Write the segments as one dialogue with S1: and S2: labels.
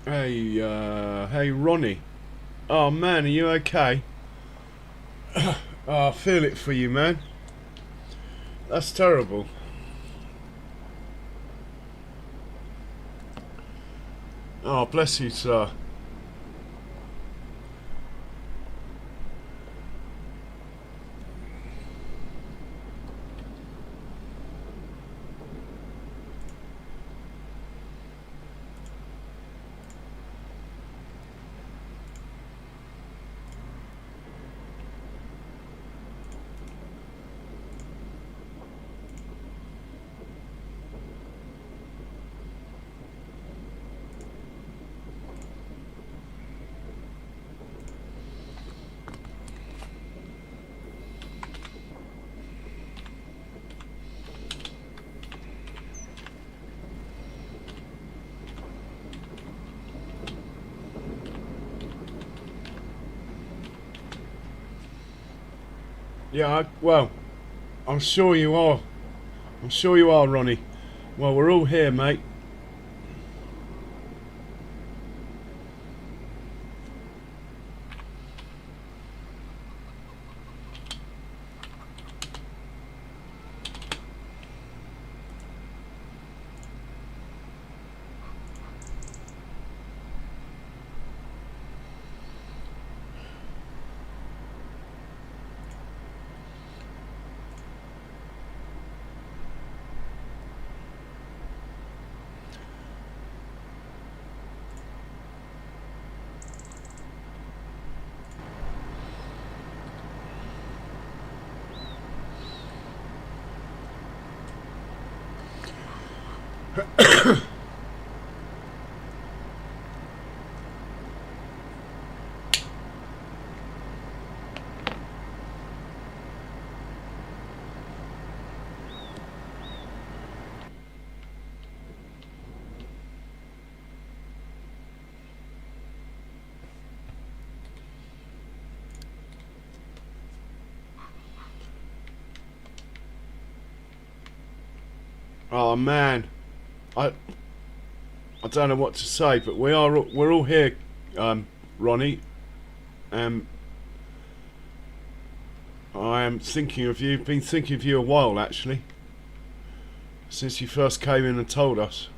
S1: Hey, Ronnie. Oh man, are you okay? Oh, I feel it for you, man. That's terrible. Oh, bless you, sir. Yeah, well, I'm sure you are. I'm sure you are, Ronnie. Well, we're all here, mate. Oh man, I I don't know what to say, but we're all here, Ronnie. Um, I am thinking of you. Been thinking of you a while actually, since you first came in and told us.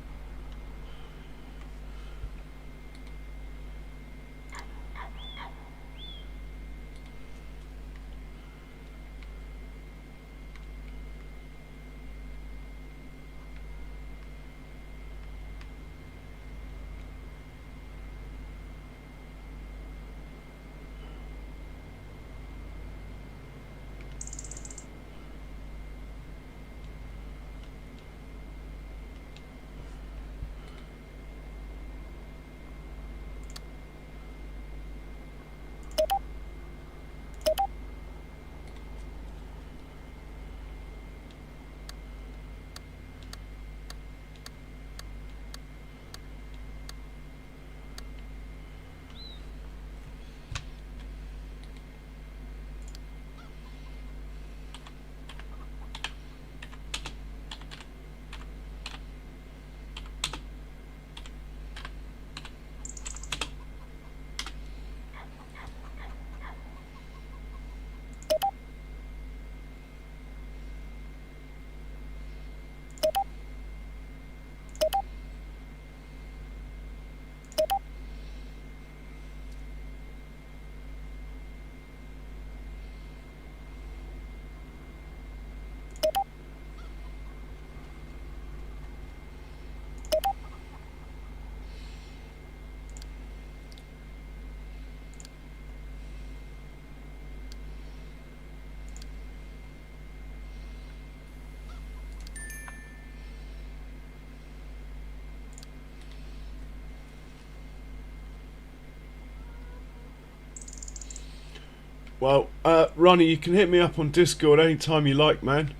S1: Well, Ronnie, you can hit me up on Discord anytime you like, man.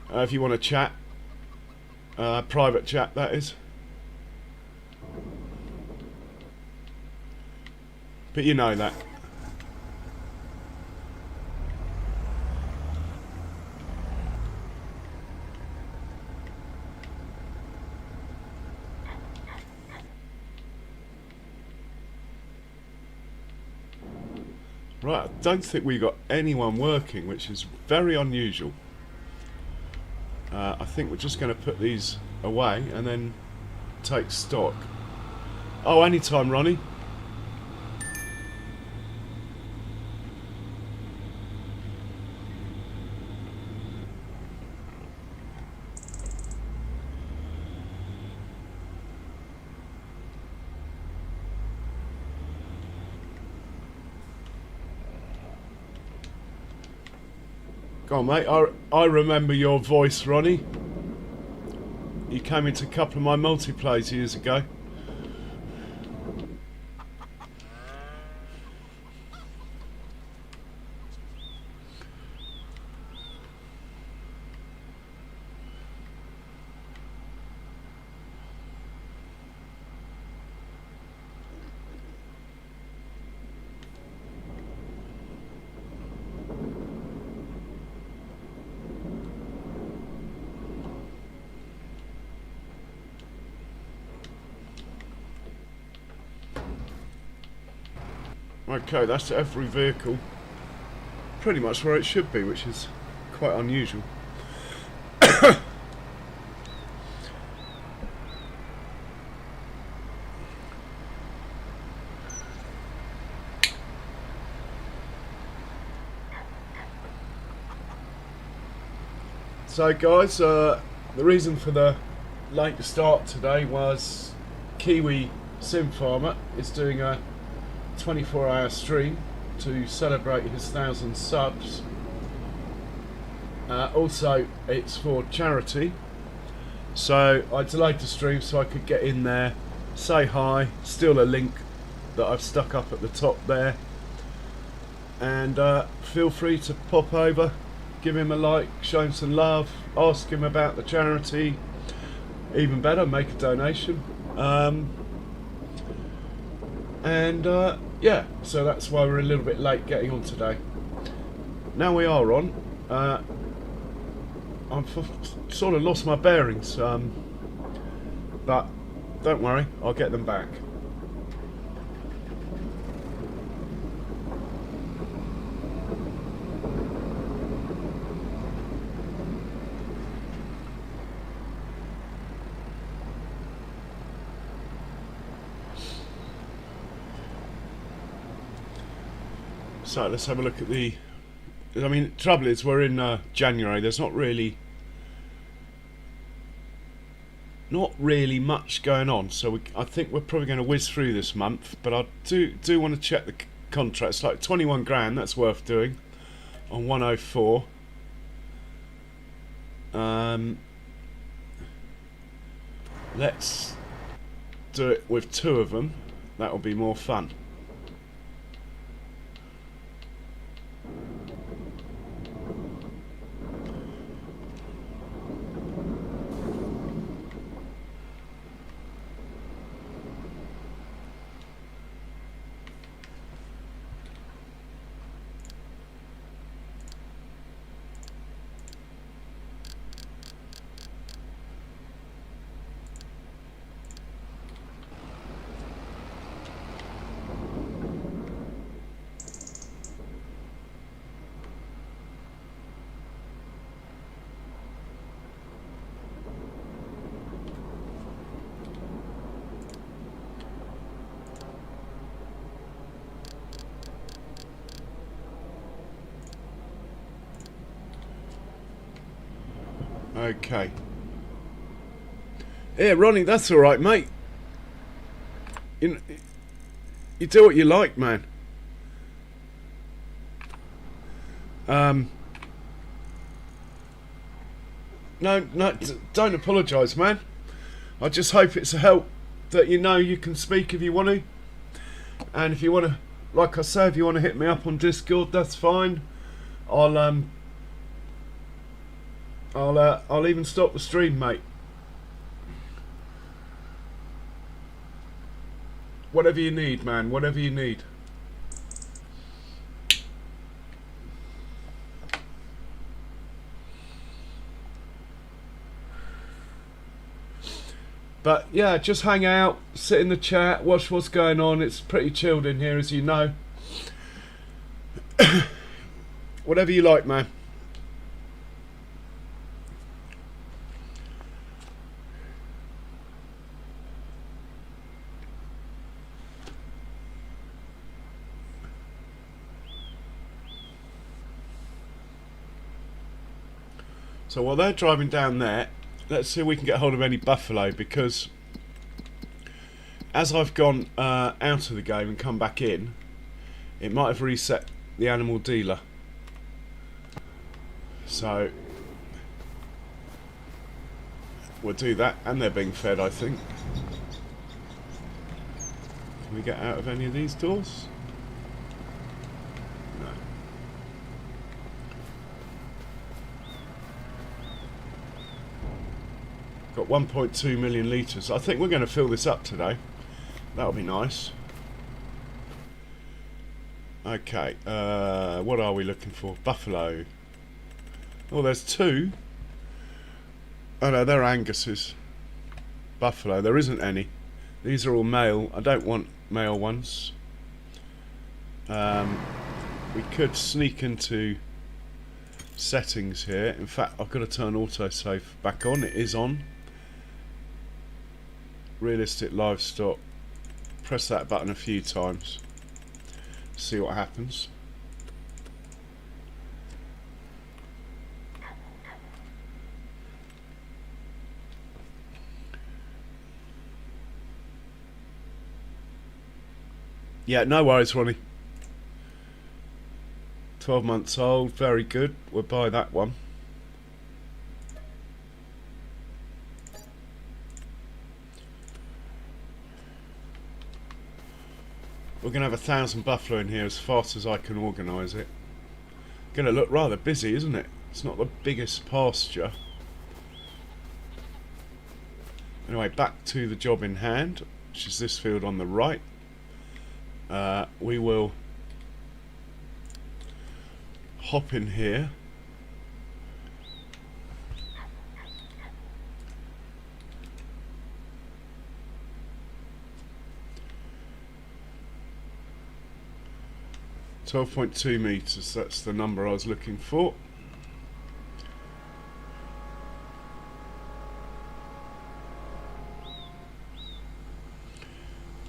S1: If you want to chat, private chat, that is. But you know that. Right, I don't think we got anyone working, which is very unusual. I think we're just going to put these away and then take stock. Oh, anytime, Ronnie. Go on, mate. I remember your voice, Ronnie. You came into a couple of my multiplays years ago. Okay, that's every vehicle pretty much where it should be, which is quite unusual. So guys, the reason for the late start today was Kiwi Sim Farmer is doing a 24-hour stream to celebrate his 1,000 subs. Also, it's for charity, so I delayed the stream so I could get in there, say hi, steal a link that I've stuck up at the top there, and feel free to pop over, give him a like, show him some love, ask him about the charity, even better, make a donation. Yeah, so that's why we're a little bit late getting on today. Now we are on. I've sort of lost my bearings, but don't worry, I'll get them back. So let's have a look at the... I mean, the trouble is we're in January. There's not really much going on. So I think we're probably going to whiz through this month. But I do want to check the contract. It's like 21 grand. That's worth doing on 104. Let's do it with 2 of them. That will be more fun. Okay. Yeah, Ronnie, that's all right, mate. You do what you like, man. No, don't apologise, man. I just hope it's a help that you know you can speak if you want to. And if you want to, like I say, if you want to hit me up on Discord, that's fine. I'll even stop the stream, mate. Whatever you need, man. Whatever you need. But yeah, just hang out, sit in the chat, watch what's going on. It's pretty chilled in here, as you know. Whatever you like, man. So while they're driving down there, let's see if we can get hold of any buffalo, because as I've gone out of the game and come back in, it might have reset the animal dealer. So we'll do that, and they're being fed, I think. Can we get out of any of these doors? No. Got 1.2 million litres. I think we're going to fill this up today. That'll be nice. Okay, what are we looking for? Buffalo. Oh, there's two. Oh no, they're Angus's. Buffalo, there isn't any. These are all male. I don't want male ones. We could sneak into settings here. In fact, I've got to turn autosave back on. It is on. Realistic livestock. Press that button a few times. See what happens. Yeah, no worries, Ronnie. 12 months old, very good. We'll buy that one. We're going to have 1,000 buffalo in here as fast as I can organise it. Going to look rather busy, isn't it? It's not the biggest pasture. Anyway, back to the job in hand, which is this field on the right. We will hop in here. $12.2 meters, that's the number I was looking for.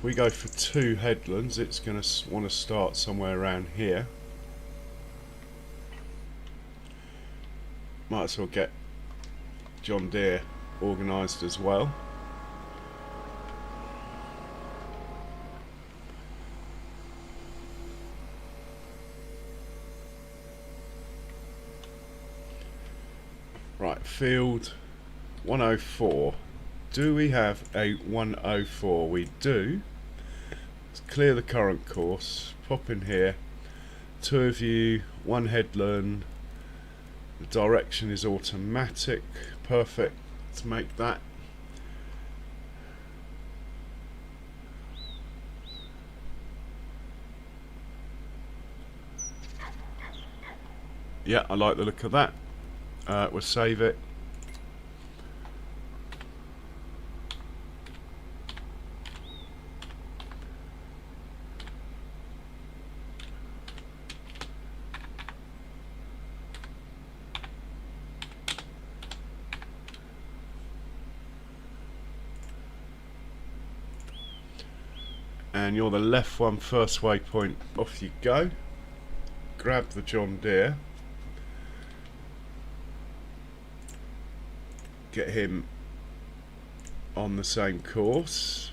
S1: We go for 2 headlands. It's going to want to start somewhere around here. Might as well get John Deere organised as well. Right, field 104. Do we have a 104? We do. Let's clear the current course. Pop in here. 2 of you, 1 headland. The direction is automatic. Perfect. Let's make that. Yeah, I like the look of that. We'll save it. And you're the left one, first waypoint, off you go. Grab the John Deere. Get him on the same course.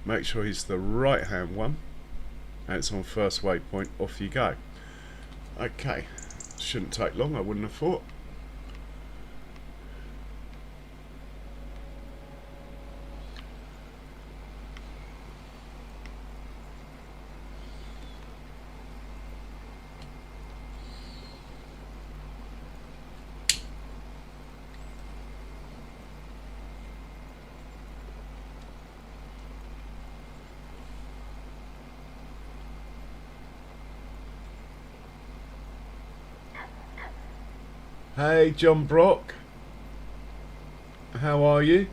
S1: Make sure he's the right hand one. And it's on first waypoint, off you go. Okay, shouldn't take long, I wouldn't have thought. Hey John Brock, how are you?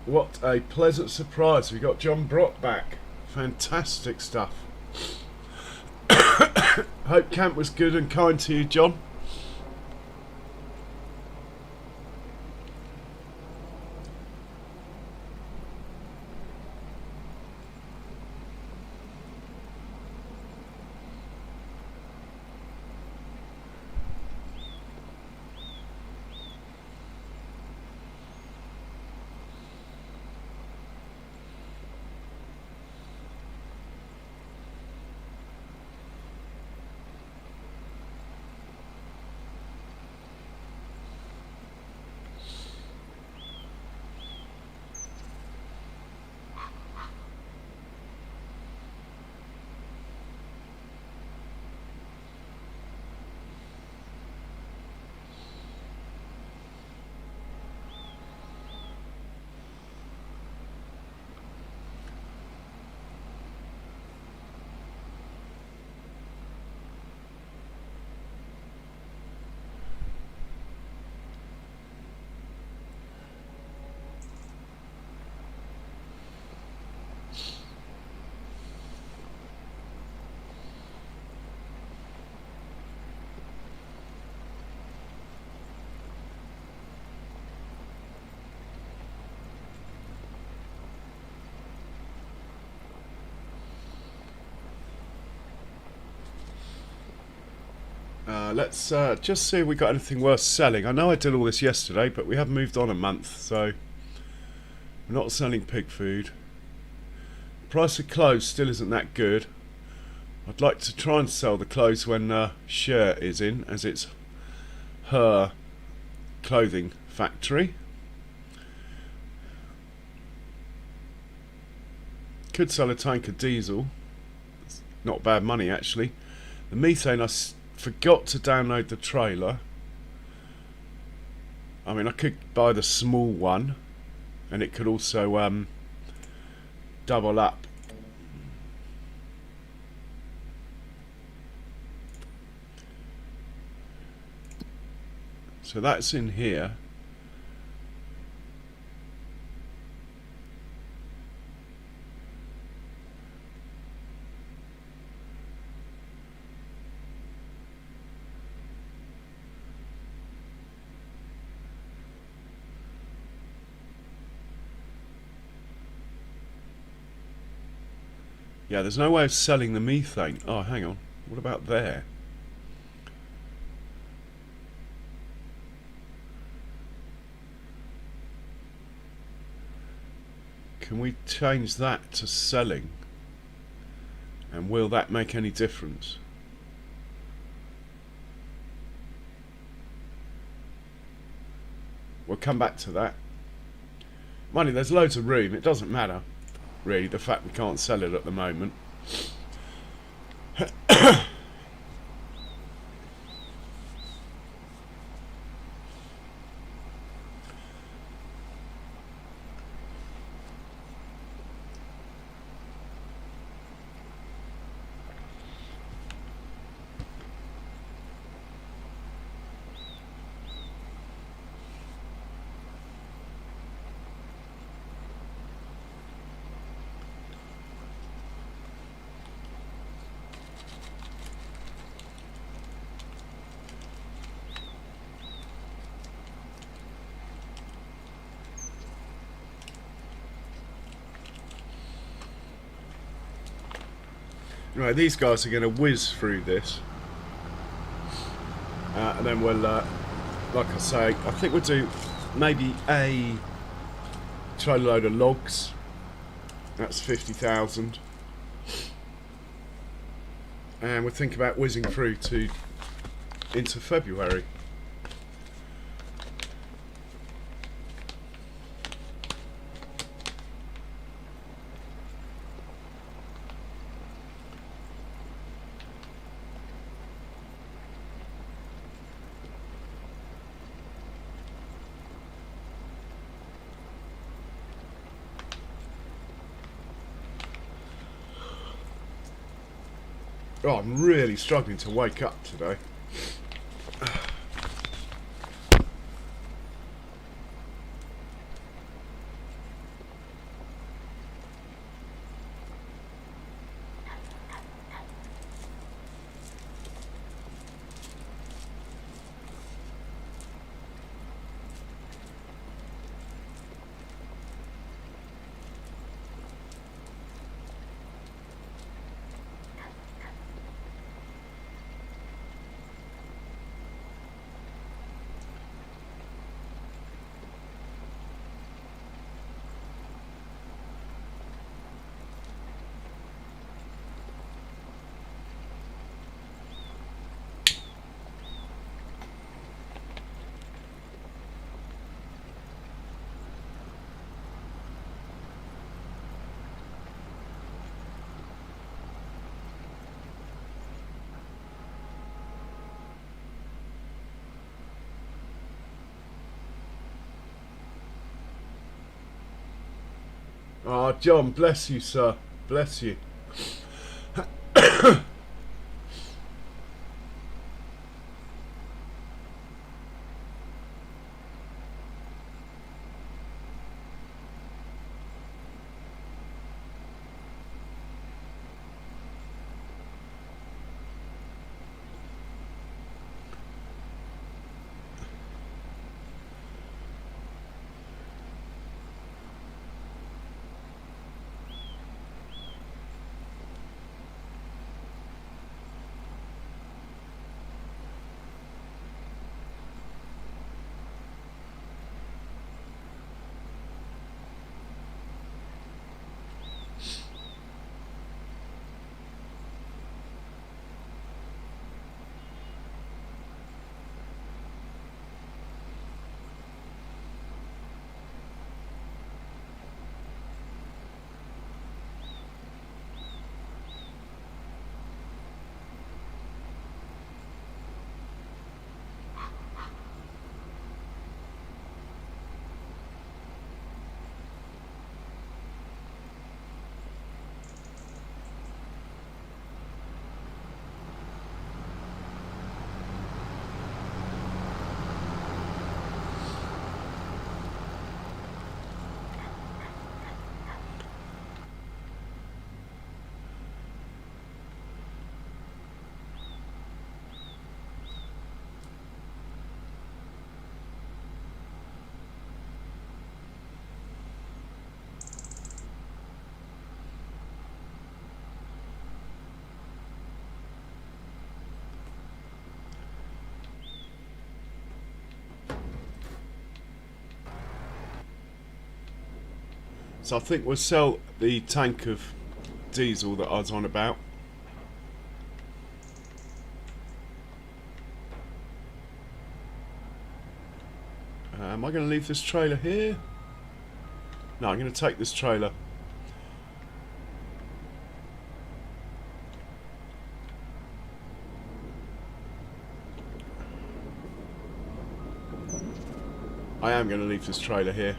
S1: What a pleasant surprise, we got John Brock back. Fantastic stuff. Hope camp was good and kind to you, John. Let's just see if we got anything worth selling. I know I did all this yesterday, but we have moved on a month, so we're not selling pig food. Price of clothes still isn't that good. I'd like to try and sell the clothes when Cher is in, as it's her clothing factory. Could sell a tank of diesel. It's not bad money actually. The methane, I forgot to download the trailer. I mean, I could buy the small one, and it could also double up. So that's in here. Yeah, there's no way of selling the methane. Oh, hang on. What about there? Can we change that to selling? And will that make any difference? We'll come back to that. Money, there's loads of room. It doesn't matter, really, the fact we can't sell it at the moment. Right, these guys are going to whiz through this, and then we'll, like I say, I think we'll do maybe a trailer load of logs. That's 50,000, and we'll think about whizzing through to into February. Oh, I'm really struggling to wake up today. Ah, John, bless you, sir. Bless you. So I think we'll sell the tank of diesel that I was on about. Am I going to leave this trailer here? No, I'm going to take this trailer. I am going to leave this trailer here.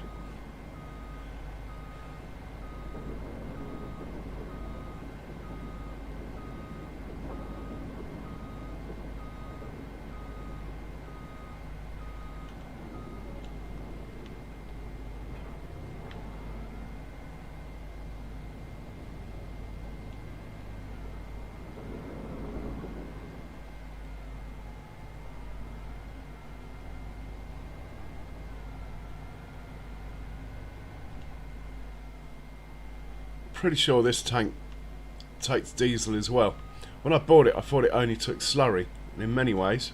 S1: Pretty sure this tank takes diesel as well. When I bought it, I thought it only took slurry. And in many ways,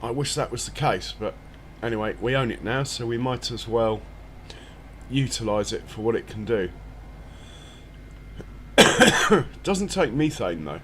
S1: I wish that was the case, but anyway, we own it now, so we might as well utilise it for what it can do. Doesn't take methane though.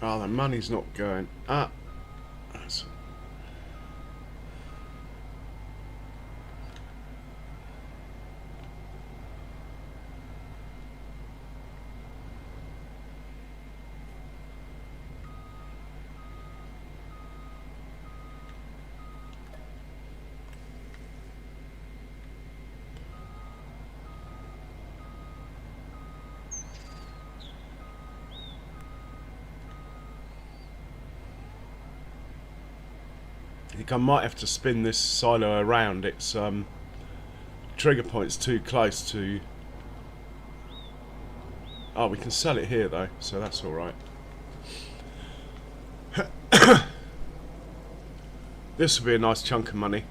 S1: Oh, the money's not going up. think I might have to spin this silo around. Its trigger point's too close to... Oh, we can sell it here though, so that's alright. This will be a nice chunk of money.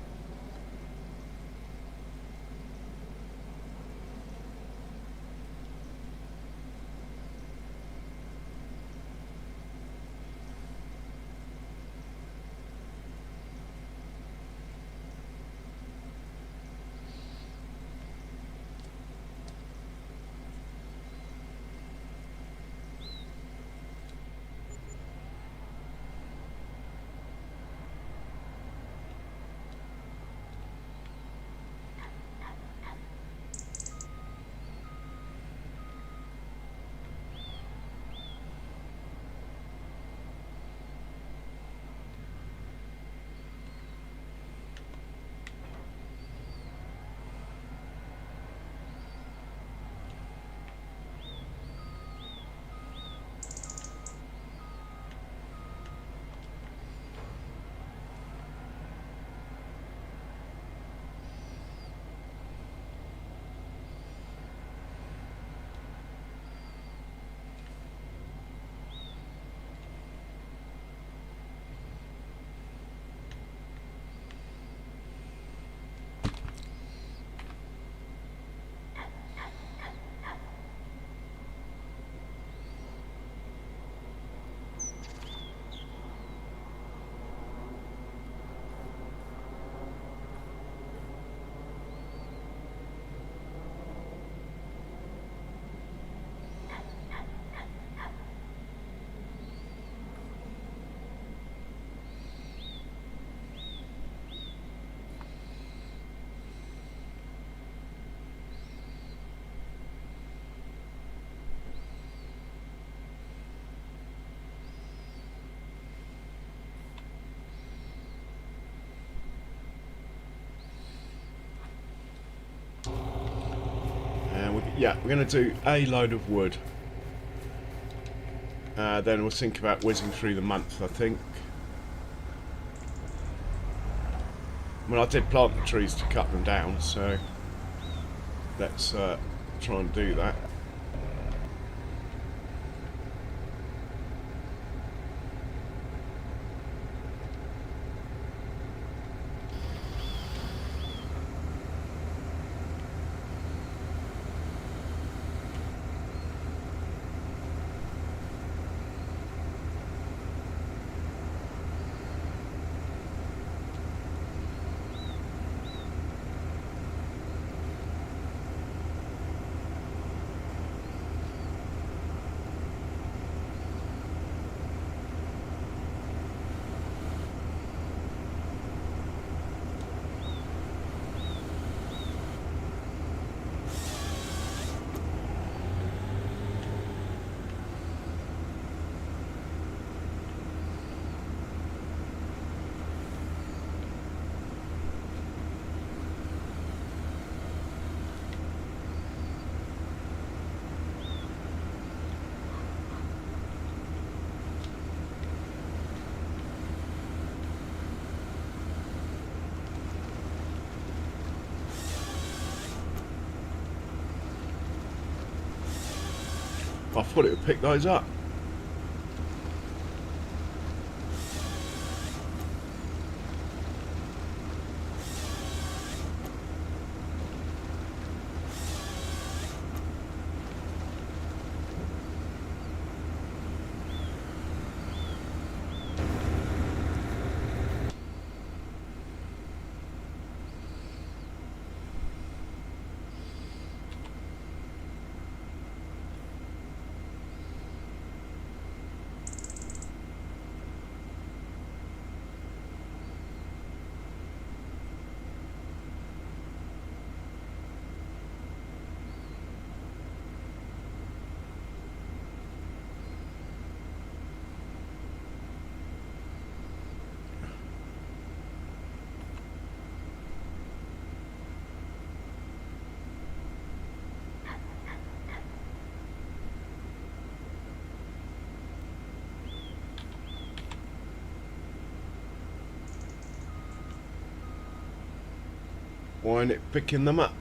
S1: Yeah, we're going to do a load of wood. Then we'll think about whizzing through the month, I think. I mean, I did plant the trees to cut them down, so let's try and do that. I thought it would pick those up. Why ain't it picking them up?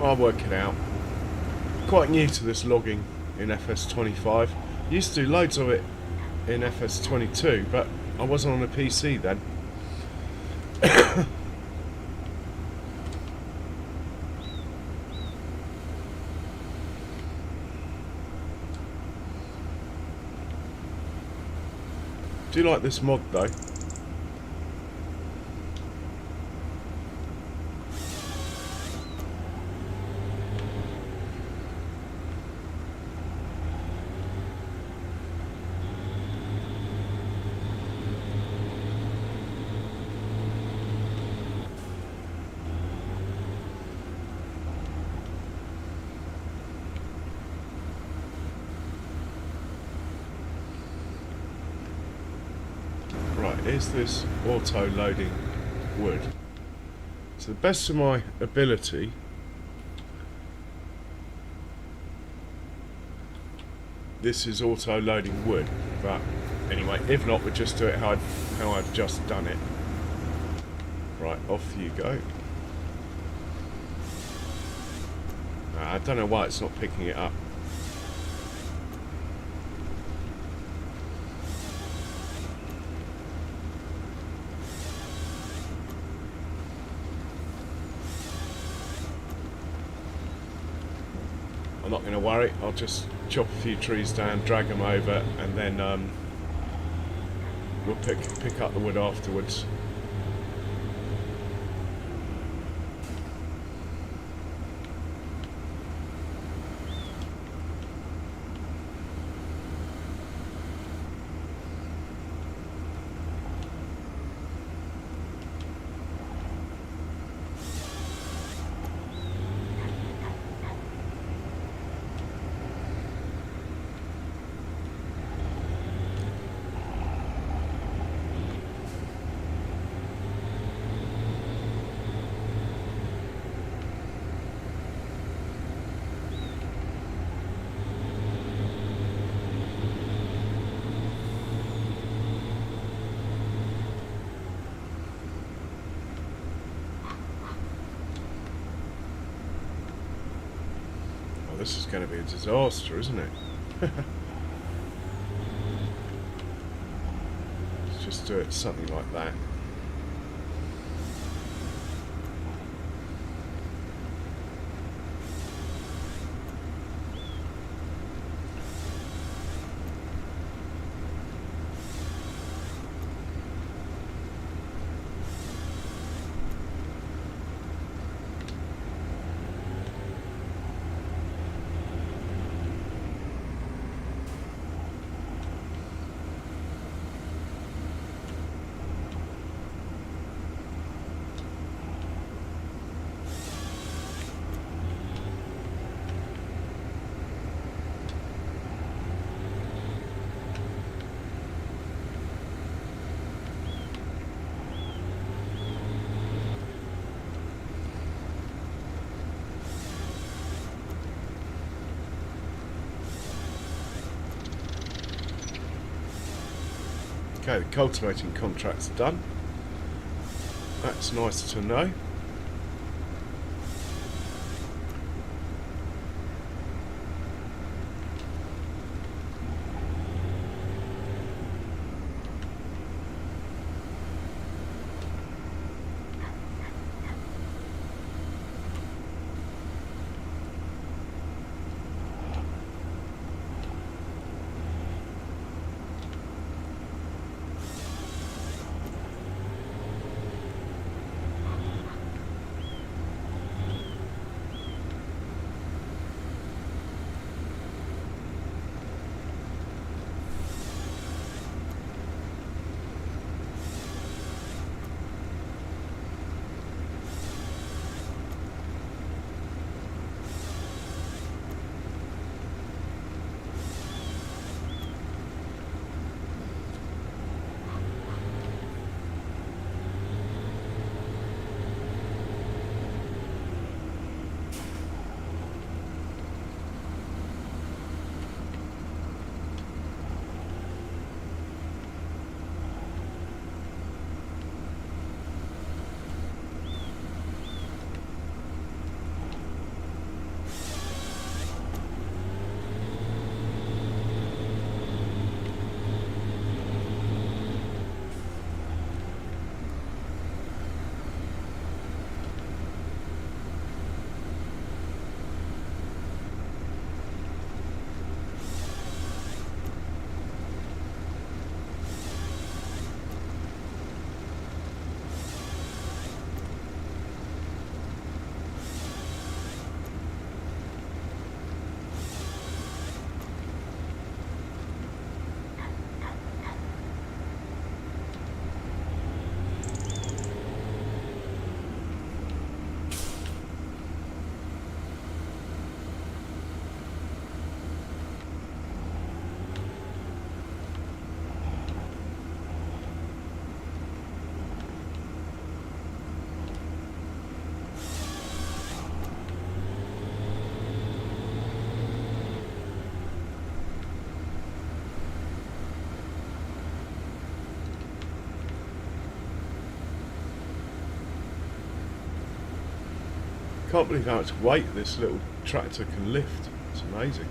S1: I'll work it out. Quite new to this logging in FS25. Used to do loads of it in FS22, but I wasn't on a PC then. Do you like this mod though? Is this auto loading wood? To the best of my ability, this is auto loading wood, but anyway, if not, we'll just do it how I've just done it. Right, off you go. I don't know why it's not picking it up. I'm not going to worry, I'll just chop a few trees down, drag them over, and then we'll pick up the wood afterwards. This is going to be a disaster, isn't it? Let's just do it something like that. Okay, the cultivating contract's done. That's nice to know. Can't believe how much weight this little tractor can lift. It's amazing.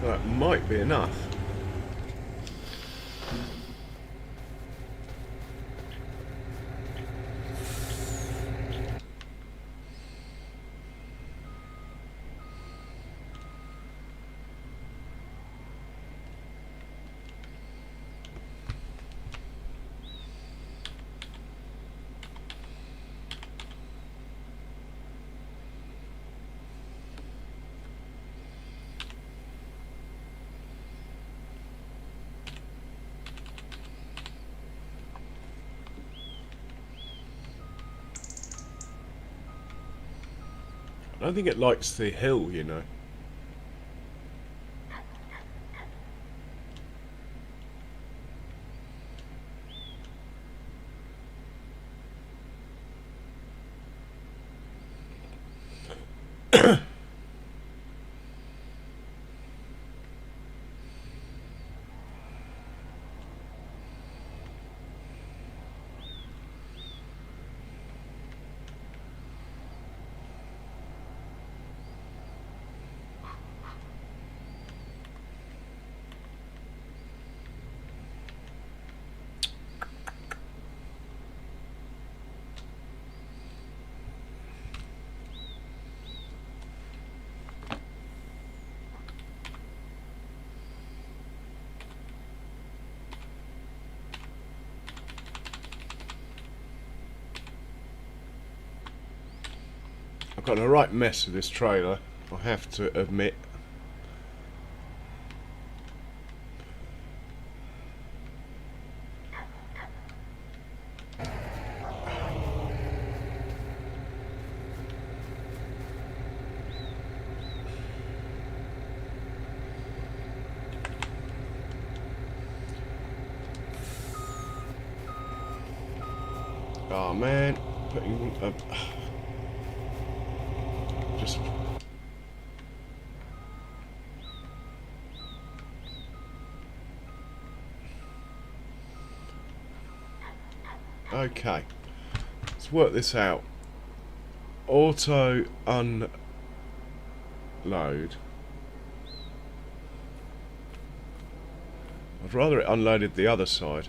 S1: That might be enough. I don't think it likes the hill, you know. I've got a right mess with this trailer, I have to admit. Oh man, putting just okay. Let's work this out. Auto unload. I'd rather it unloaded the other side.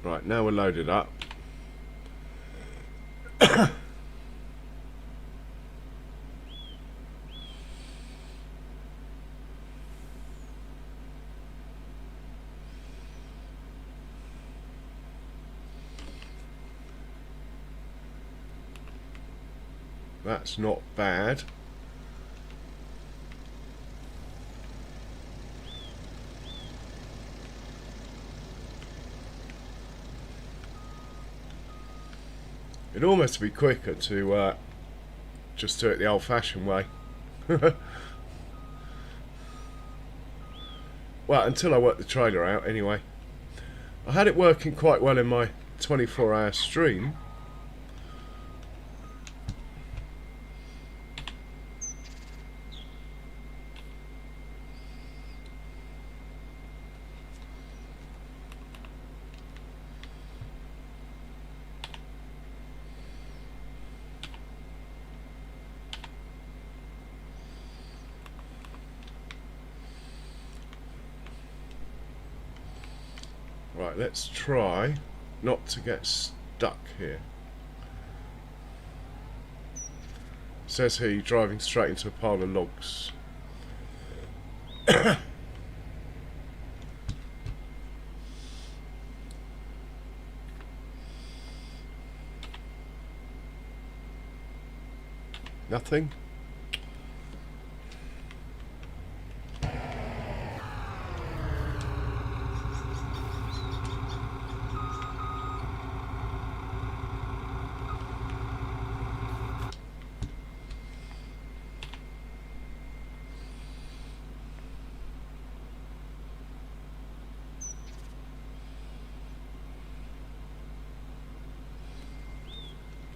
S1: Right, now we're loaded up. That's not bad. It'd almost be quicker to just do it the old-fashioned way. Well, until I work the trailer out anyway. I had it working quite well in my 24-hour stream. Right, let's try not to get stuck here. Says here you're driving straight into a pile of logs. Nothing?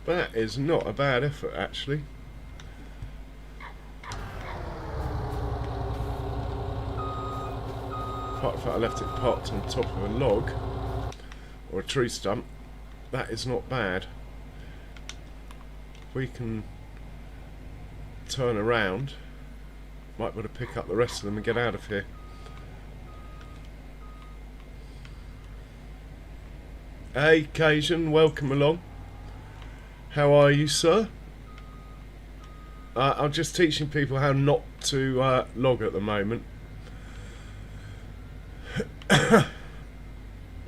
S1: That is not a bad effort, actually. Apart from the fact I left it parked on top of a log or a tree stump, that is not bad. We can turn around, might be able to pick up the rest of them and get out of here. Hey Cajun, welcome along. How are you, sir? I'm just teaching people how not to log at the moment. I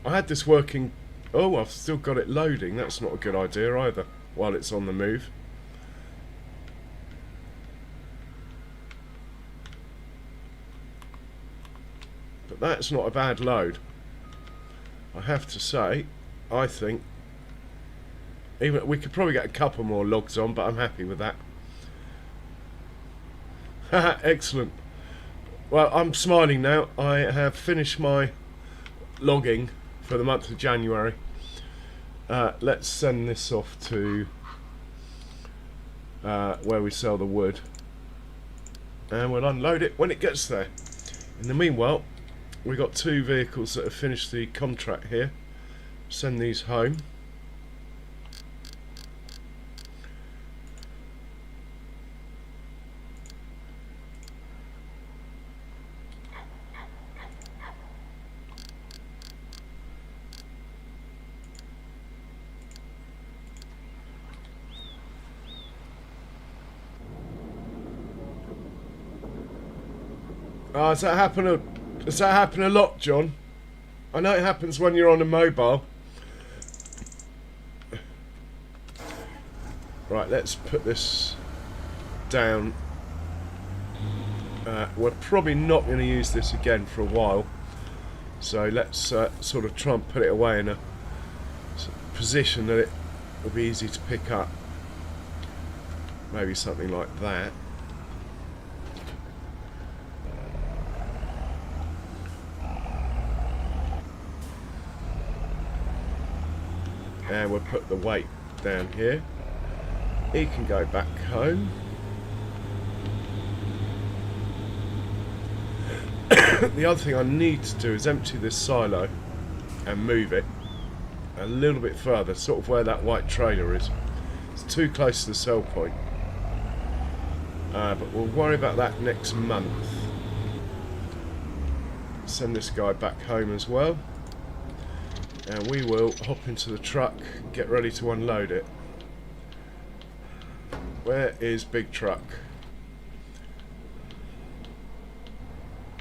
S1: had this working... Oh, I've still got it loading. That's not a good idea either, while it's on the move. But that's not a bad load, I have to say. I think even we could probably get a couple more logs on, but I'm happy with that. Excellent. Well, I'm smiling now. I have finished my logging for the month of January. Let's send this off to where we sell the wood, and we'll unload it when it gets there. In the meanwhile, we've got 2 vehicles that have finished the contract here. Send these home. Does that happen a lot, John? I know it happens when you're on a mobile. Right, let's put this down. We're probably not going to use this again for a while, so let's sort of try and put it away in a position that it will be easy to pick up. Maybe something like that. And we'll put the weight down here. He can go back home. The other thing I need to do is empty this silo and move it a little bit further, sort of where that white trailer is. It's too close to the sell point. But we'll worry about that next month. Send this guy back home as well. And we will hop into the truck, get ready to unload it. Where is big truck?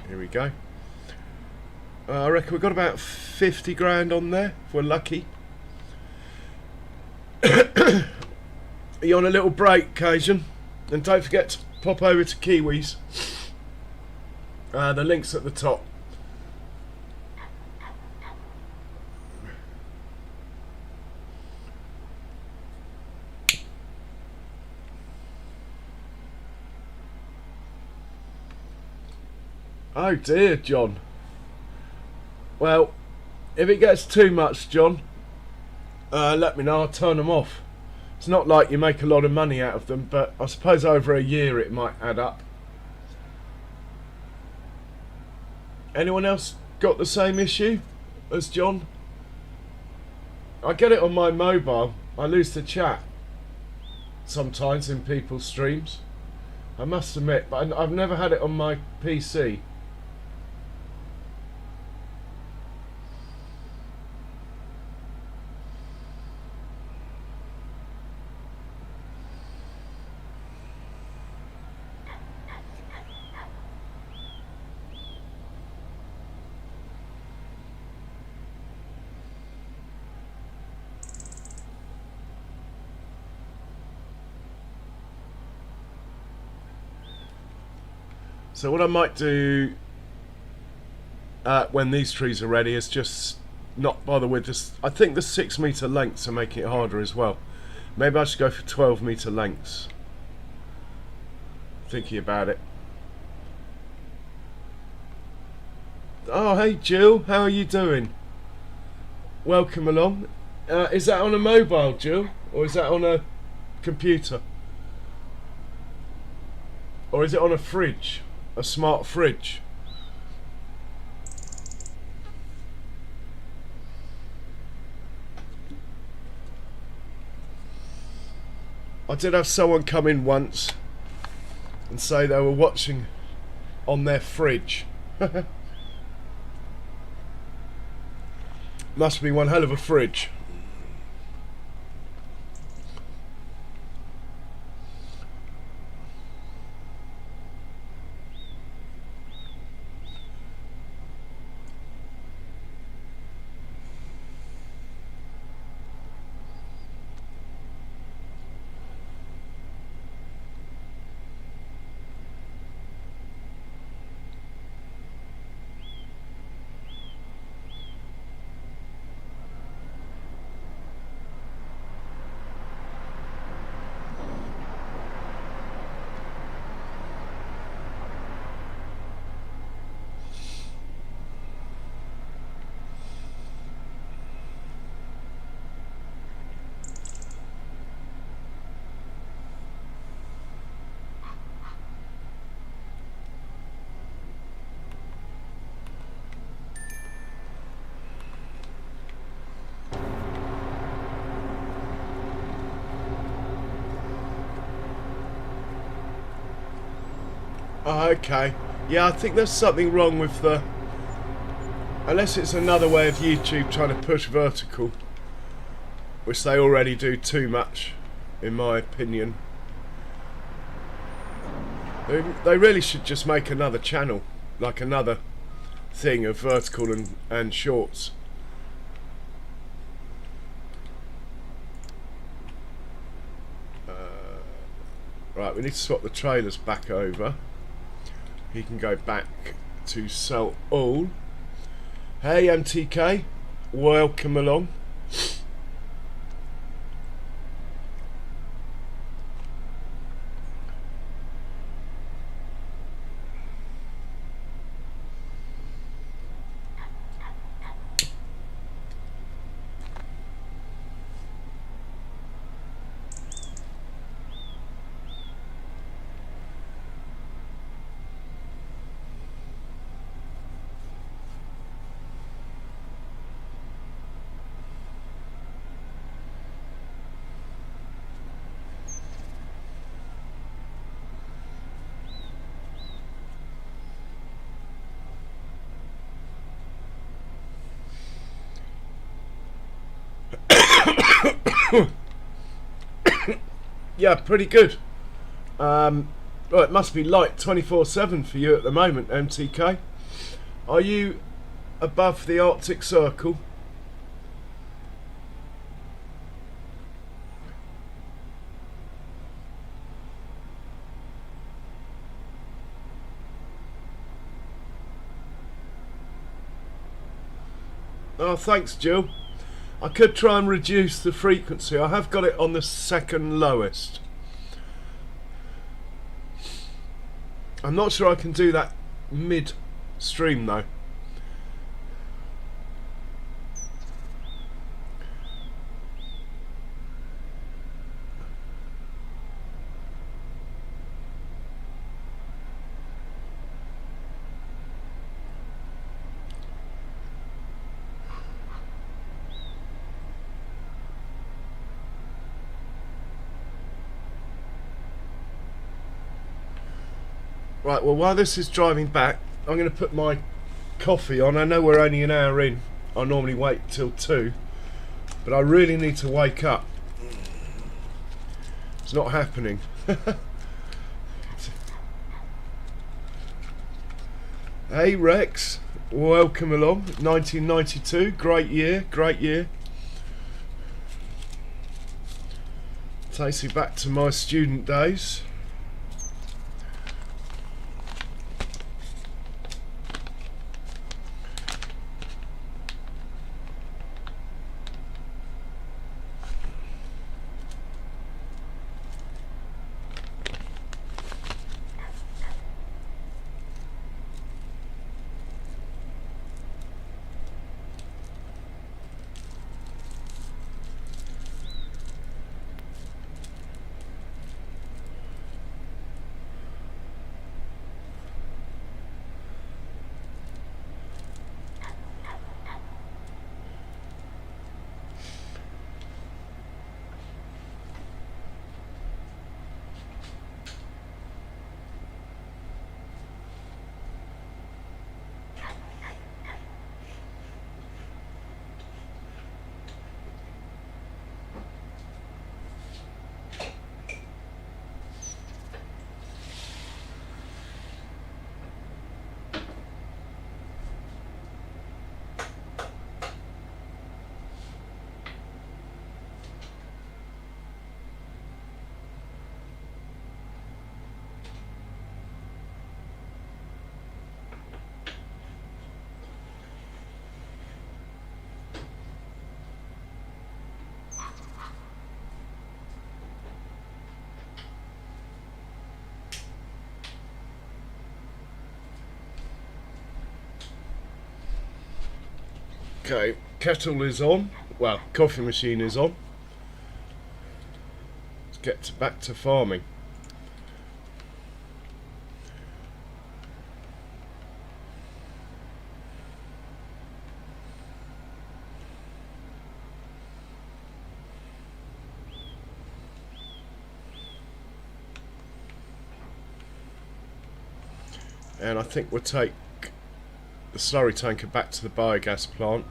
S1: Here we go. I reckon we've got about 50 grand on there, if we're lucky. Are you on a little break, Cajun? And don't forget to pop over to Kiwis. The link's at the top. Oh dear, John. Well, if it gets too much, John, let me know, I'll turn them off. It's not like you make a lot of money out of them, but I suppose over a year it might add up. Anyone else got the same issue as John? I get it on my mobile. I lose the chat sometimes in people's streams, I must admit, but I've never had it on my PC. So what I might do when these trees are ready is just not bother with this. I think the 6 metre lengths are making it harder as well. Maybe I should go for 12 metre lengths. Thinking about it. Oh, hey Jill, how are you doing? Welcome along. Is that on a mobile, Jill? Or is that on a computer? Or is it on a fridge? A smart fridge? I did have someone come in once and say they were watching on their fridge. Must be one hell of a fridge. Oh, okay. Yeah, I think there's something wrong with the... Unless it's another way of YouTube trying to push vertical, which they already do too much, in my opinion. They really should just make another channel, like another thing of vertical and shorts. Right, we need to swap the trailers back over. He can go back to sell all. Hey MTK, welcome along. Yeah, pretty good. Well, it must be light 24/7 for you at the moment, MTK. Are you above the Arctic Circle? Oh, thanks, Jill. I could try and reduce the frequency. I have got it on the second lowest. I'm not sure I can do that mid-stream though. Right, well, while this is driving back, I'm going to put my coffee on. I know we're only an hour in. I normally wait till 2, but I really need to wake up. It's not happening. Hey Rex, welcome along. 1992, great year, great year. Takes me back to my student days. Okay, kettle is on. Well, coffee machine is on. Let's get back to farming. And I think we'll take the slurry tanker back to the biogas plant.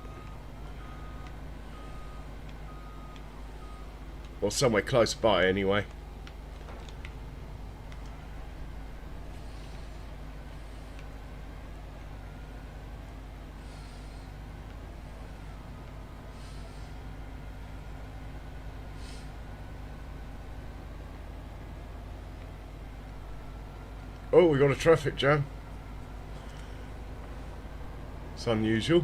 S1: Or somewhere close by anyway. Oh, we got a traffic jam. It's unusual.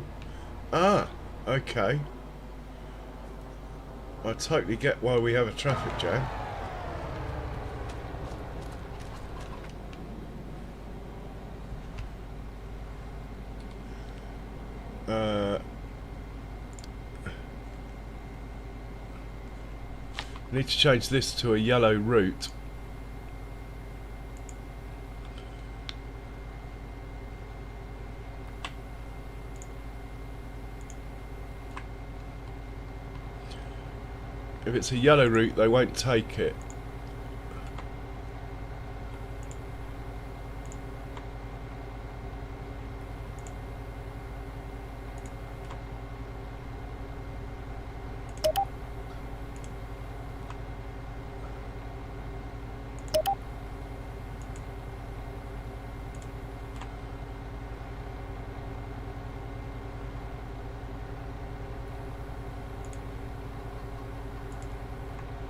S1: Ah, okay. I totally get why we have a traffic jam. Need to change this to a yellow route. If it's a yellow route, they won't take it.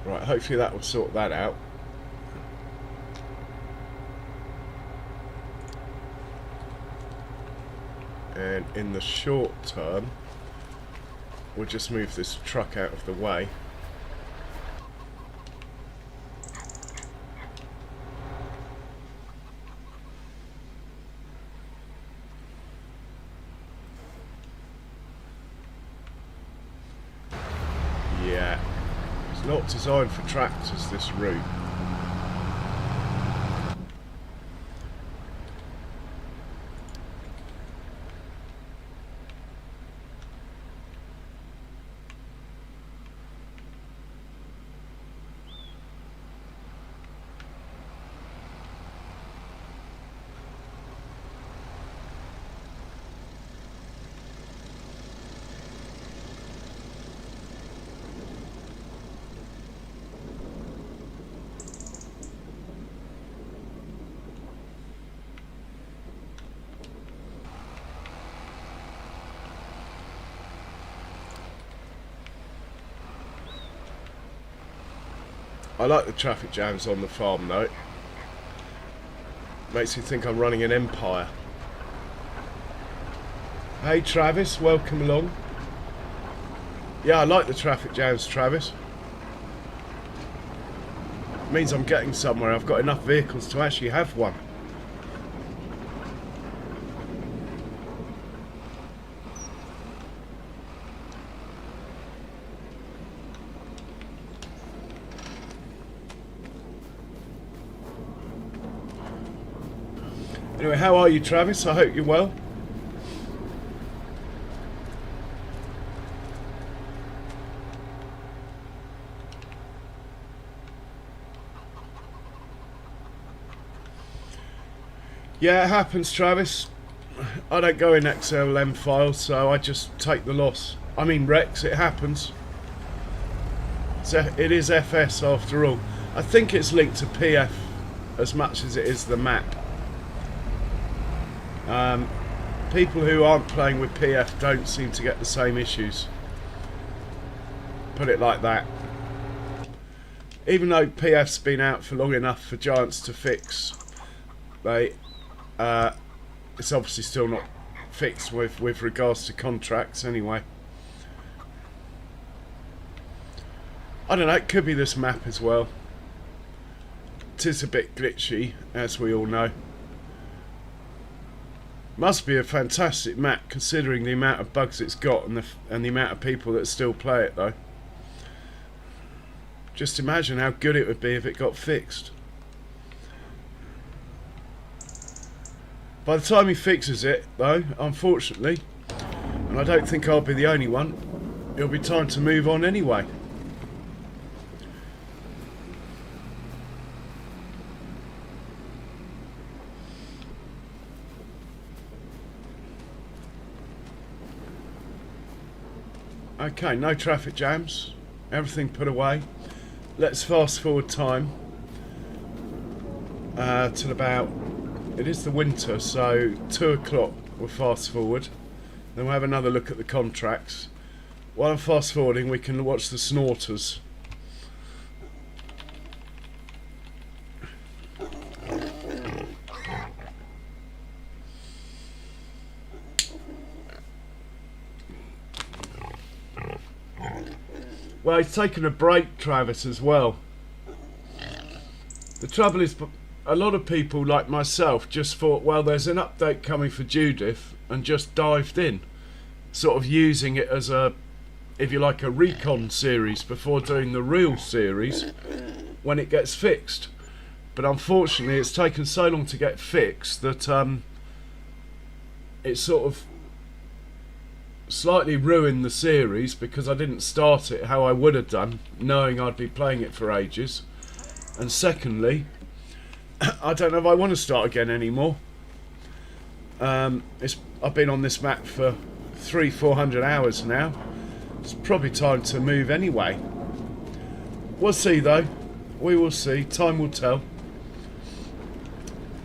S1: Right, hopefully that will sort that out. And in the short term, we'll just move this truck out of the way. Yeah. Not designed for tractors, this route. I like the traffic jams on the farm though. Makes me think I'm running an empire. Hey Travis, welcome along. Yeah, I like the traffic jams, Travis. It means I'm getting somewhere. I've got enough vehicles to actually have one. Anyway, how are you, Travis? I hope you're well. Yeah, it happens, Travis. I don't go in XLM files, so I just take the loss. I mean, Rex, it happens. It is FS after all. I think it's linked to PF as much as it is the map. People who aren't playing with PF don't seem to get the same issues. Put it like that. Even though PF's been out for long enough for Giants to fix, it's obviously still not fixed with regards to contracts anyway. I don't know, it could be this map as well. It is a bit glitchy, as we all know. Must be a fantastic map considering the amount of bugs it's got and the amount of people that still play it though. Just imagine how good it would be if it got fixed. By the time he fixes it though, unfortunately, and I don't think I'll be the only one, it'll be time to move on anyway. Okay, no traffic jams, everything put away. Let's fast forward time till about, it is the winter, so 2 o'clock we'll fast forward. Then we'll have another look at the contracts. While I'm fast forwarding, we can watch the snorters. Well, he's taken a break, Travis, as well. The trouble is, a lot of people like myself just thought, well, there's an update coming for Judith, and just dived in, sort of using it as a, if you like, a recon series before doing the real series when it gets fixed. But unfortunately, it's taken so long to get fixed that it sort of slightly ruined the series because I didn't start it how I would have done, knowing I'd be playing it for ages. And secondly, I don't know if I want to start again anymore. I've been on this map for 300-400 hours now. It's probably time to move anyway. We'll see though. We will see. Time will tell.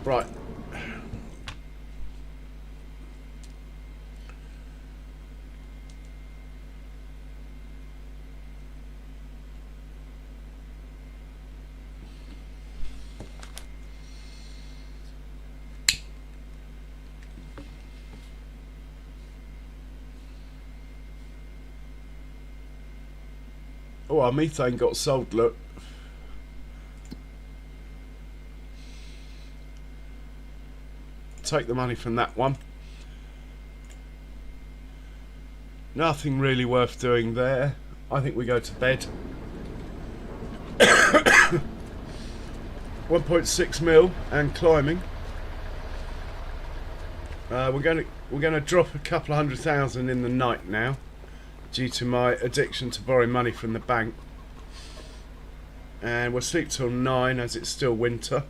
S1: Right. Oh, our methane got sold, look. Take the money from that one. Nothing really worth doing there. I think we go to bed. 1.6 mil and climbing. We're going to drop a couple of 100,000 in the night now, due to my addiction to borrowing money from the bank. And we'll sleep till 9 as it's still winter.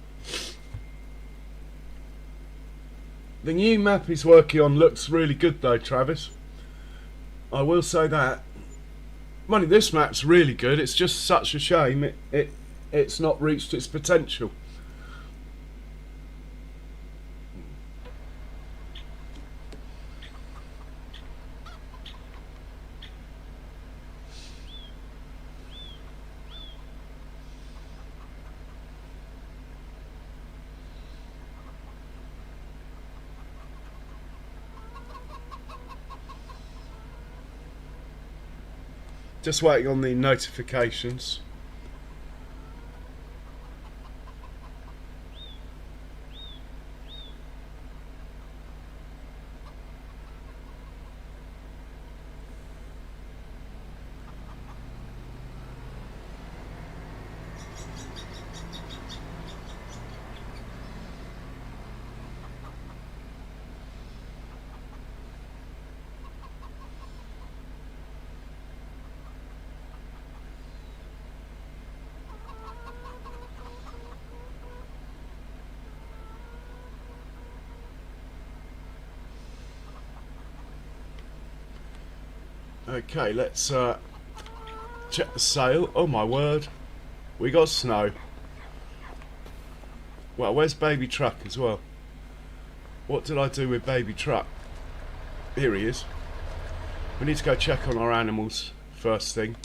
S1: The new map he's working on looks really good though, Travis. I will say that. Money, this map's really good. It's just such a shame it's not reached its potential. Just waiting on the notifications. Okay, let's check the sail. Oh my word, we got snow. Well, where's baby truck as well? What did I do with baby truck? Here he is. We need to go check on our animals first thing.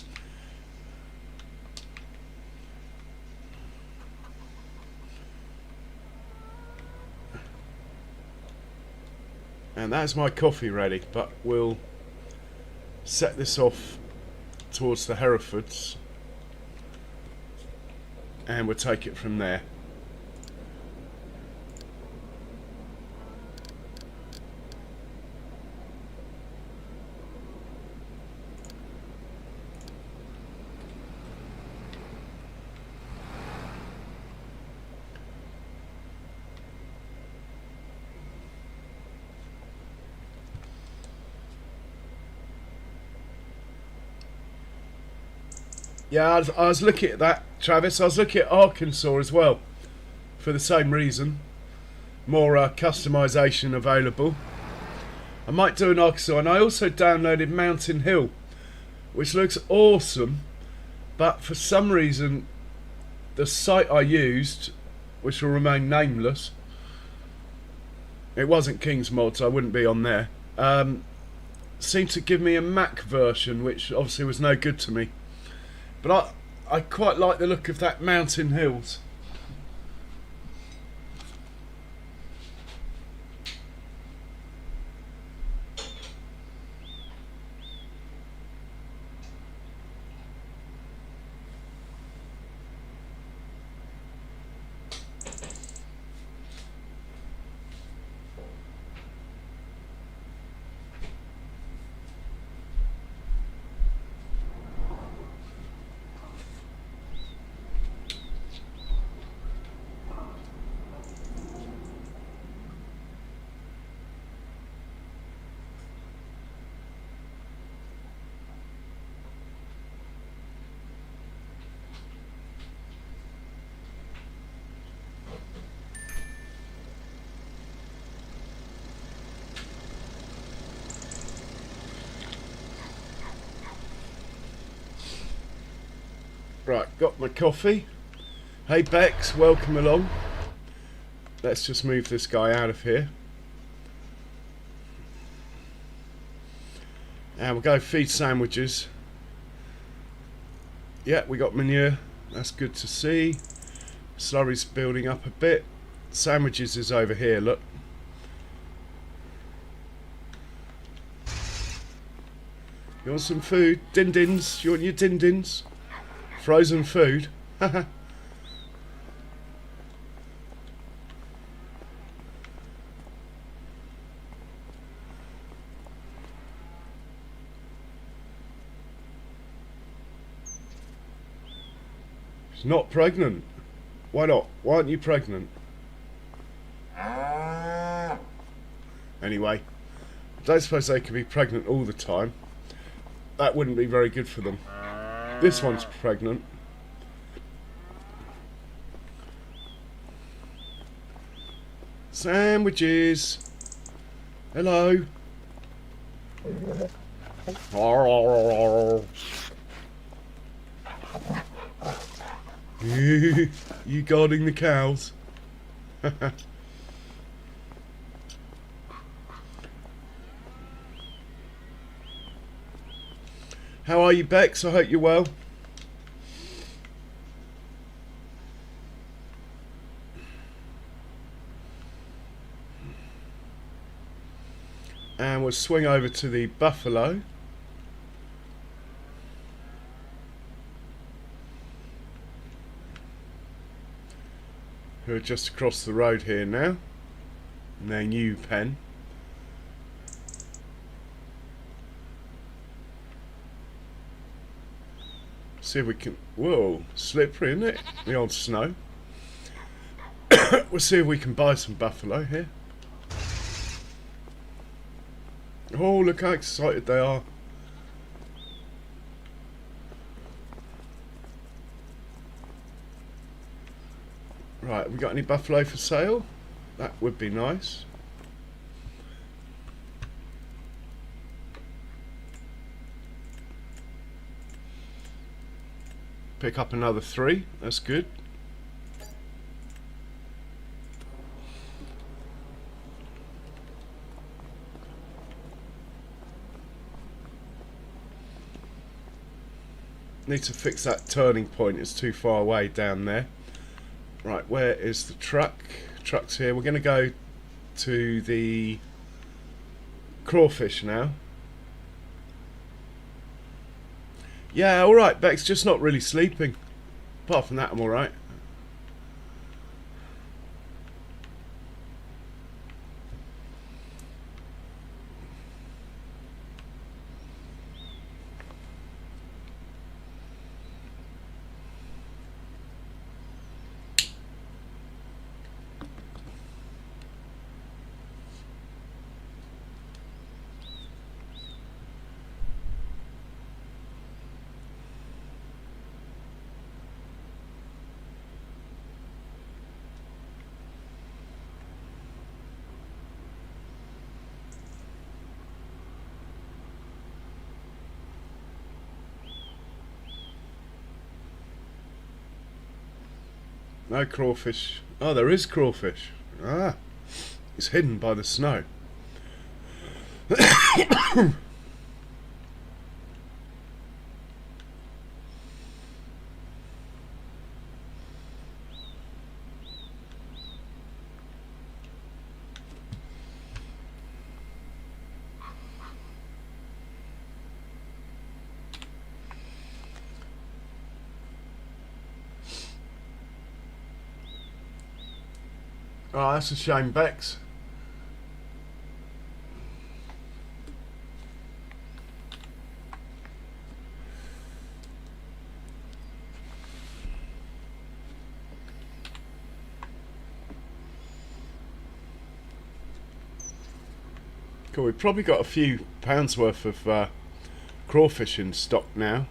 S1: And that's my coffee ready, but we'll set this off towards the Herefords and we'll take it from there. Yeah, I was looking at that, Travis. I was looking at Arkansas as well, for the same reason. More customization available. I might do an Arkansas, and I also downloaded Mountain Hill, which looks awesome, but for some reason the site I used, which will remain nameless, it wasn't King's Mods, I wouldn't be on there, seemed to give me a Mac version, which obviously was no good to me. But I quite like the look of that Mountain Hills. Right, got my coffee. Hey Bex, welcome along. Let's just move this guy out of here. And we'll go feed sandwiches. Yeah, we got manure. That's good to see. Slurry's building up a bit. Sandwiches is over here, look. You want some food? Din-dins? You want your din-dins? Frozen food? It's not pregnant. Why not? Why aren't you pregnant? Anyway, I don't suppose they could be pregnant all the time. That wouldn't be very good for them. This one's pregnant. Sandwiches. Hello. You guarding the cows? How are you, Bex? I hope you're well. And we'll swing over to the buffalo. Who are just across the road here now. In their new pen. See if we can... Whoa, slippery, isn't it? The old snow. We'll see if we can buy some buffalo here. Oh, look how excited they are. Right, have we got any buffalo for sale? That would be nice. Pick up another 3, that's good. Need to fix that turning point, it's too far away down there. Right, where is the truck? Truck's here. We're going to go to the crawfish now. Yeah, alright, Beck's just not really sleeping. Apart from that, I'm alright. No crawfish. Oh, there is crawfish. Ah, it's hidden by the snow. Oh, that's a shame, Bex. Cool, we've probably got a few pounds worth of crawfish in stock now.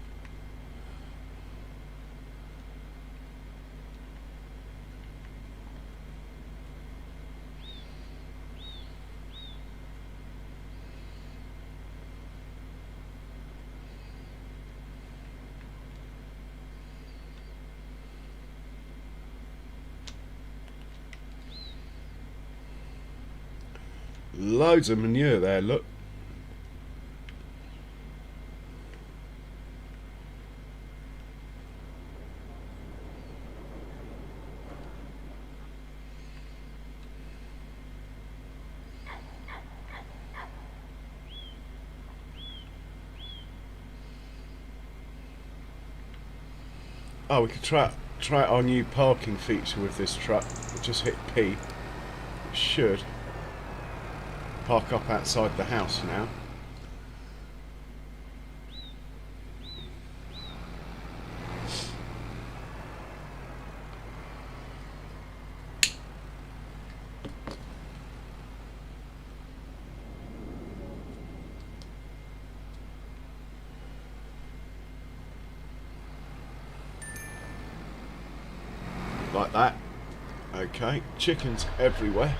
S1: Loads of manure there, look. Oh, we could try our new parking feature with this truck. We'll just hit P. It should park up outside the house now. Like that. Okay, chickens everywhere.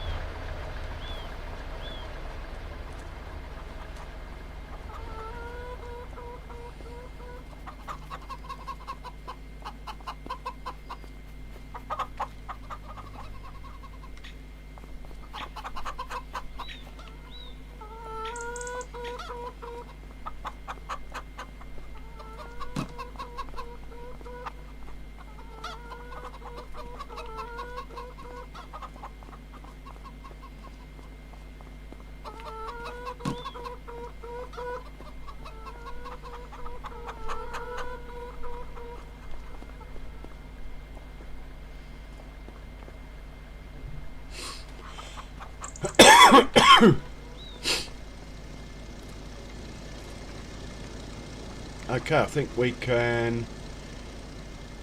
S1: Okay, I think we can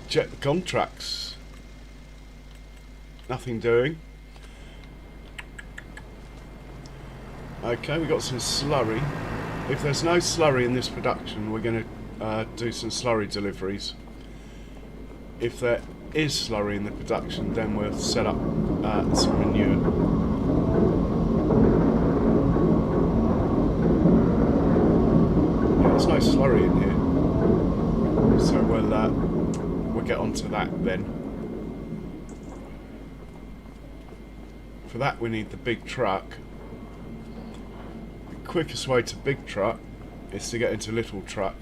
S1: check the contracts. Nothing doing. Okay, we got some slurry. If there's no slurry in this production, we're going to do some slurry deliveries. If there is slurry in the production, then we'll set up some manure. There's no slurry in here, so we'll get onto that then. For that we need the big truck. The quickest way to big truck is to get into little truck.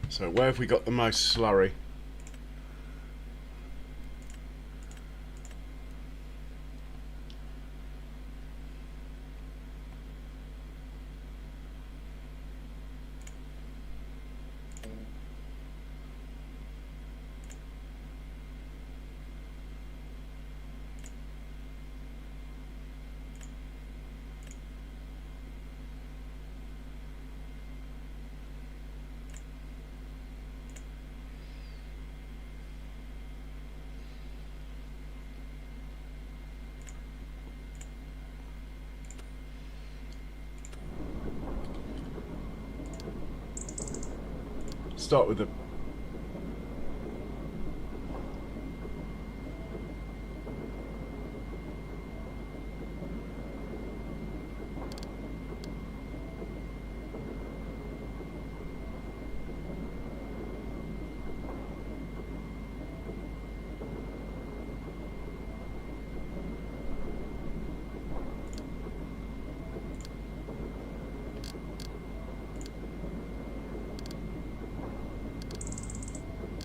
S1: So where have we got the most slurry? start with the...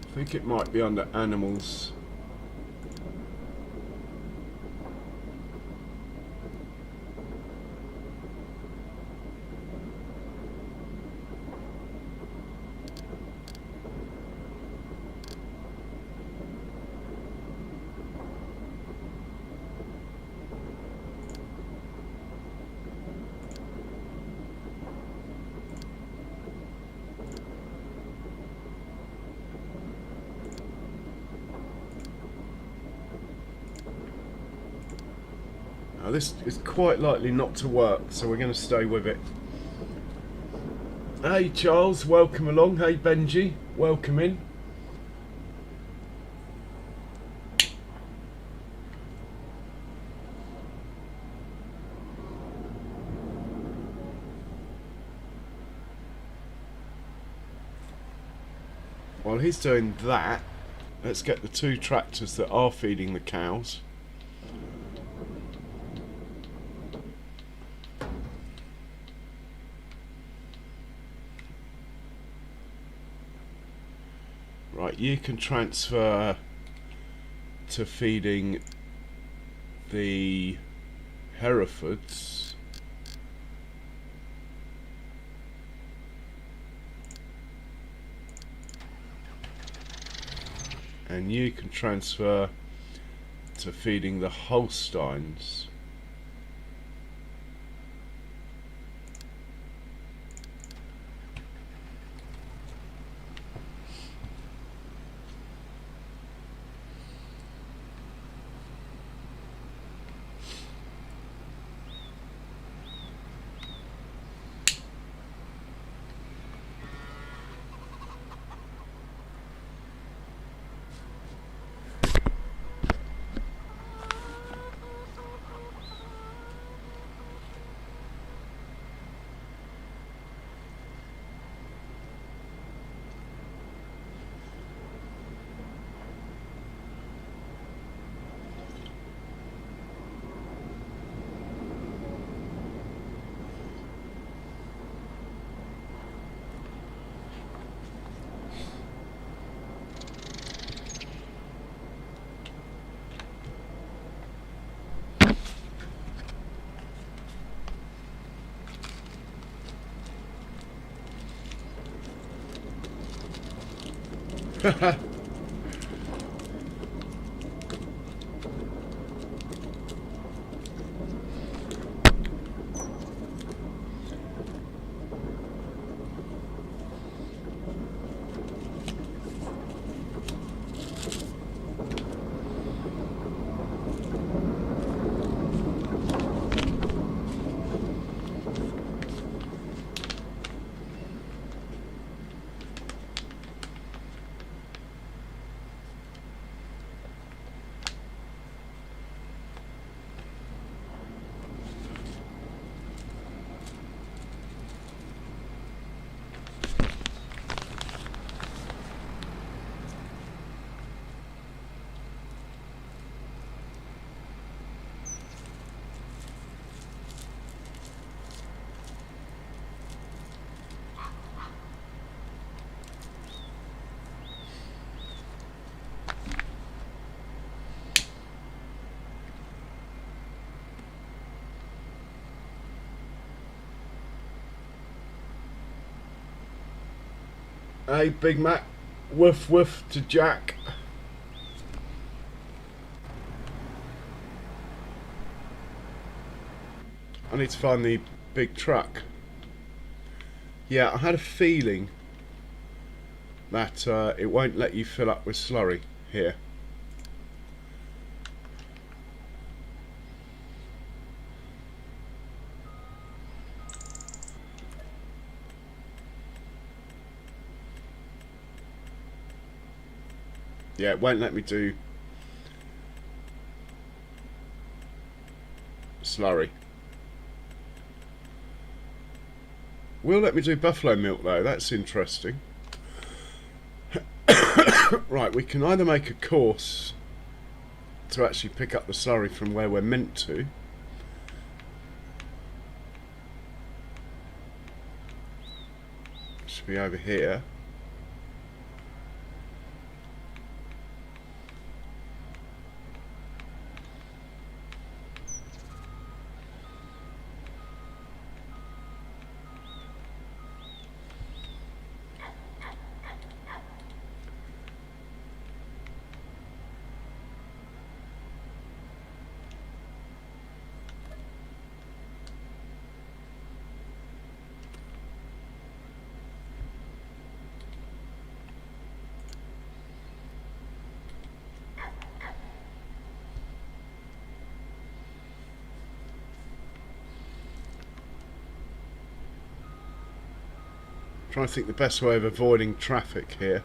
S1: I think it might be under animals. Now this is quite likely not to work, so we're going to stay with it. Hey Charles, welcome along. Hey Benji, welcome in. While he's doing that, let's get the two tractors that are feeding the cows. Right, you can transfer to feeding the Herefords. And you can transfer to feeding the Holsteins. Hey Big Mac, woof woof to Jack. I need to find the big truck. Yeah, I had a feeling that it won't let you fill up with slurry here. Yeah, it won't let me do slurry. Will let me do buffalo milk though, that's interesting. Right, we can either make a course to actually pick up the slurry from where we're meant to. Should be over here. Trying to think the best way of avoiding traffic here.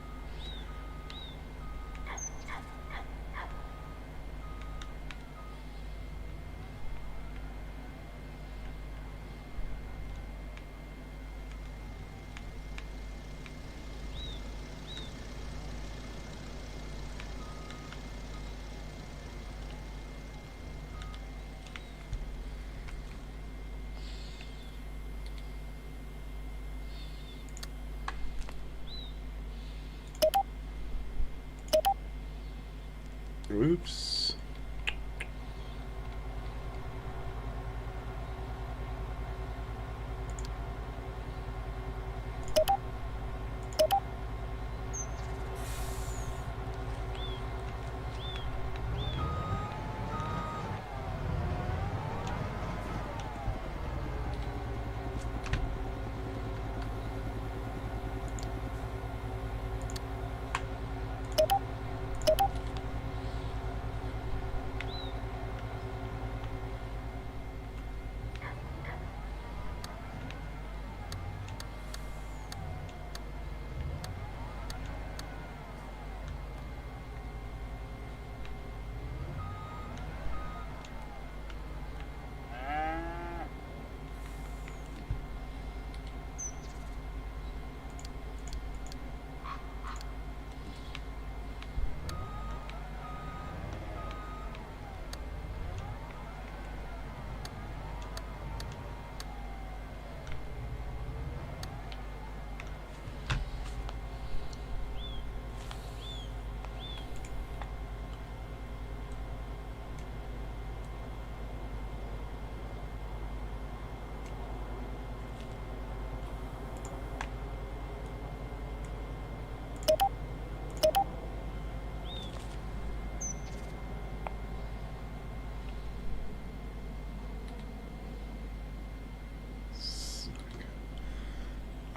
S1: Oops.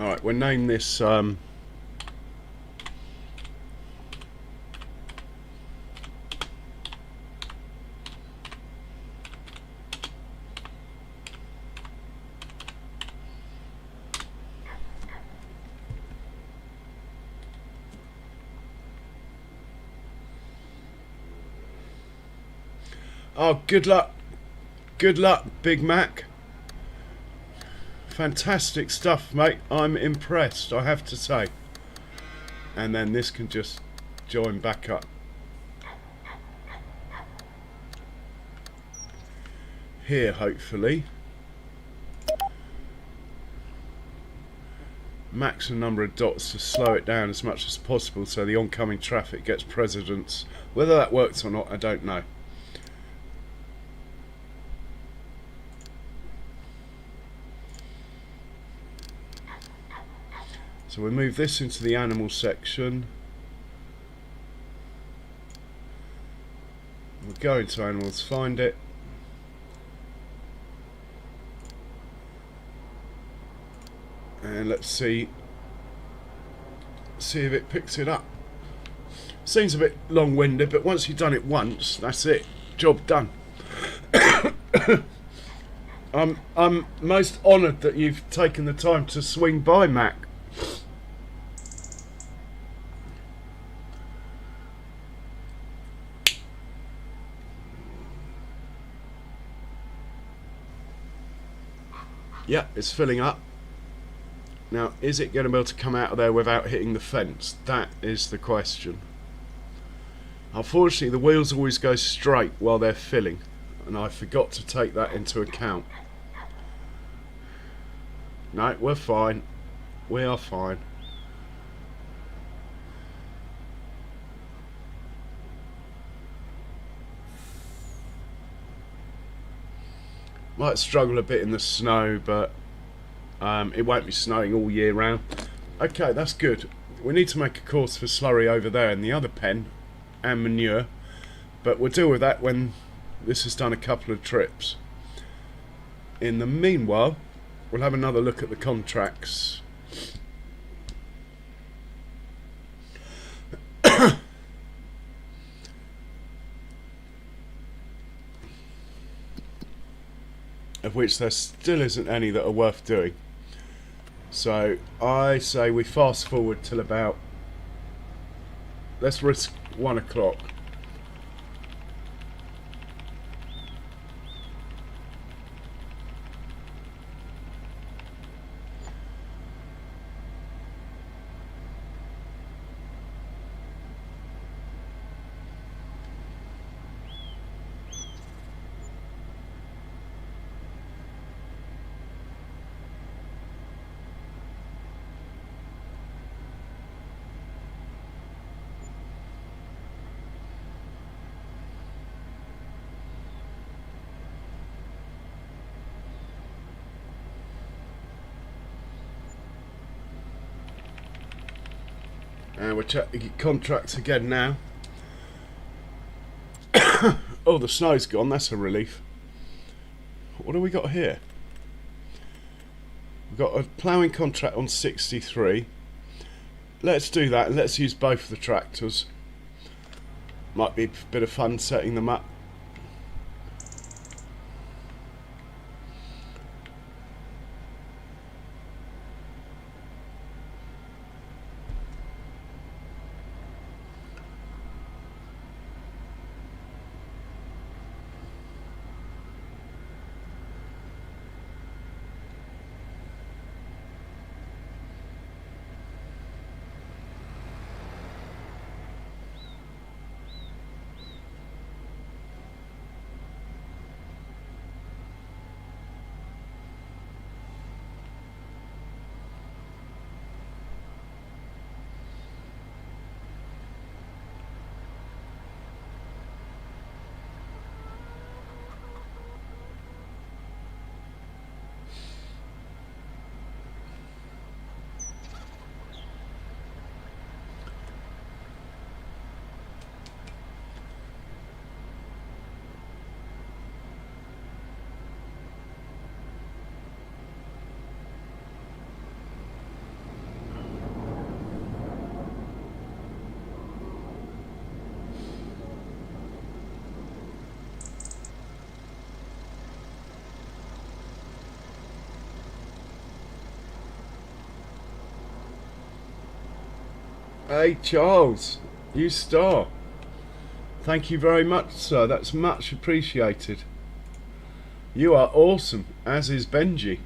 S1: Alright, we'll name this oh, good luck, Big Mac. Fantastic stuff, mate. I'm impressed, I have to say. And then this can just join back up here, hopefully. Maximum number of dots to slow it down as much as possible so the oncoming traffic gets precedence. Whether that works or not, I don't know. So we'll move this into the animal section. We'll go into animals, find it. And let's see if it picks it up. Seems a bit long-winded, but once you've done it once, that's it. Job done. I'm most honoured that you've taken the time to swing by, Mac. Yeah, it's filling up. Now, is it going to be able to come out of there without hitting the fence? That is the question. Unfortunately, the wheels always go straight while they're filling, and I forgot to take that into account. No, we're fine. We are fine. Might struggle a bit in the snow, but it won't be snowing all year round. Okay, that's good. We need to make a course for slurry over there in the other pen and manure, but we'll deal with that when this has done a couple of trips. In the meanwhile, we'll have another look at the contracts. Of which there still isn't any that are worth doing. So I say we fast forward till about, let's risk 1 o'clock. And we're checking contracts again now. Oh, the snow's gone, that's a relief. What do we got here? We've got a ploughing contract on 63. Let's do that, and let's use both the tractors. Might be a bit of fun setting them up. Hey Charles, you star. Thank you very much, sir. That's much appreciated. You are awesome, as is Benji.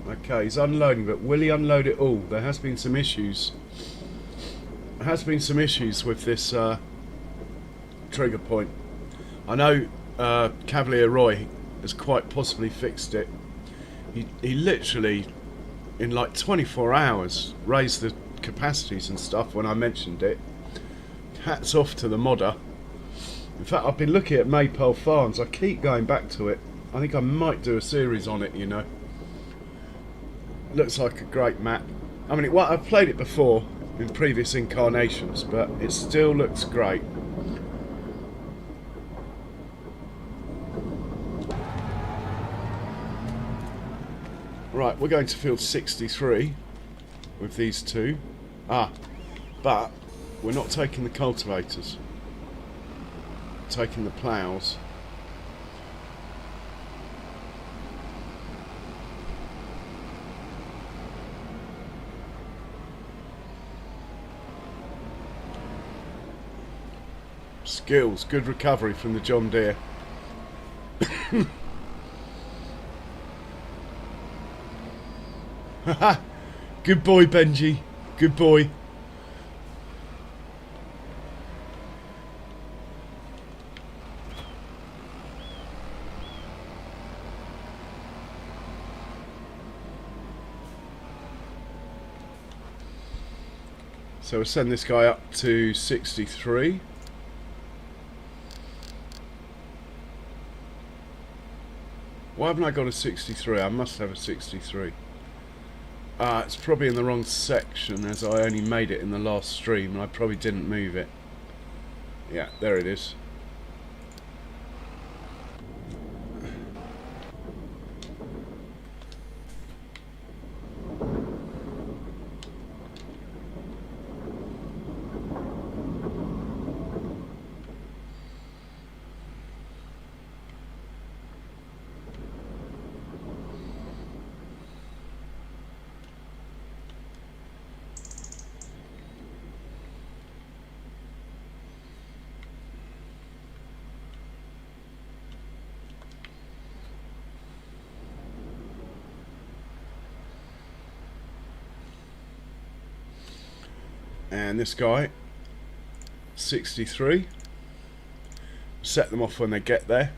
S1: Okay, he's unloading, but will he unload it all? There has been some issues. There has been some issues with this trigger point. I know Cavalier Roy has quite possibly fixed it. He literally, in like 24 hours, raised the capacities and stuff when I mentioned it. Hats off to the modder. In fact, I've been looking at Maypole Farms. I keep going back to it. I think I might do a series on it, you know. Looks like a great map. I mean, I've played it before in previous incarnations, but it still looks great. Right, we're going to field 63 with these two. But we're not taking the cultivators. We're taking the ploughs. Skills, good recovery from the John Deere. Haha, good boy Benji, good boy. So we'll send this guy up to 63. Why haven't I got a 63? I must have a 63. It's probably in the wrong section, as I only made it in the last stream and I probably didn't move it. Yeah, there it is. And this guy, 63. Set them off when they get there.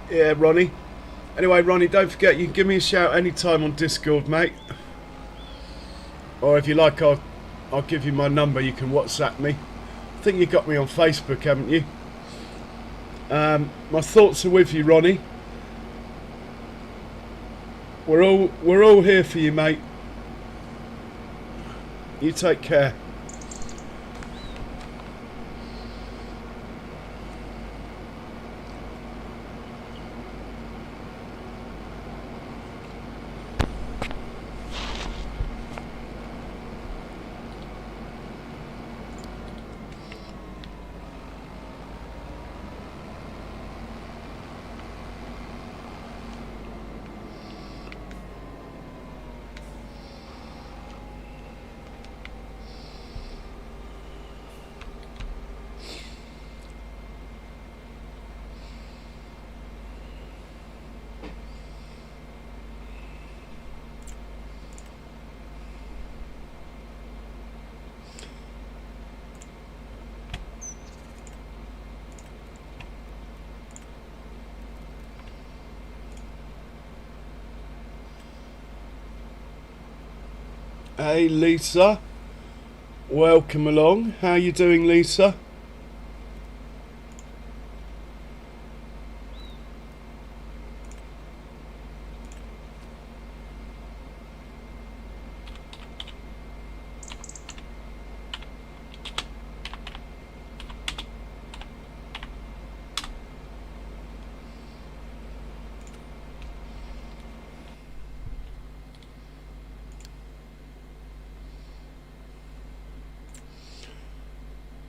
S1: Yeah, Ronnie. Anyway, Ronnie, don't forget, you can give me a shout anytime on Discord, mate. Or if you like, I'll give you my number. You can WhatsApp me. I think you got me on Facebook, haven't you? My thoughts are with you, Ronnie. We're all here for you, mate. You take care. Hey Lisa, welcome along. How you doing, Lisa?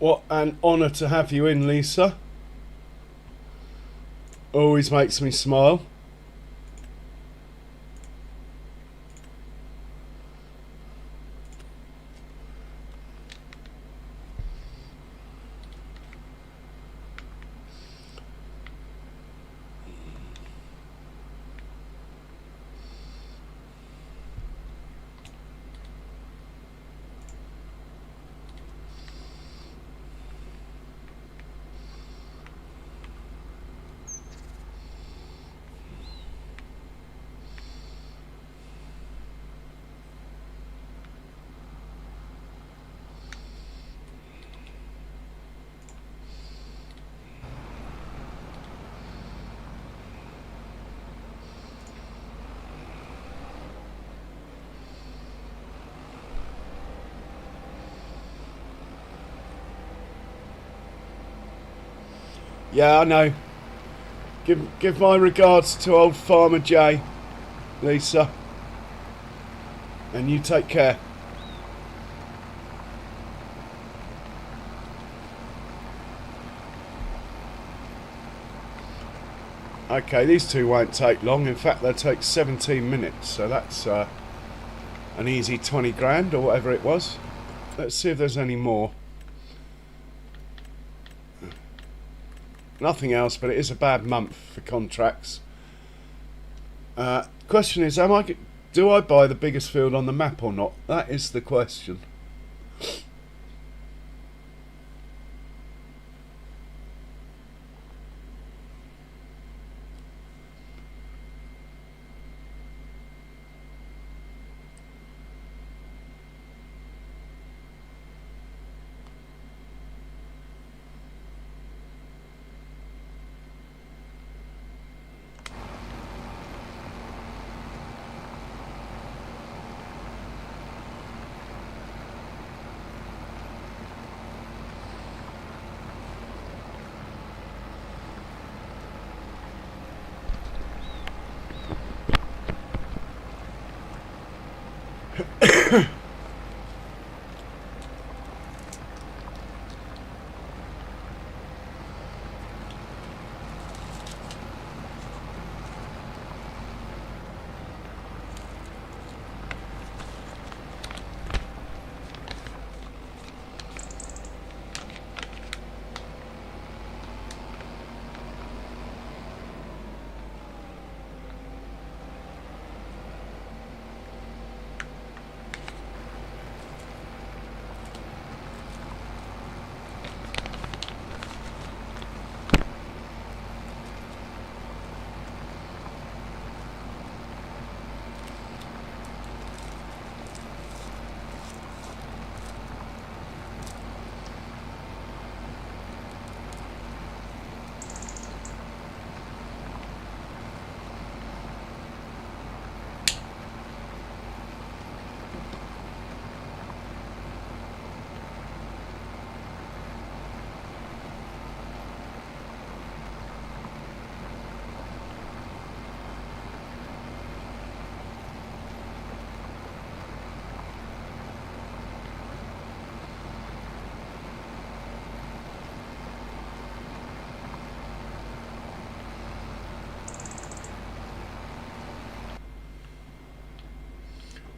S1: What an honour to have you in, Lisa. Always makes me smile. Yeah, I know. Give my regards to old Farmer Jay, Lisa. And you take care. Okay, these two won't take long. In fact, they'll take 17 minutes. So that's an easy 20 grand or whatever it was. Let's see if there's any more. Nothing else, but it is a bad month for contracts. Question is, do I buy the biggest field on the map or not? That is the question.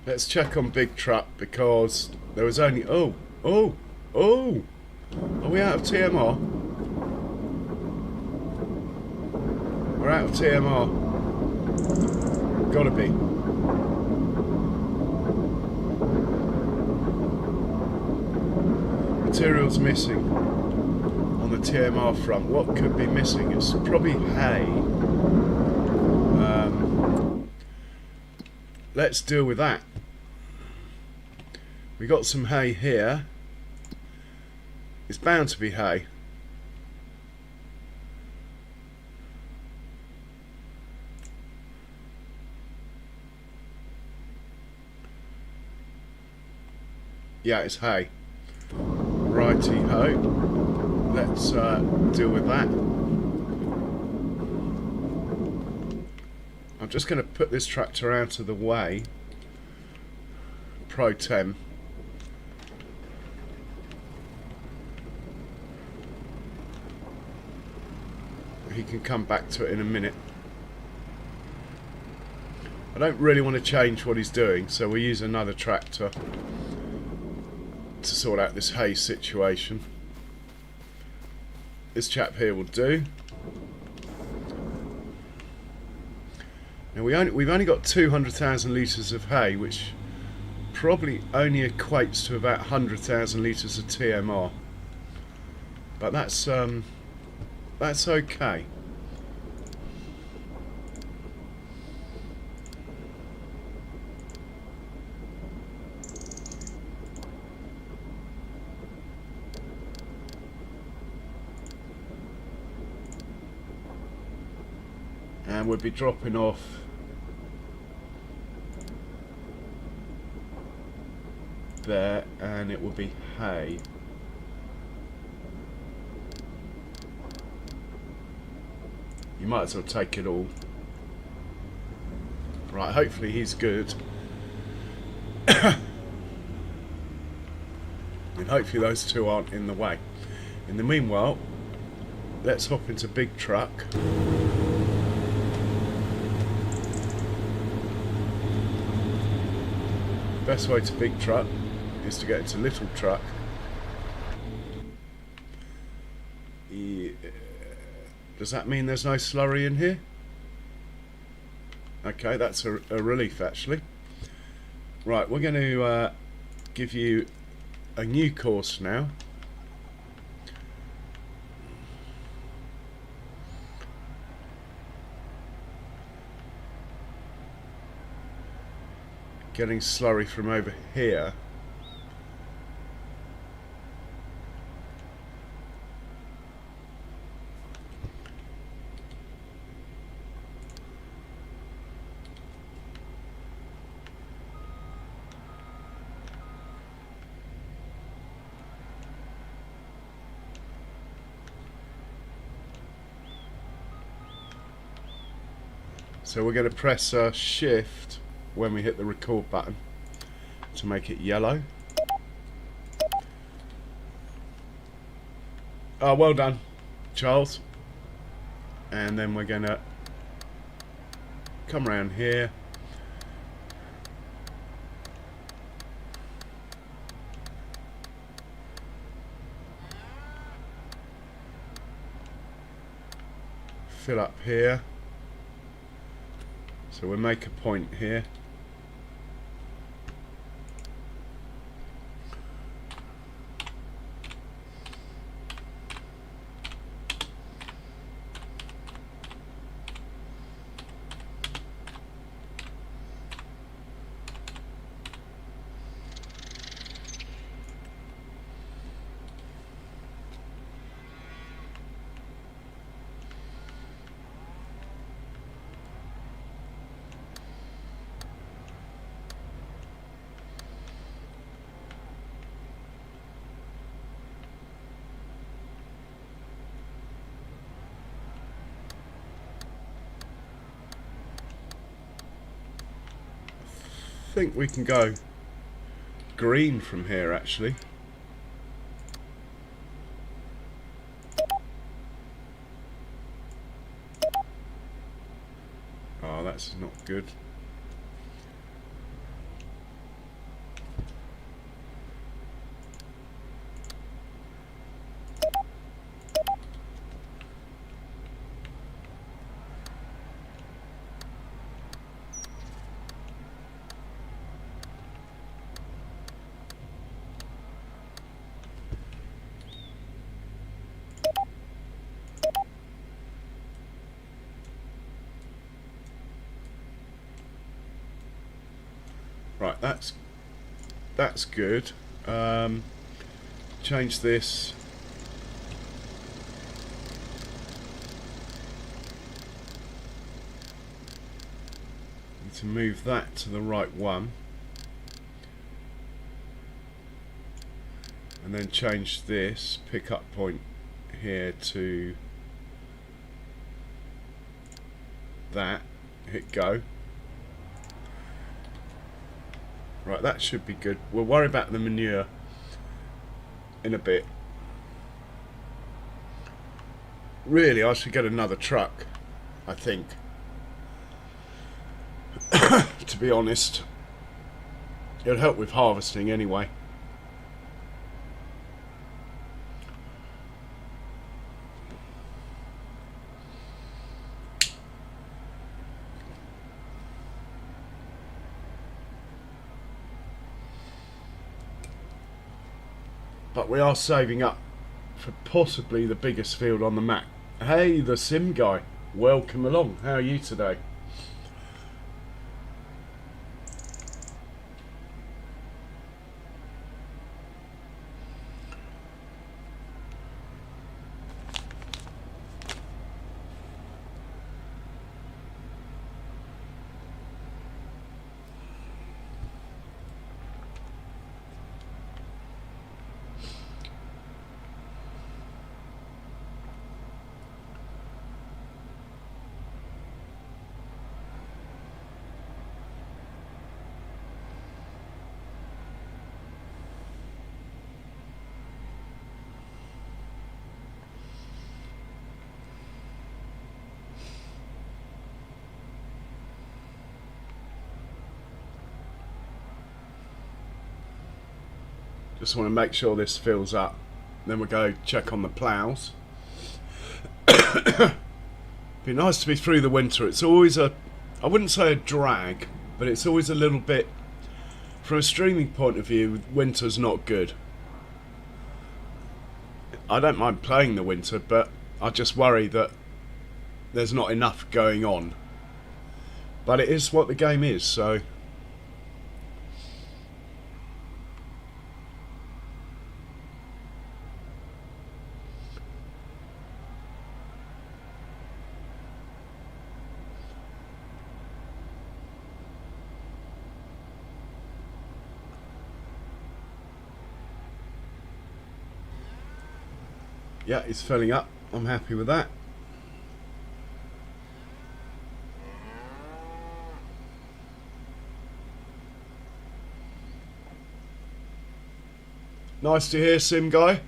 S1: Let's check on Big Truck because there was only... Oh! Are we out of TMR? We're out of TMR. Gotta be. Materials missing on the TMR front. What could be missing? It's probably hay. Let's deal with that. We got some hay here. It's bound to be hay. Yeah, it's hay. Righty ho. Let's deal with that. I'm just going to put this tractor out of the way. Pro tem. can come back to it in a minute. I don't really want to change what he's doing, so we'll use another tractor to sort out this hay situation. This chap here will do. Now we've only got 200,000 litres of hay, which probably only equates to about 100,000 litres of TMR. But that's okay. And we'll be dropping off there, and it will be hay. You might as well take it all. Right, hopefully he's good. And hopefully those two aren't in the way. In the meanwhile, let's hop into big truck. Best way to big truck is to get into little truck. Yeah. Does that mean there's no slurry in here? Okay, that's a relief actually. Right, we're going to give you a new course now. Getting slurry from over here. So we're going to press shift when we hit the record button to make it yellow. Oh, well done, Charles. And then we're going to come around here. Fill up here. So we'll make a point here. I think we can go green from here actually. Oh, that's not good. Right, that's good. Change this. Need to move that to the right one. And then change this pickup point here to that. Hit go. Right, that should be good. We'll worry about the manure in a bit. really I should get another truck, I think. To be honest, it'll help with harvesting anyway. But we are saving up for possibly the biggest field on the map. Hey, the sim guy, welcome along. How are you today? Just want to make sure this fills up. Then we'll go check on the ploughs. Be nice to be through the winter. It's always a, I wouldn't say a drag, but it's always a little bit, from a streaming point of view, winter's not good. I don't mind playing the winter, but I just worry that there's not enough going on. But it is what the game is, so... Yeah, it's filling up. I'm happy with that. Nice to hear, Sim Guy.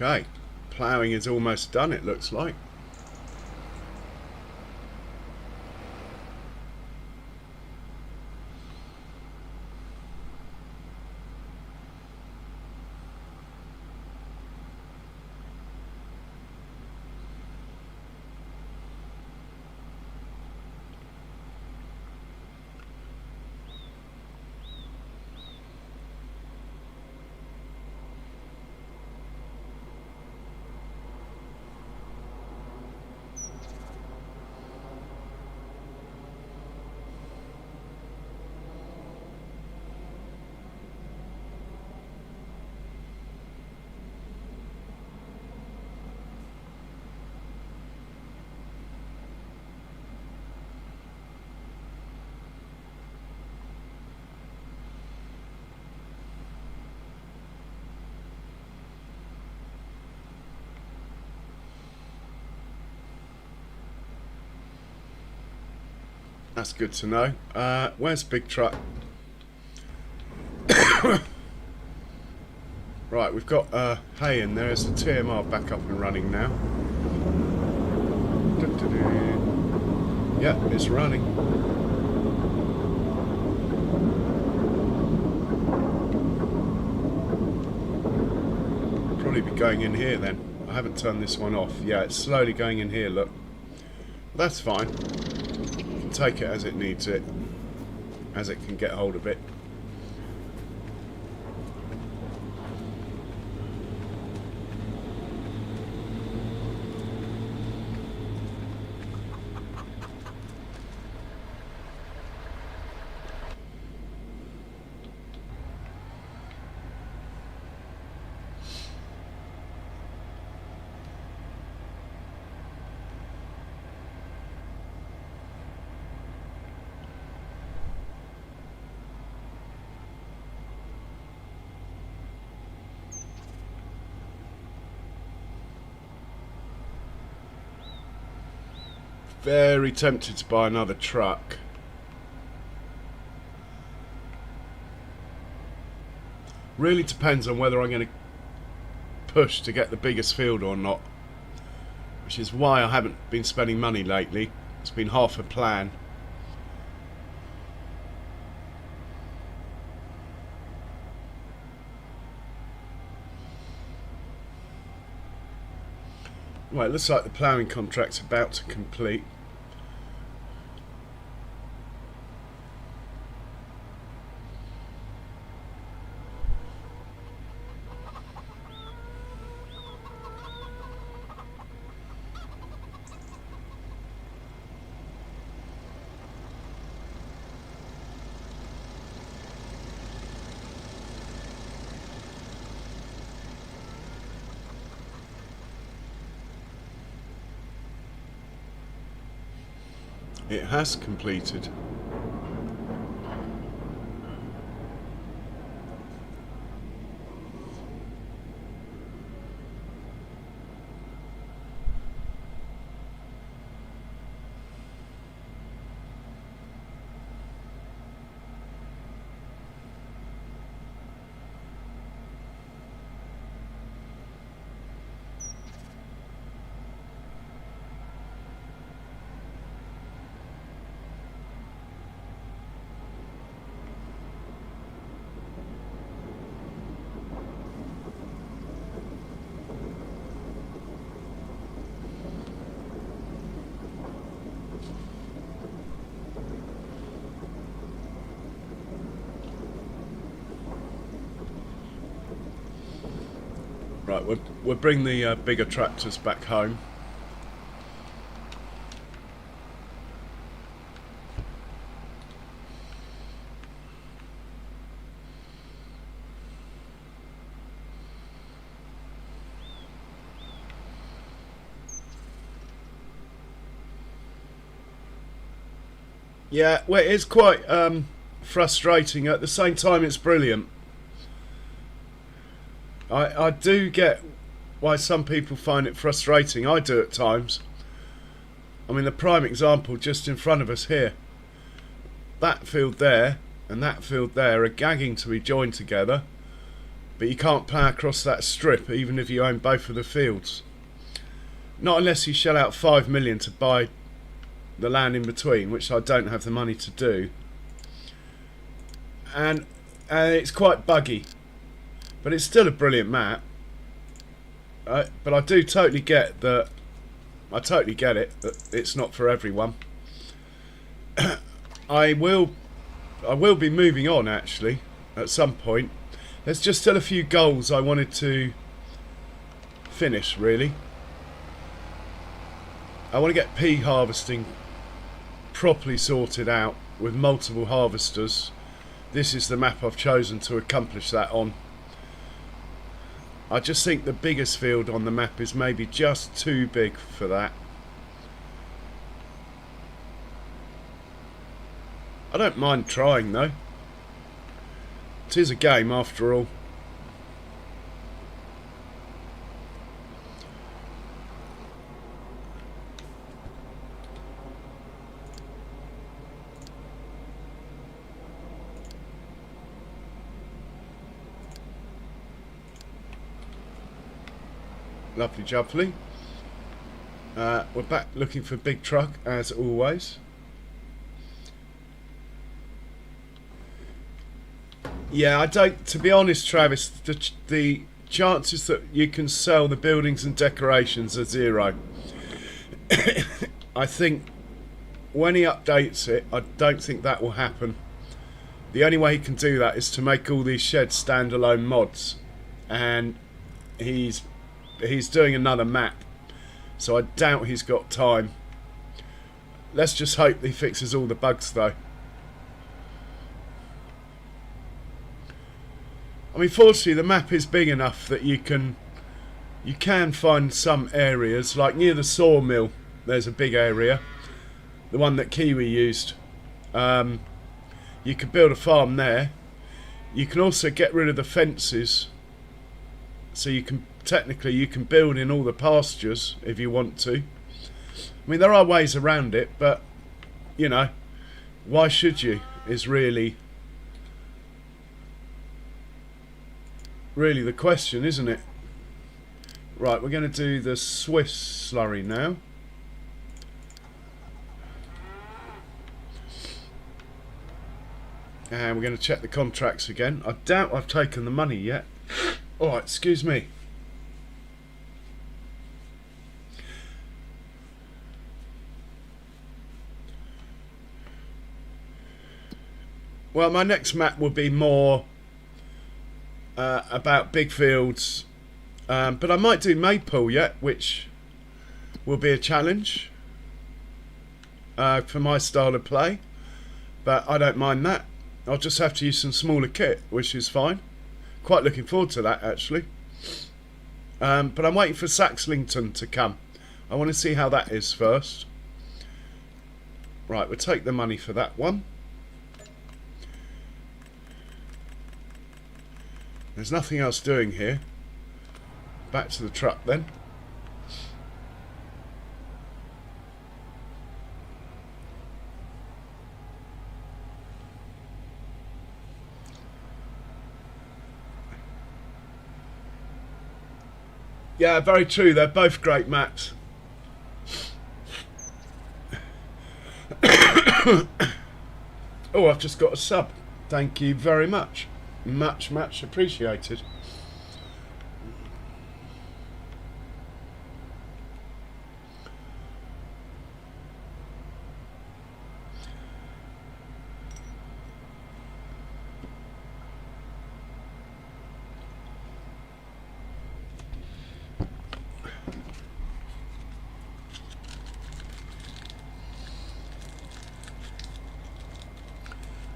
S1: Okay, ploughing is almost done, it looks like. That's good to know. Where's big truck? Right, we've got hay in there. Is the TMR back up and running now? Yeah, it's running. Probably be going in here then. I haven't turned this one off. Yeah, it's slowly going in here, look. That's fine. Take it as it needs it, as it can get hold of it. very tempted to buy another truck. Really depends on whether I'm going to push to get the biggest field or not, which is why I haven't been spending money lately. It's been half a plan. Right, it looks like the ploughing contract's about to complete. It has completed. Right, we'll bring the bigger tractors back home. Yeah, well, it is quite frustrating. At the same time, it's brilliant. I do get why some people find it frustrating. I do at times. I mean, the prime example just in front of us here. That field there and that field there are gagging to be joined together, but you can't plough across that strip even if you own both of the fields. Not unless you shell out 5 million to buy the land in between, which I don't have the money to do. And it's quite buggy. But it's still a brilliant map. But I do totally get that. I totally get it that it's not for everyone. I will be moving on actually at some point. There's just still a few goals I wanted to finish really. I want to get pea harvesting properly sorted out with multiple harvesters. This is the map I've chosen to accomplish that on. I just think the biggest field on the map is maybe just too big for that. I don't mind trying though. It is a game after all. Lovely jubbly. We're back looking for big truck as always. Yeah, I don't, to be honest Travis, the chances that you can sell the buildings and decorations are zero. I think when he updates it, I don't think that will happen. The only way he can do that is to make all these sheds standalone mods, and he's doing another map, so I doubt he's got time. Let's just hope he fixes all the bugs though. I mean, fortunately the map is big enough that you can find some areas, like near the sawmill there's a big area, the one that Kiwi used. You could build a farm there. You can also get rid of the fences, so you can technically build in all the pastures if you want to. I mean, there are ways around it, but, you know, why should you, is really the question, isn't it? Right, we're going to do the Swiss slurry now. And we're going to check the contracts again. I doubt I've taken the money yet. Alright, excuse me. Well, my next map will be more about big fields. But I might do Maypole yet, which will be a challenge for my style of play. But I don't mind that. I'll just have to use some smaller kit, which is fine. Quite looking forward to that, actually. But I'm waiting for Saxlington to come. I want to see how that is first. Right, we'll take the money for that one. There's nothing else doing here. Back to the truck then. Yeah, very true. They're both great maps. Oh, I've just got a sub. Thank you very much. Much appreciated.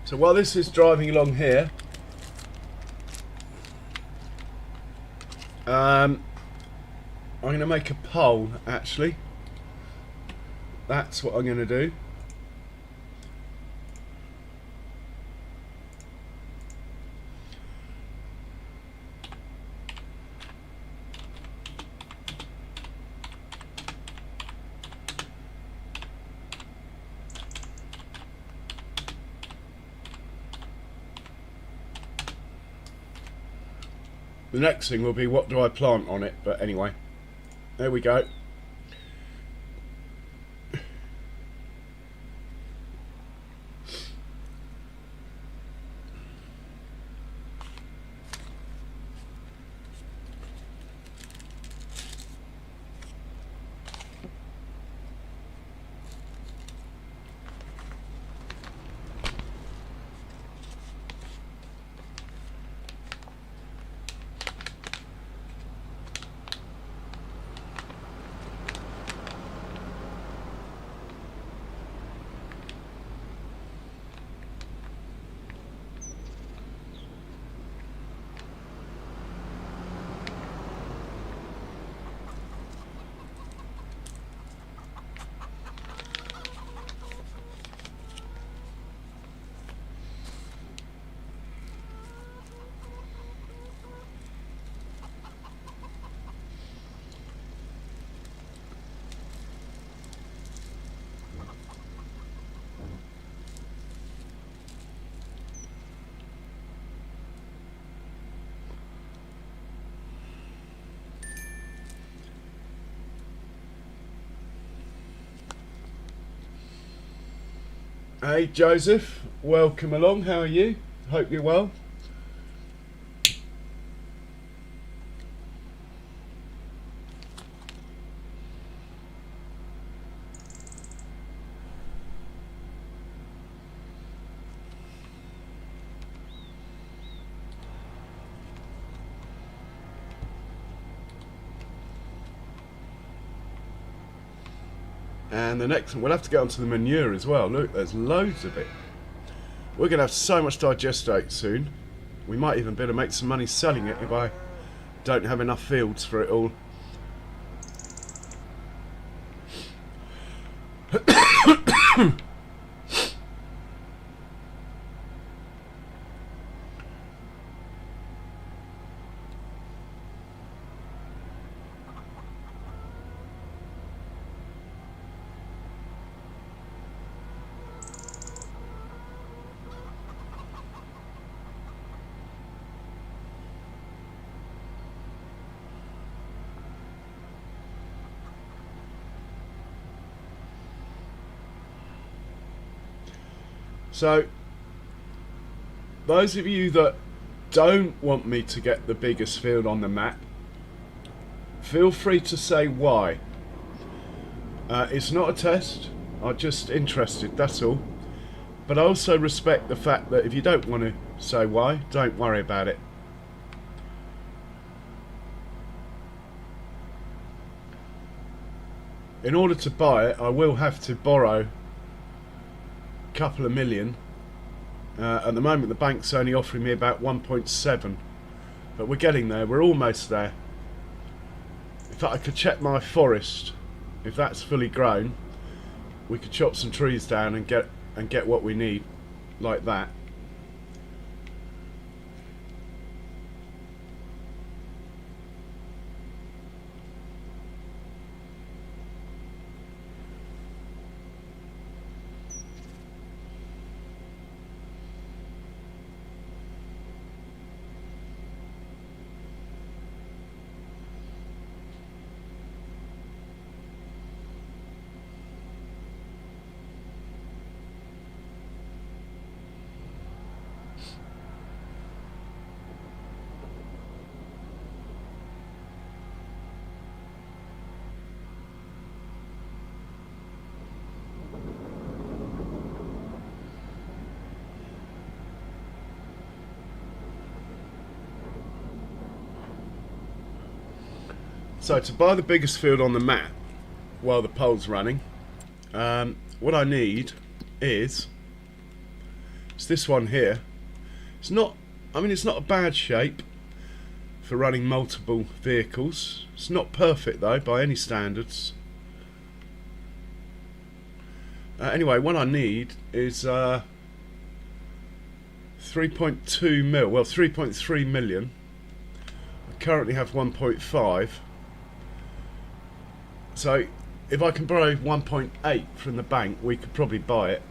S1: So while this is driving along here, I'm going to make a pole, actually. That's what I'm going to do. The next thing will be, what do I plant on it? But anyway, there we go. Hey Joseph, welcome along. How are you? Hope you're well. And the next one, we'll have to get onto the manure as well. Look, there's loads of it. We're going to have so much digestate soon. We might even be able to make some money selling it if I don't have enough fields for it all. So those of you that don't want me to get the biggest field on the map, feel free to say why. It's not a test, I'm just interested, that's all. But I also respect the fact that if you don't want to say why, don't worry about it. In order to buy it, I will have to borrow a couple of million. At the moment the bank's only offering me about 1.7, but we're getting there, we're almost there. In fact, I could check my forest. If that's fully grown, we could chop some trees down and get what we need, like that. So to buy the biggest field on the map while the poll's running, what I need is it's this one here. It's not, I mean, it's not a bad shape for running multiple vehicles. It's not perfect though by any standards. Anyway, what I need is 3.2 mil, well 3.3 million. I currently have 1.5. So if I can borrow 1.8 from the bank, we could probably buy it.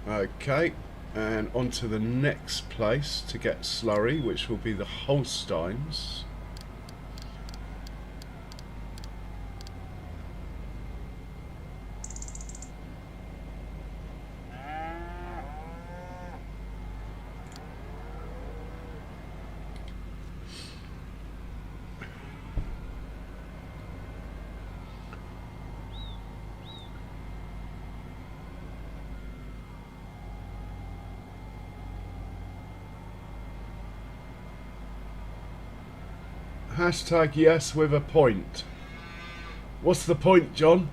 S1: Okay, and on to the next place to get Slurry, which will be the Holsteins. Hashtag yes with a point. What's the point, John?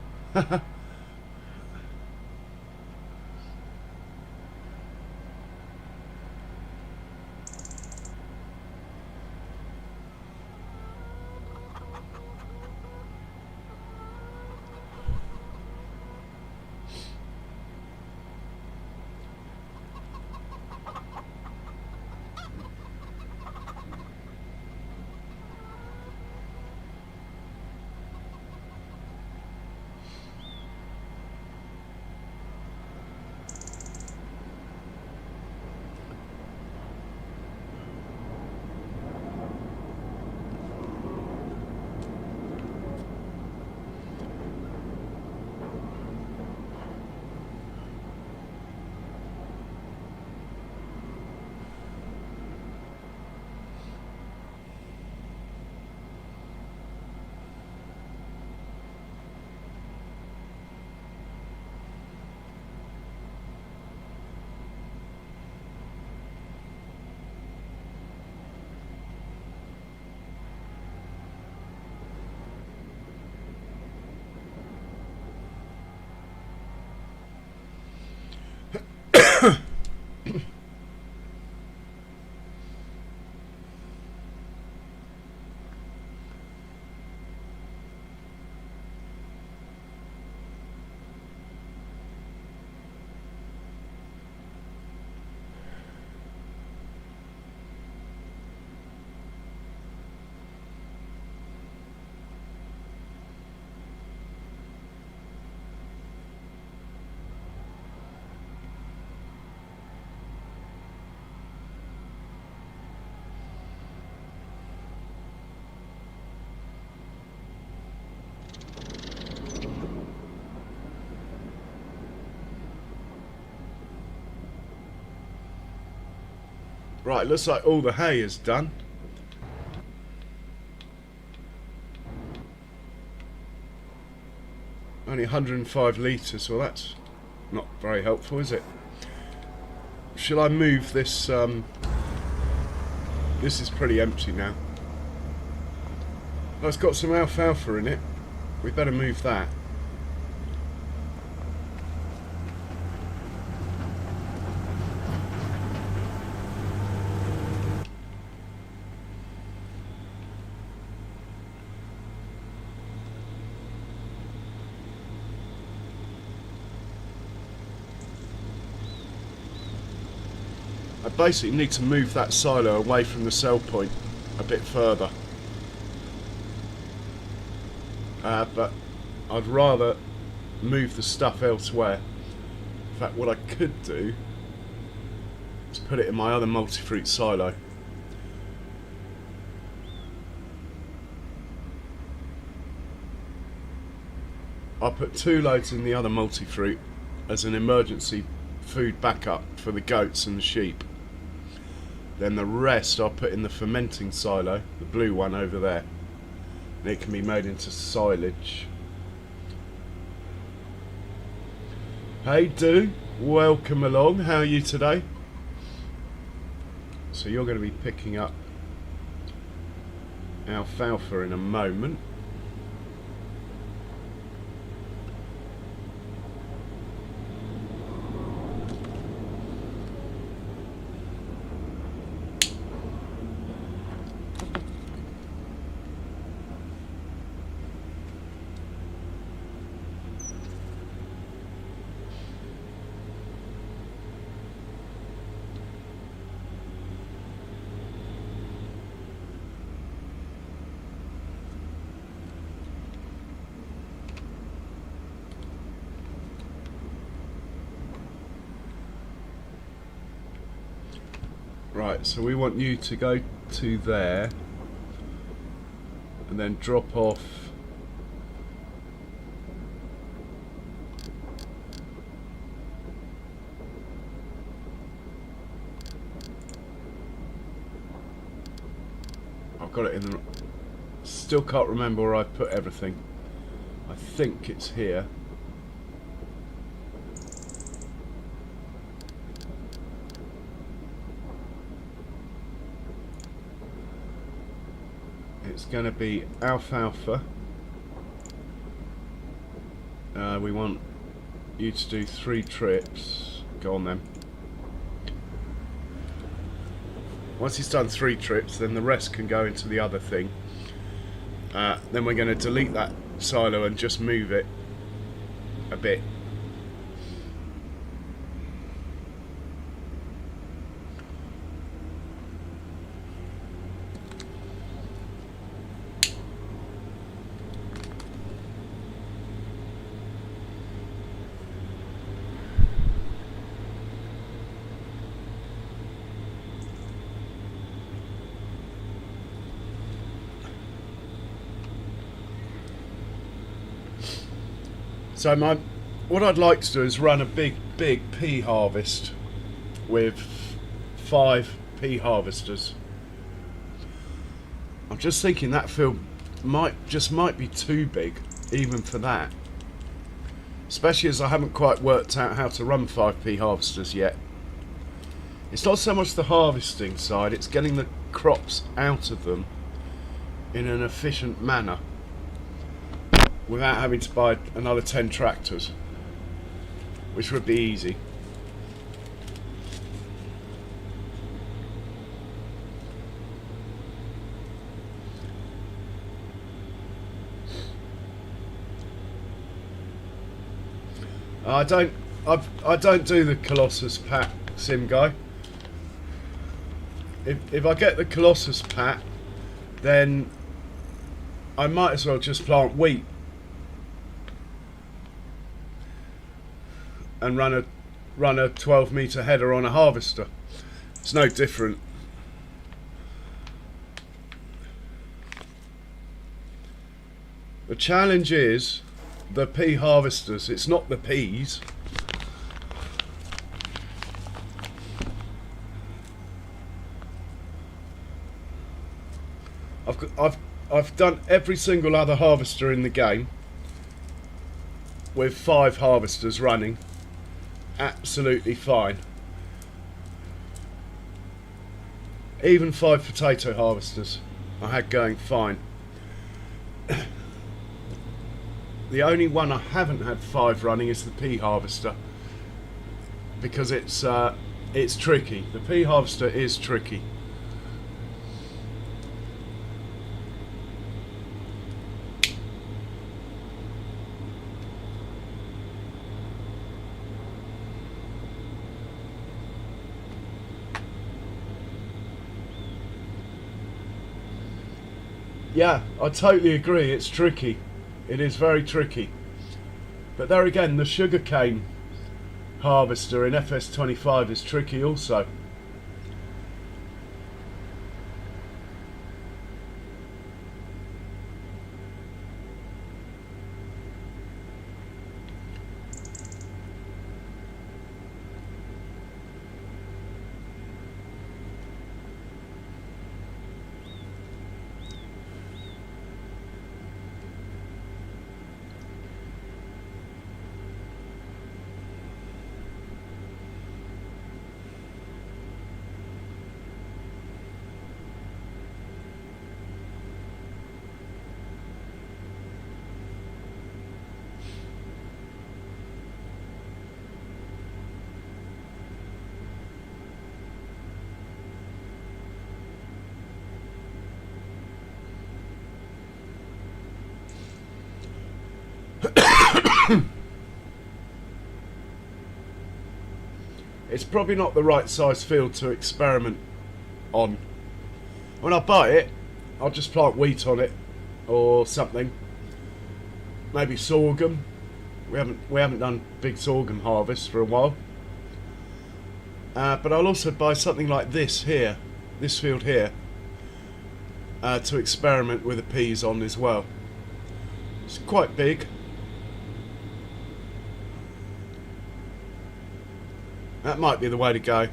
S1: Right, looks like all the hay is done. Only 105 litres, well that's not very helpful, is it? Shall I move this? This is pretty empty now. Oh, it's got some alfalfa in it. We better move that. I basically need to move that silo away from the sell point a bit further. But I'd rather move the stuff elsewhere. In fact, what I could do is put it in my other multi-fruit silo. I'll put 2 loads in the other multi-fruit as an emergency food backup for the goats and the sheep. Then the rest I'll put in the fermenting silo, the blue one over there. And it can be made into silage. Hey Do, welcome along. How are you today? So you're going to be picking up alfalfa in a moment. Right, so we want you to go to there and then drop off I've got it in the... Still can't remember where I put everything. I think it's here. It's going to be alfalfa. We want you to do 3 trips. Go on then. Once he's done 3 trips, then the rest can go into the other thing. Then we're going to delete that silo and just move it a bit. So what I'd like to do is run a big pea harvest with 5 pea harvesters. I'm just thinking that field might be too big even for that. Especially as I haven't quite worked out how to run 5 pea harvesters yet. It's not so much the harvesting side, it's getting the crops out of them in an efficient manner, without having to buy another 10 tractors, which would be easy. I don't do the Colossus pack, Sim Guy. If I get the Colossus pack, then I might as well just plant wheat and run a 12-metre header on a harvester. It's no different. The challenge is the pea harvesters. It's not the peas. I've done every single other harvester in the game with 5 harvesters running. Absolutely fine. Even 5 potato harvesters I had going fine. The only one I haven't had 5 running is the pea harvester, because it's tricky. The pea harvester is tricky. Yeah, I totally agree, it's tricky. It is very tricky. But there again, the sugarcane harvester in FS25 is tricky also. It's probably not the right size field to experiment on. When I buy it, I'll just plant wheat on it or something. Maybe sorghum. We haven't done big sorghum harvest for a while. But I'll also buy something like this here, this field here, to experiment with the peas on as well. It's quite big. That might be the way to go.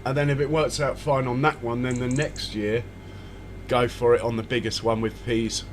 S1: And then if it works out fine on that one, then the next year go for it on the biggest one with peas.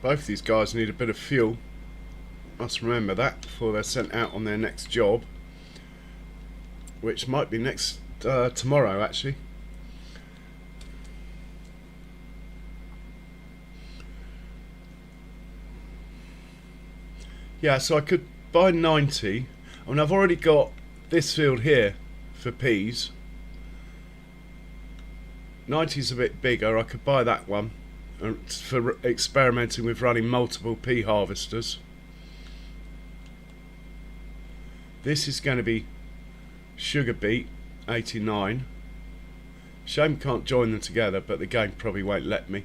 S1: Both these guys need a bit of fuel. Must remember that before they're sent out on their next job, which might be next tomorrow actually. Yeah, so I could buy 90. I mean, I've already got this field here for peas. 90's a bit bigger. I could buy that one for experimenting with running multiple pea harvesters. This is going to be sugar beet 89. Shame can't join them together, but the game probably won't let me.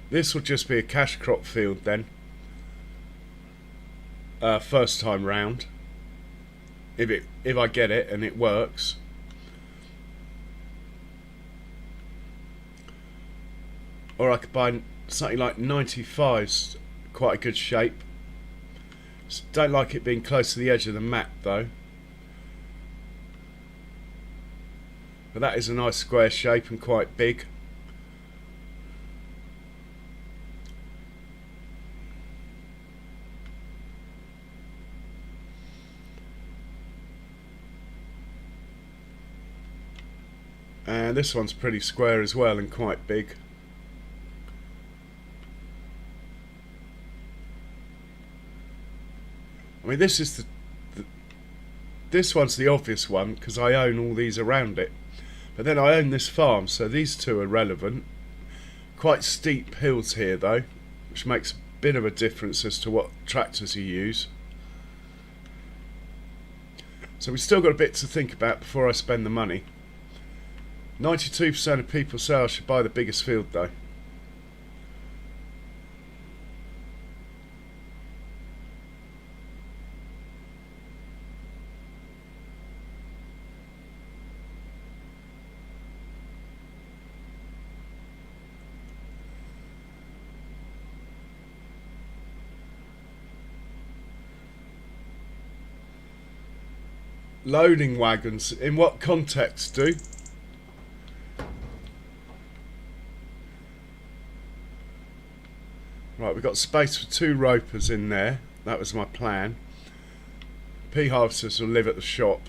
S1: This will just be a cash crop field then, first time round, if I get it and it works. Or I could buy something like 95's quite a good shape. Don't like it being close to the edge of the map though. But that is a nice square shape and quite big. And this one's pretty square as well and quite big. I mean, this is this one's the obvious one because I own all these around it. But then I own this farm, so these two are relevant. Quite steep hills here though, which makes a bit of a difference as to what tractors you use. So we've still got a bit to think about before I spend the money. 92% of people say I should buy the biggest field though. Loading wagons, in what context, do? Right, we've got space for 2 ropers in there. That was my plan. Pea harvesters will live at the shop.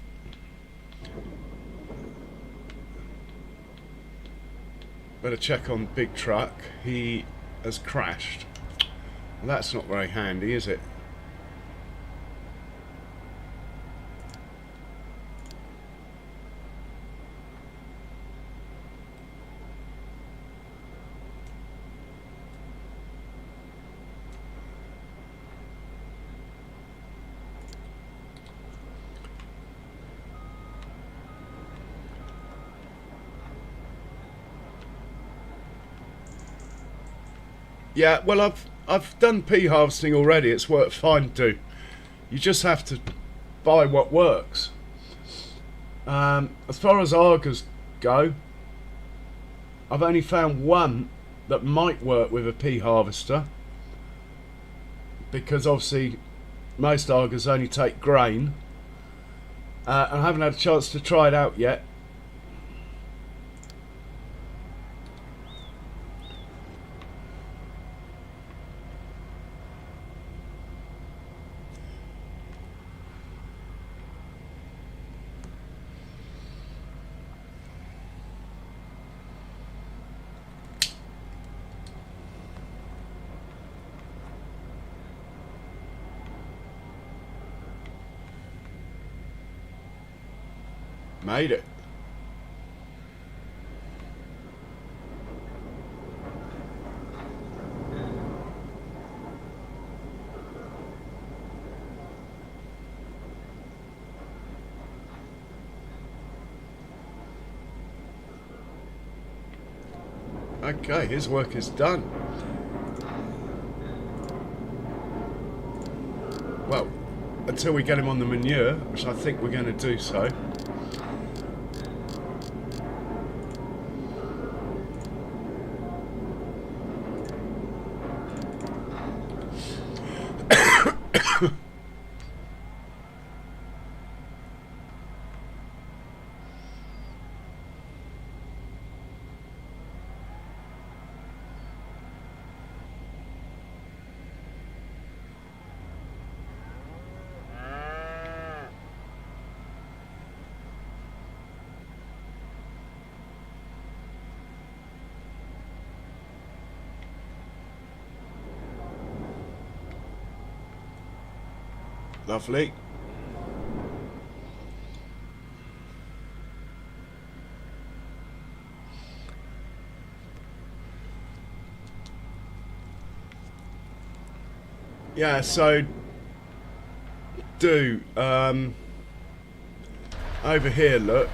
S1: Better check on big truck. He has crashed. Well, that's not very handy, is it? Yeah, well, I've done pea harvesting already. It's worked fine too. You just have to buy what works. As far as augers go, I've only found one that might work with a pea harvester, because obviously most augers only take grain. I haven't had a chance to try it out yet. Made it. Okay, his work is done. Well, until we get him on the manure, which I think we're going to do so. Lovely. Yeah, so do, over here, look.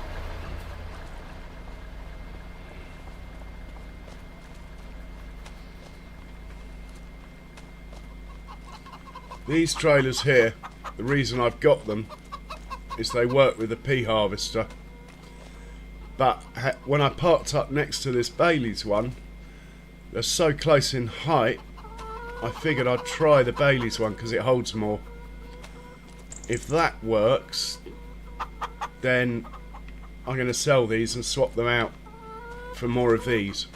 S1: These trailers here, the reason I've got them is they work with a pea harvester. But when I parked up next to this Bailey's one, they're so close in height, I figured I'd try the Bailey's one because it holds more. If that works, then I'm going to sell these and swap them out for more of these.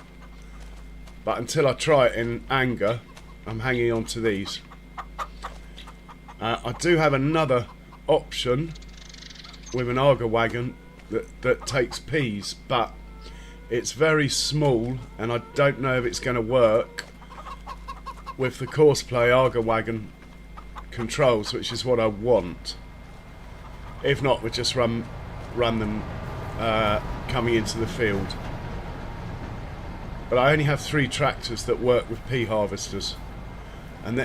S1: But until I try it in anger, I'm hanging on to these. I do have another option with an auger wagon that takes peas, but it's very small and I don't know if it's going to work with the Courseplay auger wagon controls, which is what I want. If not, we'll just run them coming into the field. But I only have 3 tractors that work with pea harvesters, and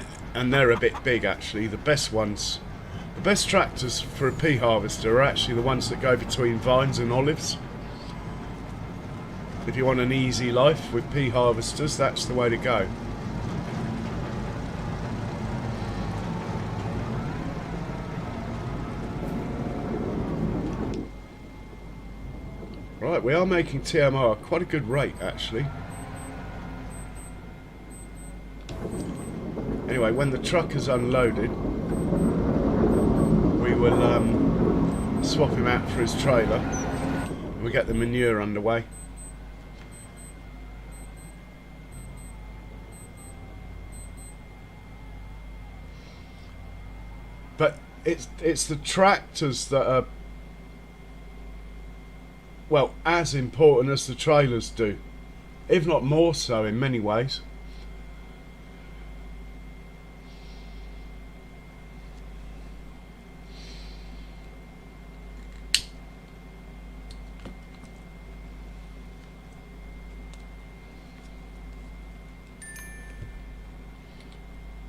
S1: they're a bit big actually. The best tractors for a pea harvester are actually the ones that go between vines and olives. If you want an easy life with pea harvesters, that's the way to go. Right, we are making TMR at quite a good rate actually. Anyway, when the truck is unloaded, we will swap him out for his trailer and we'll get the manure underway. But it's the tractors that are, well, as important as the trailers do, if not more so in many ways.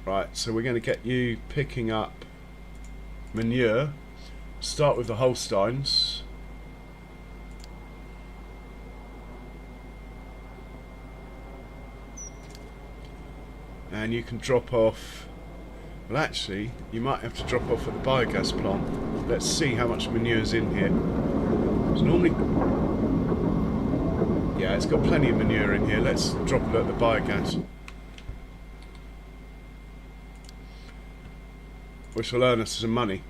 S1: Right, so we're going to get you picking up manure. Start with the Holsteins. And you can drop off, well actually you might have to drop off at the biogas plant. Let's see how much manure's in here. It's normally, yeah, it's got plenty of manure in here. Let's drop it at the biogas, which will earn us some money.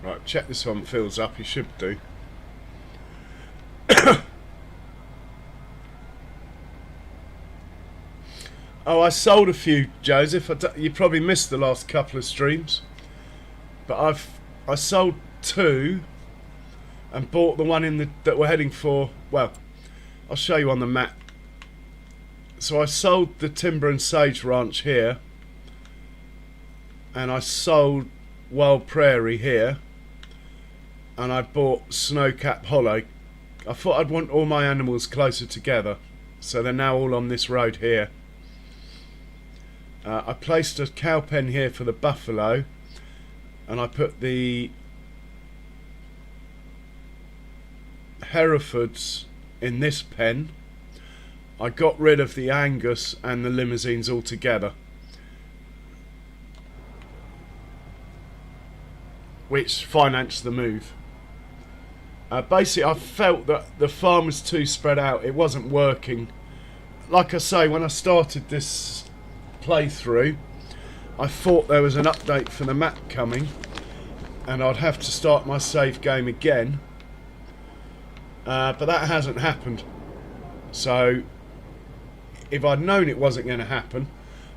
S1: Right, check this one fills up, you should do. Oh, I sold a few, Joseph. You probably missed the last couple of streams, but I sold 2 and bought the one that we're heading for. Well, I'll show you on the map. So I sold the Timber and Sage Ranch here, and I sold Wild Prairie here, and I bought Snowcap Hollow. I thought I'd want all my animals closer together, so they're now all on this road here. I placed a cow pen here for the buffalo, and I put the Herefords in this pen. I got rid of the Angus and the limousines altogether, which financed the move. Basically, I felt that the farm was too spread out. It wasn't working. Like I say, when I started this playthrough, I thought there was an update for the map coming, and I'd have to start my save game again. But that hasn't happened. So, if I'd known it wasn't going to happen,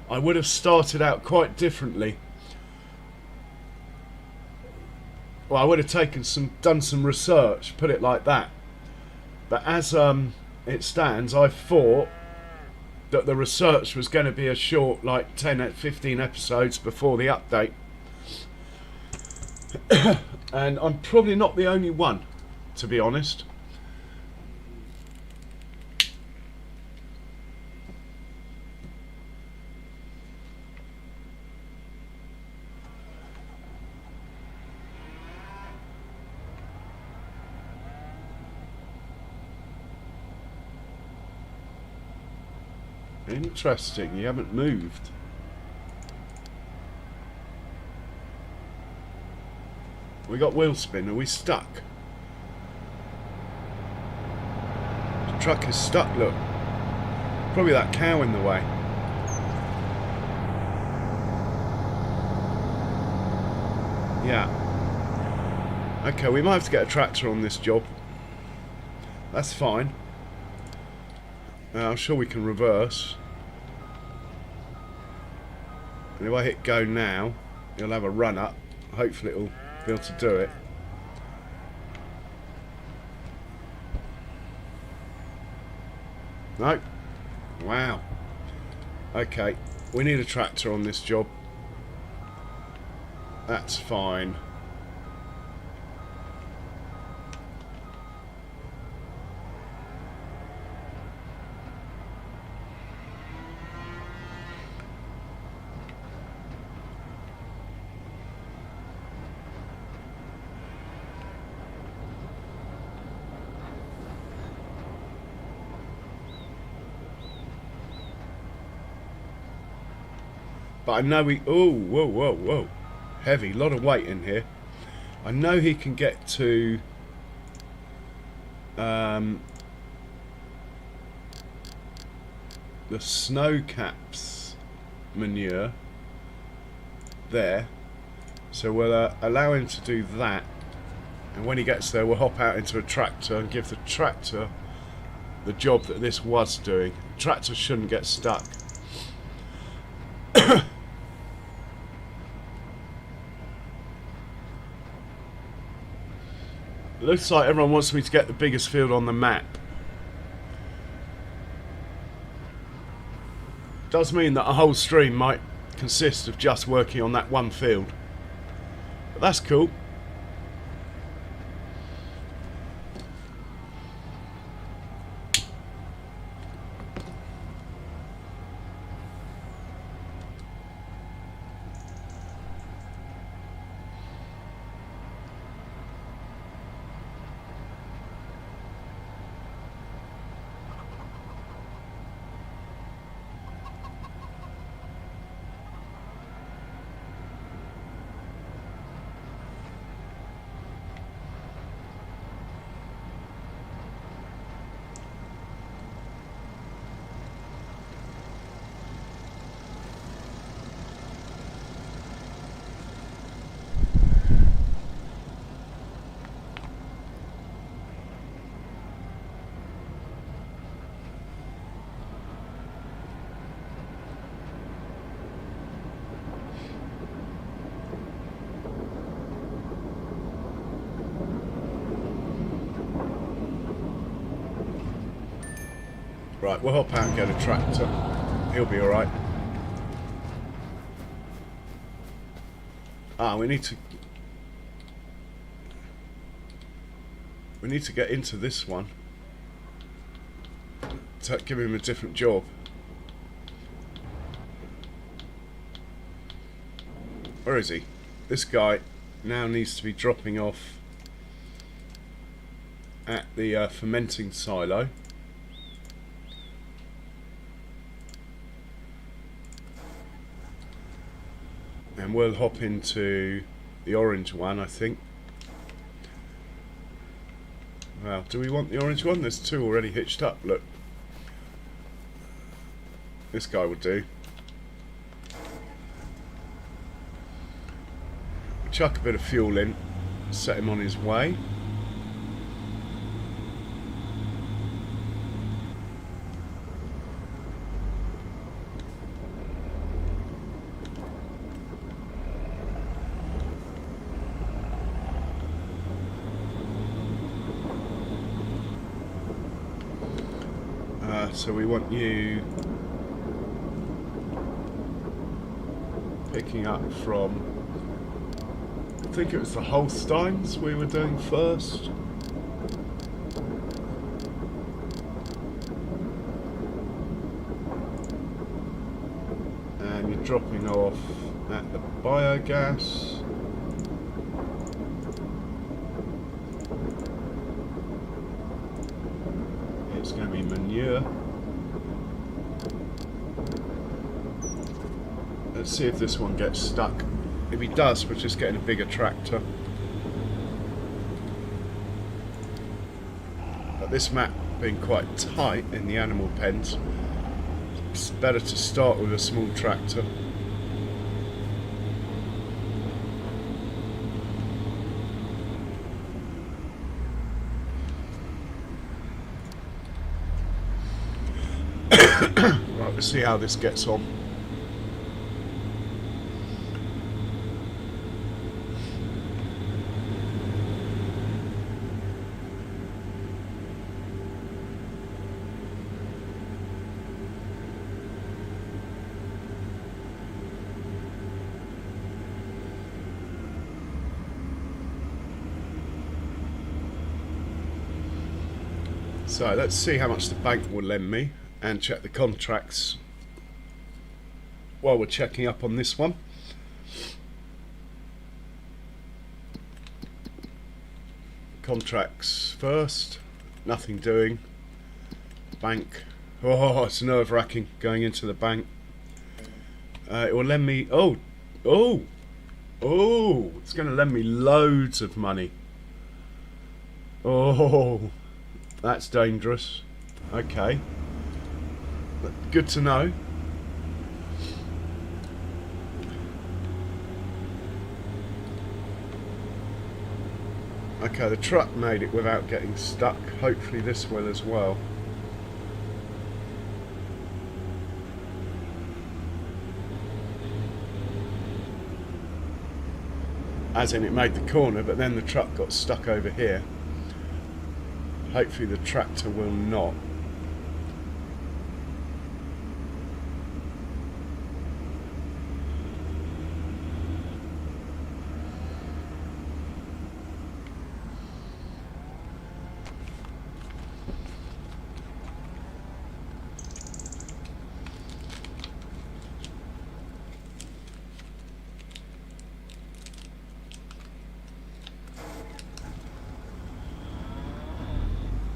S1: I would have started out quite differently. Well, I would have done some research, put it like that. But as it stands, I thought that the research was going to be a short, like 10, 15 episodes before the update. And I'm probably not the only one, to be honest. Interesting, you haven't moved. We got wheel spin, are we stuck? The truck is stuck, look. Probably that cow in the way. Yeah. Okay, we might have to get a tractor on this job. That's fine. I'm sure we can reverse. And if I hit go now, it'll have a run up. Hopefully it'll be able to do it. No. Wow. Okay, we need a tractor on this job. That's fine. But I know we... Oh, whoa, whoa, whoa. Heavy, lot of weight in here. I know he can get to... the snow caps manure. There. So we'll allow him to do that. And when he gets there, we'll hop out into a tractor and give the tractor the job that this was doing. The tractor shouldn't get stuck. It looks like everyone wants me to get the biggest field on the map. Does mean that a whole stream might consist of just working on that one field. But that's cool. Right, we'll hop out and get a tractor. He'll be alright. Ah, we need to get into this one to give him a different job. Where is he? This guy now needs to be dropping off at the fermenting silo. And we'll hop into the orange one, I think. Well, do we want the orange one? There's two already hitched up, look. This guy will do. Chuck a bit of fuel in, set him on his way. So we want you picking up from, I think it was the Holsteins we were doing first. And you're dropping off at the biogas. It's going to be manure. Let's see if this one gets stuck. If he does, we're just getting a bigger tractor. But this map being quite tight in the animal pens, it's better to start with a small tractor. Right, let's see how this gets on. So let's see how much the bank will lend me and check the contracts while we're checking up on this one. Contracts first, nothing doing. Bank, oh, it's nerve-wracking going into the bank. It will lend me, oh, it's going to lend me loads of money. Oh, that's dangerous. Okay. But good to know. Okay, the truck made it without getting stuck. Hopefully this will as well. As in, it made the corner, but then the truck got stuck over here. Hopefully the tractor will not.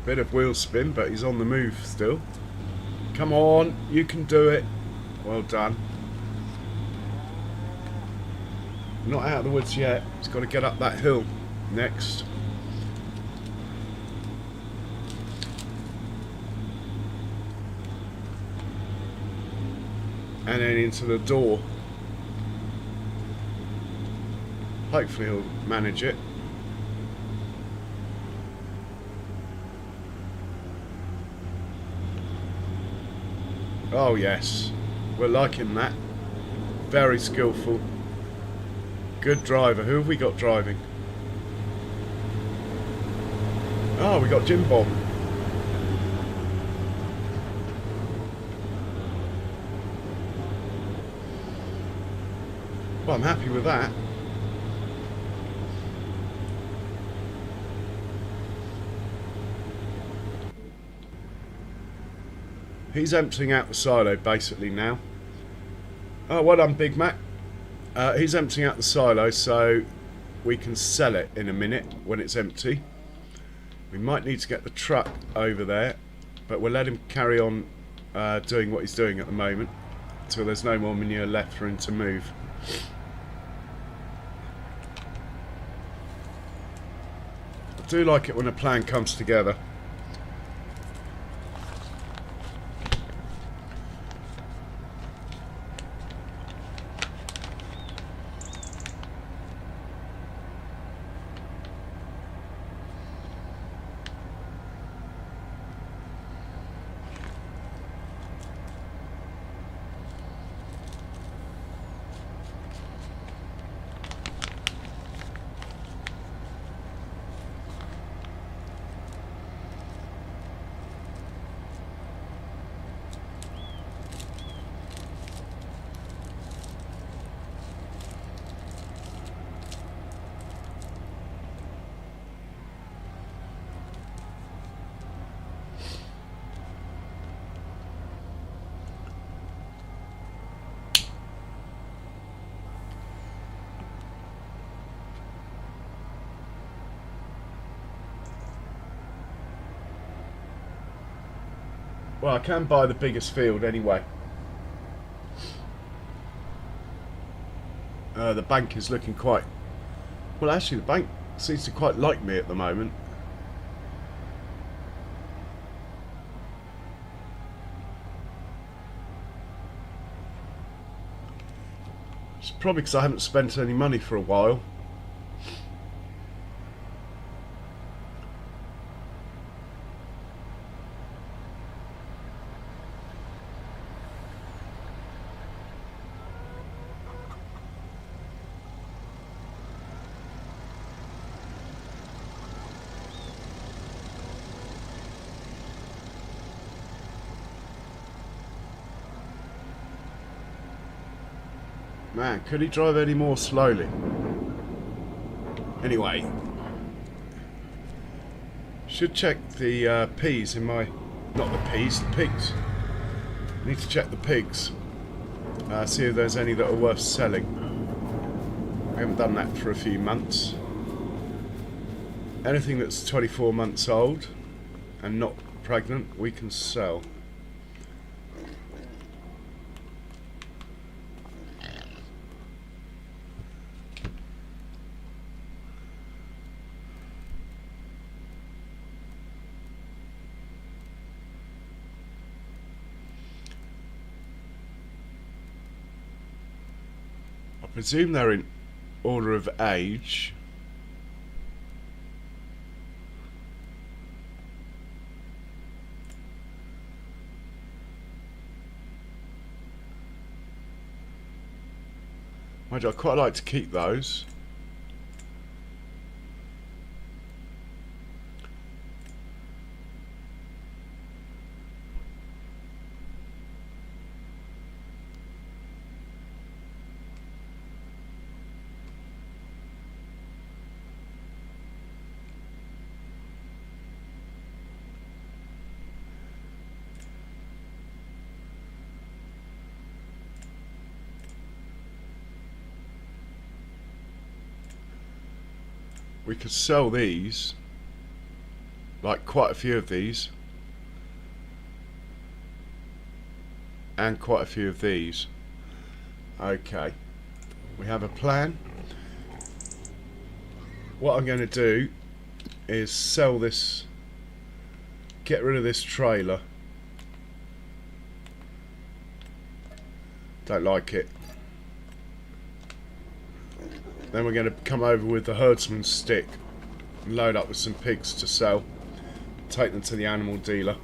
S1: Bit of wheel spin, but he's on the move still. Come on, you can do it. Well done. Not out of the woods yet. He's got to get up that hill next. And then into the door. Hopefully he'll manage it. Oh yes, we're liking that. Very skillful. Good driver. Who have we got driving? Oh, we got Jim Bob. Well, I'm happy with that. He's emptying out the silo basically now. Oh, well done, Big Mac. He's emptying out the silo, so we can sell it in a minute when it's empty. We might need to get the truck over there, but we'll let him carry on doing what he's doing at the moment until there's no more manure left for him to move. I do like it when a plan comes together. Well, I can buy the biggest field anyway. The bank is looking quite... Well, actually, the bank seems to quite like me at the moment. It's probably because I haven't spent any money for a while. Man, could he drive any more slowly? Anyway, should check the peas in my... Not the peas, the pigs. Need to check the pigs. See if there's any that are worth selling. We haven't done that for a few months. Anything that's 24 months old and not pregnant, we can sell. I presume they're in order of age. Mind you, I'd quite like to keep those. We could sell these, like quite a few of these, and quite a few of these. Okay, we have a plan. What I'm going to do is sell this, get rid of this trailer. Don't like it. Then we're going to come over with the herdsman's stick and load up with some pigs to sell. Take them to the animal dealer.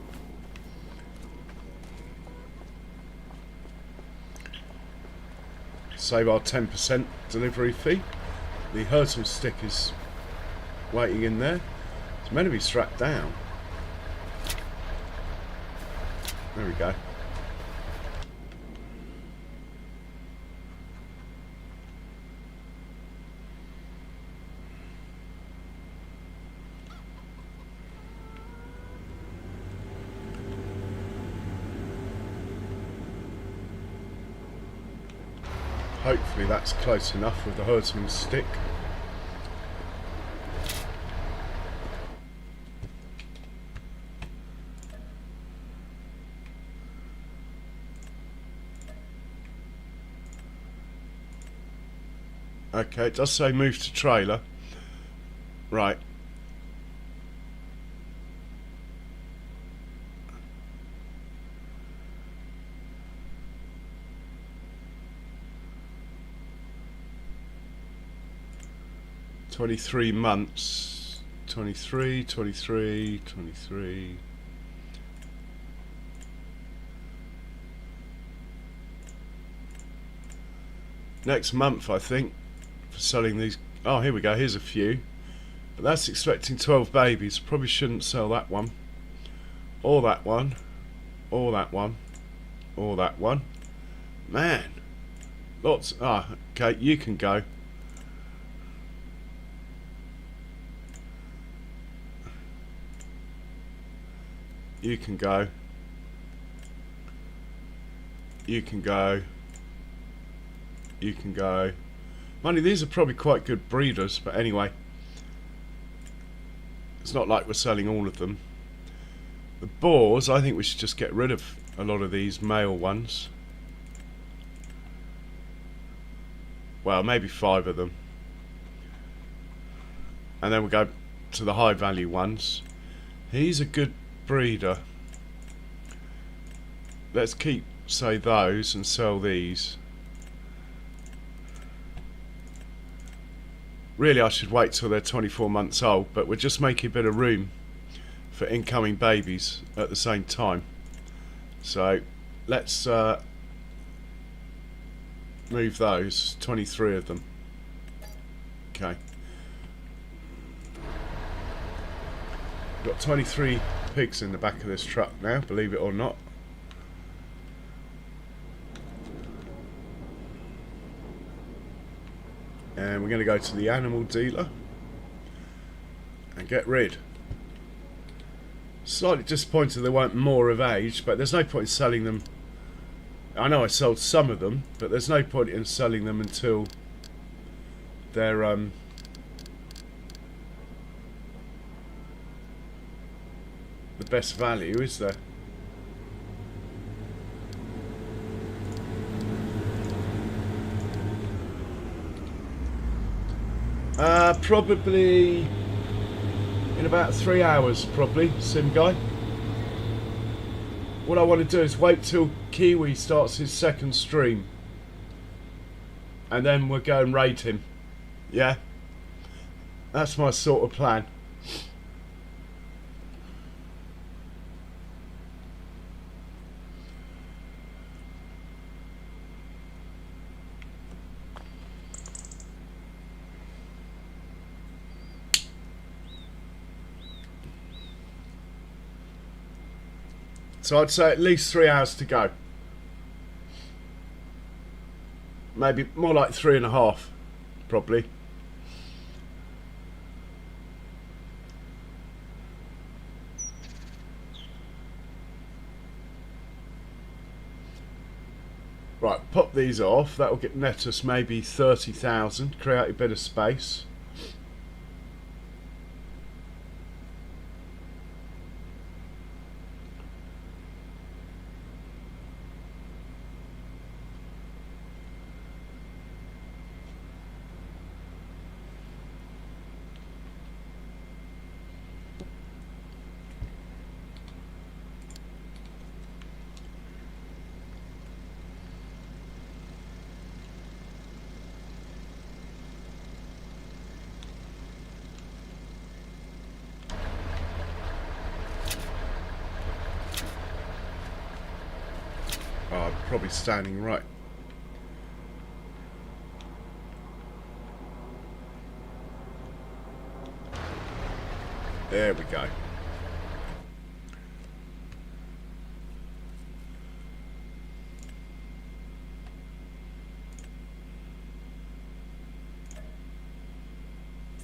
S1: Save our 10% delivery fee. The herdsman's stick is waiting in there. It's meant to be strapped down. There we go. Hopefully that's close enough with the herdsman's stick. Okay, it does say move to trailer. Right. "23 months. 23, 23, 23. Next month, I think, for selling these. Oh, here we go. Here's a few. But that's expecting 12 babies. Probably shouldn't sell that one. Or that one. Or that one. Or that one. Man. Lots. Ah, okay, you can go. You can go. You can go. You can go. Money, these are probably quite good breeders, but anyway. It's not like we're selling all of them. The boars, I think we should just get rid of a lot of these male ones. Well, maybe 5 of them. And then we'll go to the high value ones. He's a good breeder. Let's keep, say, those and sell these. Really, I should wait till they're 24 months old, but we're just making a bit of room for incoming babies at the same time. So let's move those, 23 of them. Okay. Got 23 pigs in the back of this truck now, believe it or not. And we're going to go to the animal dealer and get rid. Slightly disappointed there weren't more of age, but there's no point in selling them. I know I sold some of them, but there's no point in selling them until they're the best value, is there? Probably in about 3 hours, probably, Sim Guy. What I want to do is wait till Kiwi starts his second stream. And then we'll go and raid him. Yeah? That's my sort of plan. So I'd say at least 3 hours to go. Maybe more like 3.5, probably. Right, pop these off. That will get net us maybe 30,000. Create a bit of space. Oh, I'm probably standing right. There we go.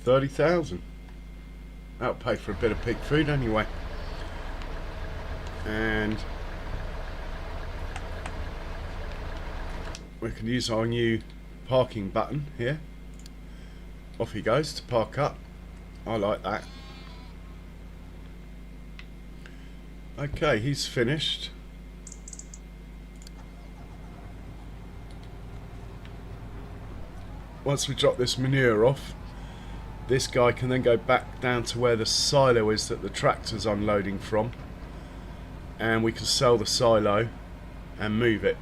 S1: $30,000. That'll pay for a bit of pig food anyway. And we can use our new parking button here. Off he goes to park up. I like that. Okay, he's finished. Once we drop this manure off, this guy can then go back down to where the silo is that the tractor's unloading from, and we can sell the silo and move it.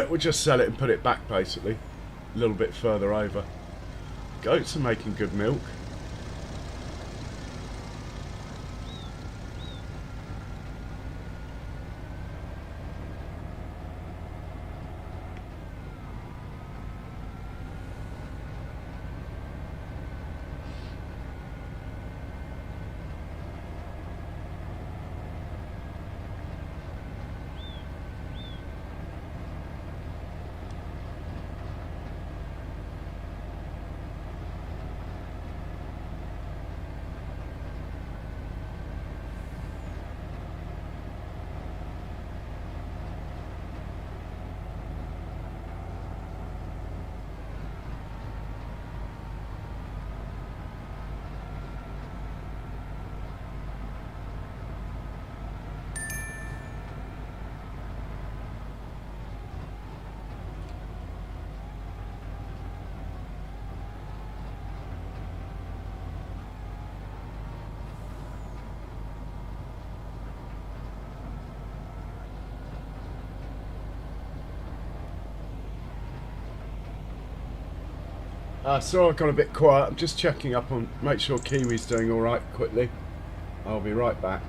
S1: We'll just sell it and put it back basically, a little bit further over. Goats are making good milk. Sorry I got a bit quiet. I'm just checking up on, make sure Kiwi's doing alright quickly. I'll be right back.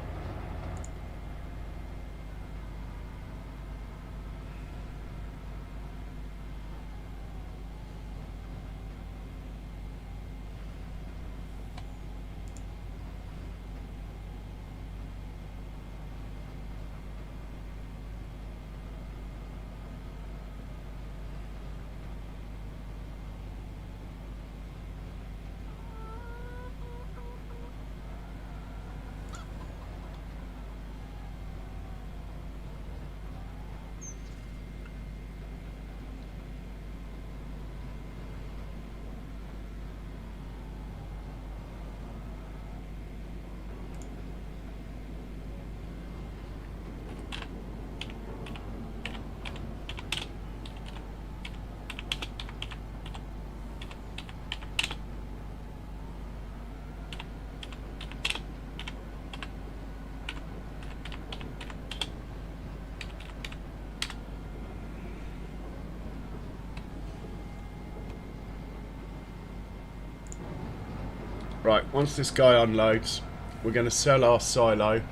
S1: Right, once this guy unloads, we're going to sell our silo,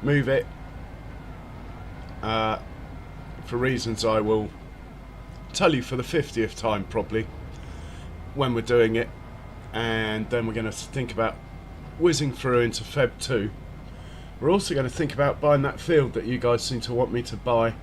S1: move it, for reasons I will tell you for the 50th time probably, when we're doing it, and then we're going to think about whizzing through into Feb 2. We're also going to think about buying that field that you guys seem to want me to buy.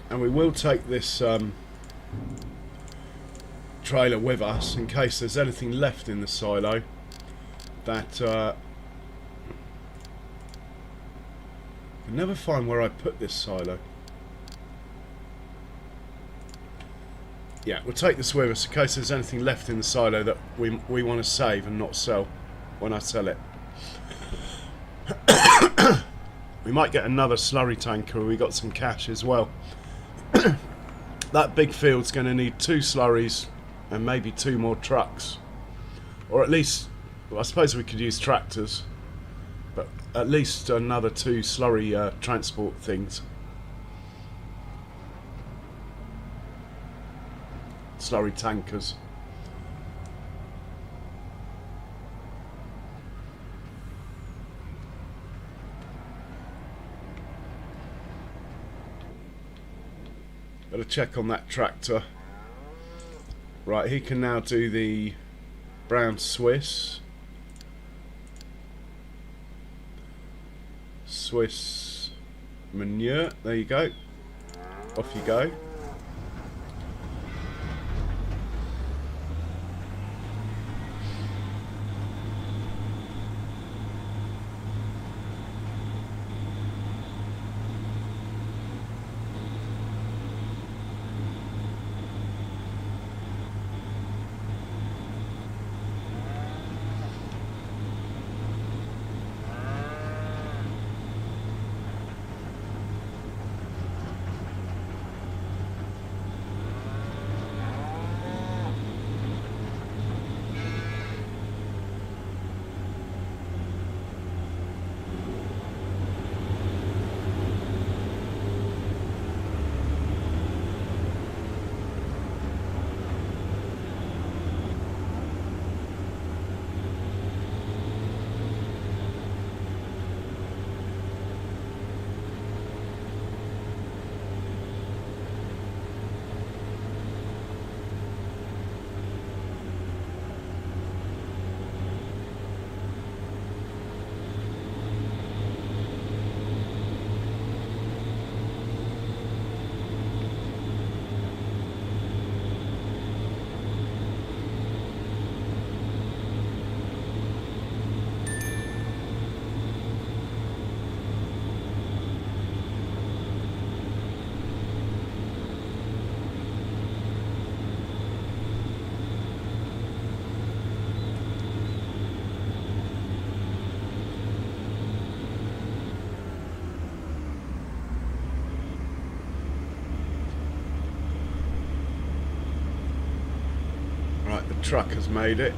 S1: And we will take this trailer with us in case there's anything left in the silo that I can never find where I put this silo. Yeah, we'll take this with us in case there's anything left in the silo that we want to save and not sell when I sell it. We might get another slurry tanker. We got some cash as well. That big field's going to need 2 slurries and maybe 2 more trucks, or at least, well, I suppose we could use tractors, but at least another 2 slurry transport things. Slurry tankers. Got to check on that tractor. Right, he can now do the brown Swiss manure. There you go. Off you go. Truck has made it.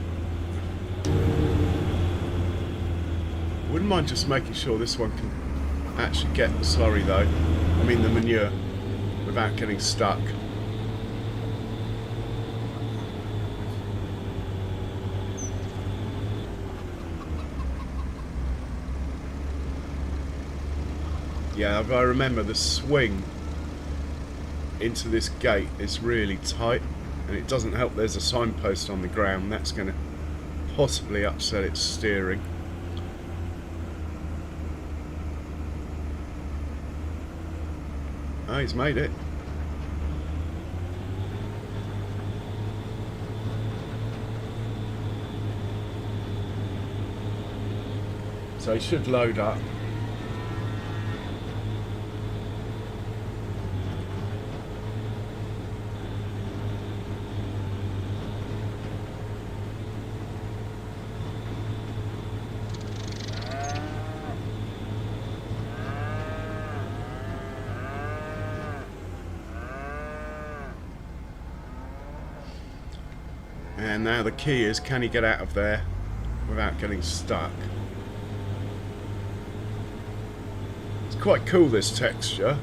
S1: Wouldn't mind just making sure this one can actually get the slurry though. I mean the manure, without getting stuck. Yeah, if I remember, the swing into this gate is really tight. And it doesn't help there's a signpost on the ground. That's going to possibly upset its steering. Oh, he's made it. So he should load up. And now the key is, can he get out of there without getting stuck? It's quite cool, this texture.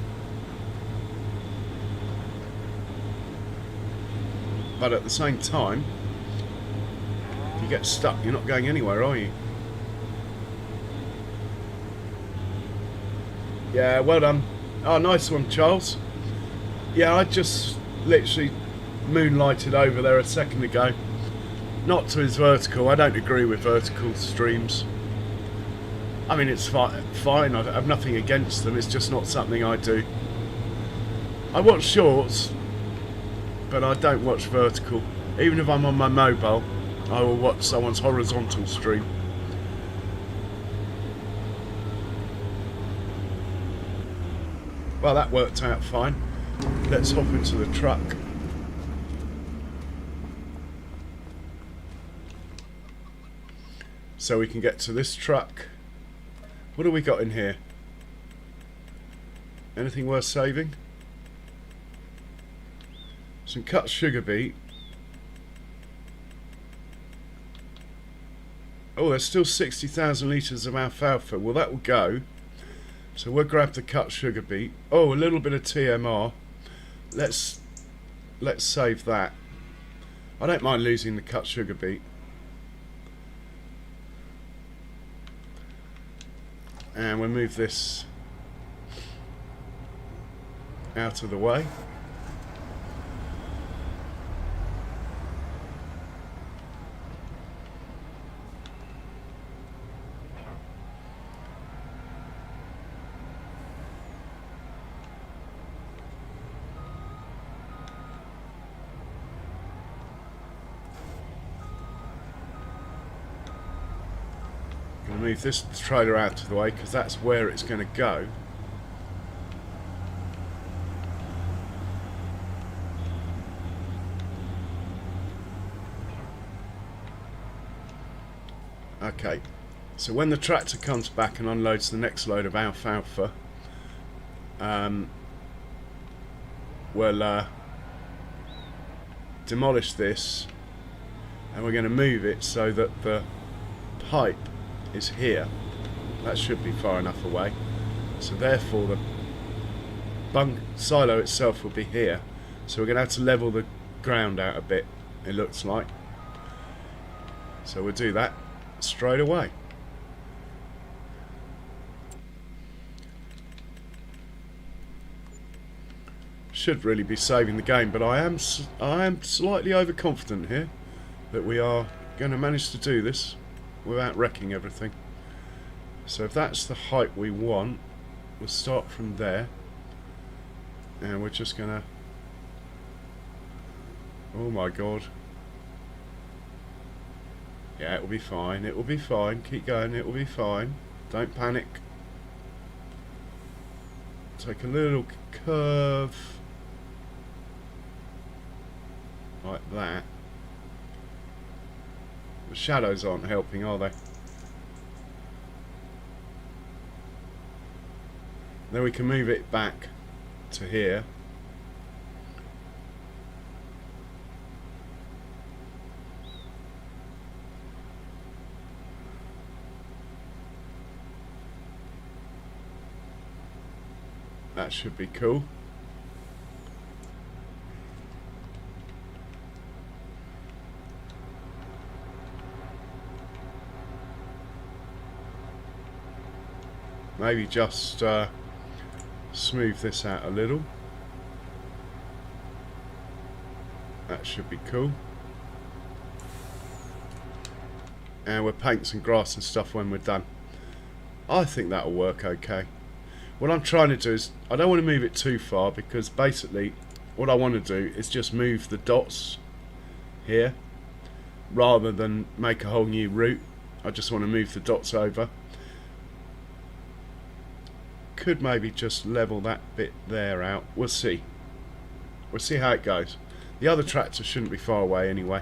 S1: But at the same time, if you get stuck, you're not going anywhere, are you? Yeah, well done. Oh, nice one, Charles. Yeah, I just literally moonlighted over there a second ago. Not to his vertical. I don't agree with vertical streams. I mean, it's fine. I have nothing against them. It's just not something I do. I watch shorts, but I don't watch vertical. Even if I'm on my mobile, I will watch someone's horizontal stream. Well, that worked out fine. Let's hop into the truck. So we can get to this truck. What do we got in here? Anything worth saving? Some cut sugar beet. Oh, there's still 60,000 litres of alfalfa. Well, that will go. So we'll grab the cut sugar beet. Oh, a little bit of TMR. Let's save that. I don't mind losing the cut sugar beet. And we'll move this out of the way. Move this trailer out of the way because that's where it's going to go. Okay, so when the tractor comes back and unloads the next load of alfalfa, we'll demolish this and we're going to move it so that the pipe is here. That should be far enough away, so therefore the silo itself will be here, so we're going to have to level the ground out a bit, it looks like. So we'll do that straight away. Should really be saving the game, but I am slightly overconfident here that we are going to manage to do this without wrecking everything. So if that's the height we want, we'll start from there, and we're just gonna, oh my god, yeah, it will be fine, it will be fine, keep going, it will be fine, don't panic. Take a little curve like that. The shadows aren't helping, are they? Then we can move it back to here. That should be cool. Maybe just smooth this out a little. That should be cool. And we'll paint some grass and stuff when we're done. I think that'll work okay. What I'm trying to do is, I don't want to move it too far, because basically what I want to do is just move the dots here rather than make a whole new route. I just want to move the dots over. Could maybe just level that bit there out. We'll see. We'll see how it goes. The other tractor shouldn't be far away anyway.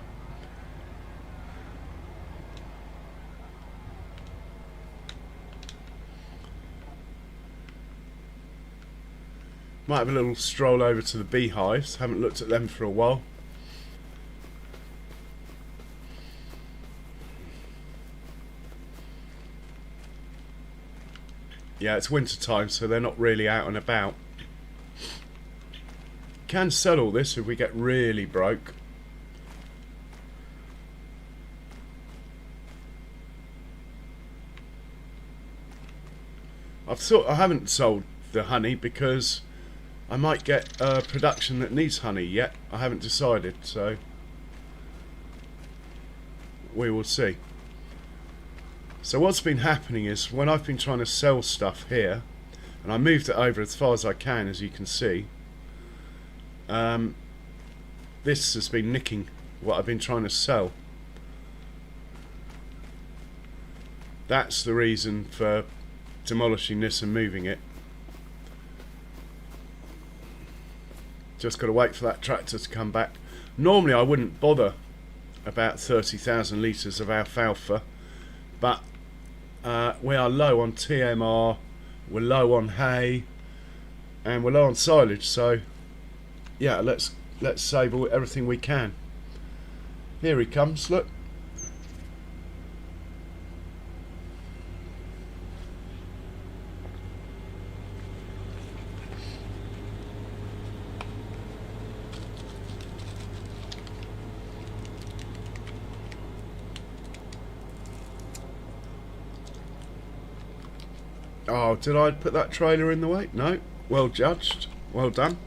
S1: Might have a little stroll over to the beehives. Haven't looked at them for a while. Yeah, it's winter time, so they're not really out and about. Can sell all this if we get really broke. I haven't sold the honey because I might get production that needs honey yet. I haven't decided, so we will see. So what's been happening is, when I've been trying to sell stuff here, and I moved it over as far as I can, as you can see, this has been nicking what I've been trying to sell. That's the reason for demolishing this and moving it. Just got to wait for that tractor to come back. Normally I wouldn't bother about 30,000 litres of alfalfa, but we are low on TMR, we're low on hay, and we're low on silage, so yeah, let's save everything we can. Here he comes, look. Oh, did I put that trailer in the way? No. Well judged. Well done.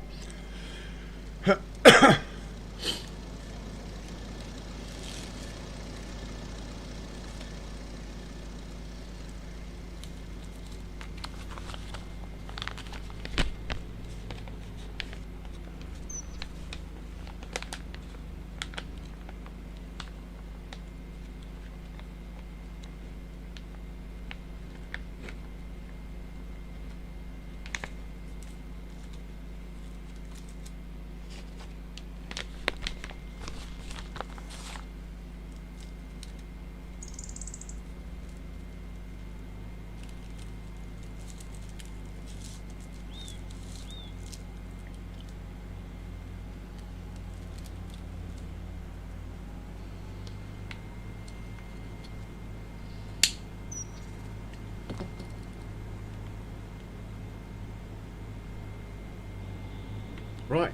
S1: Right,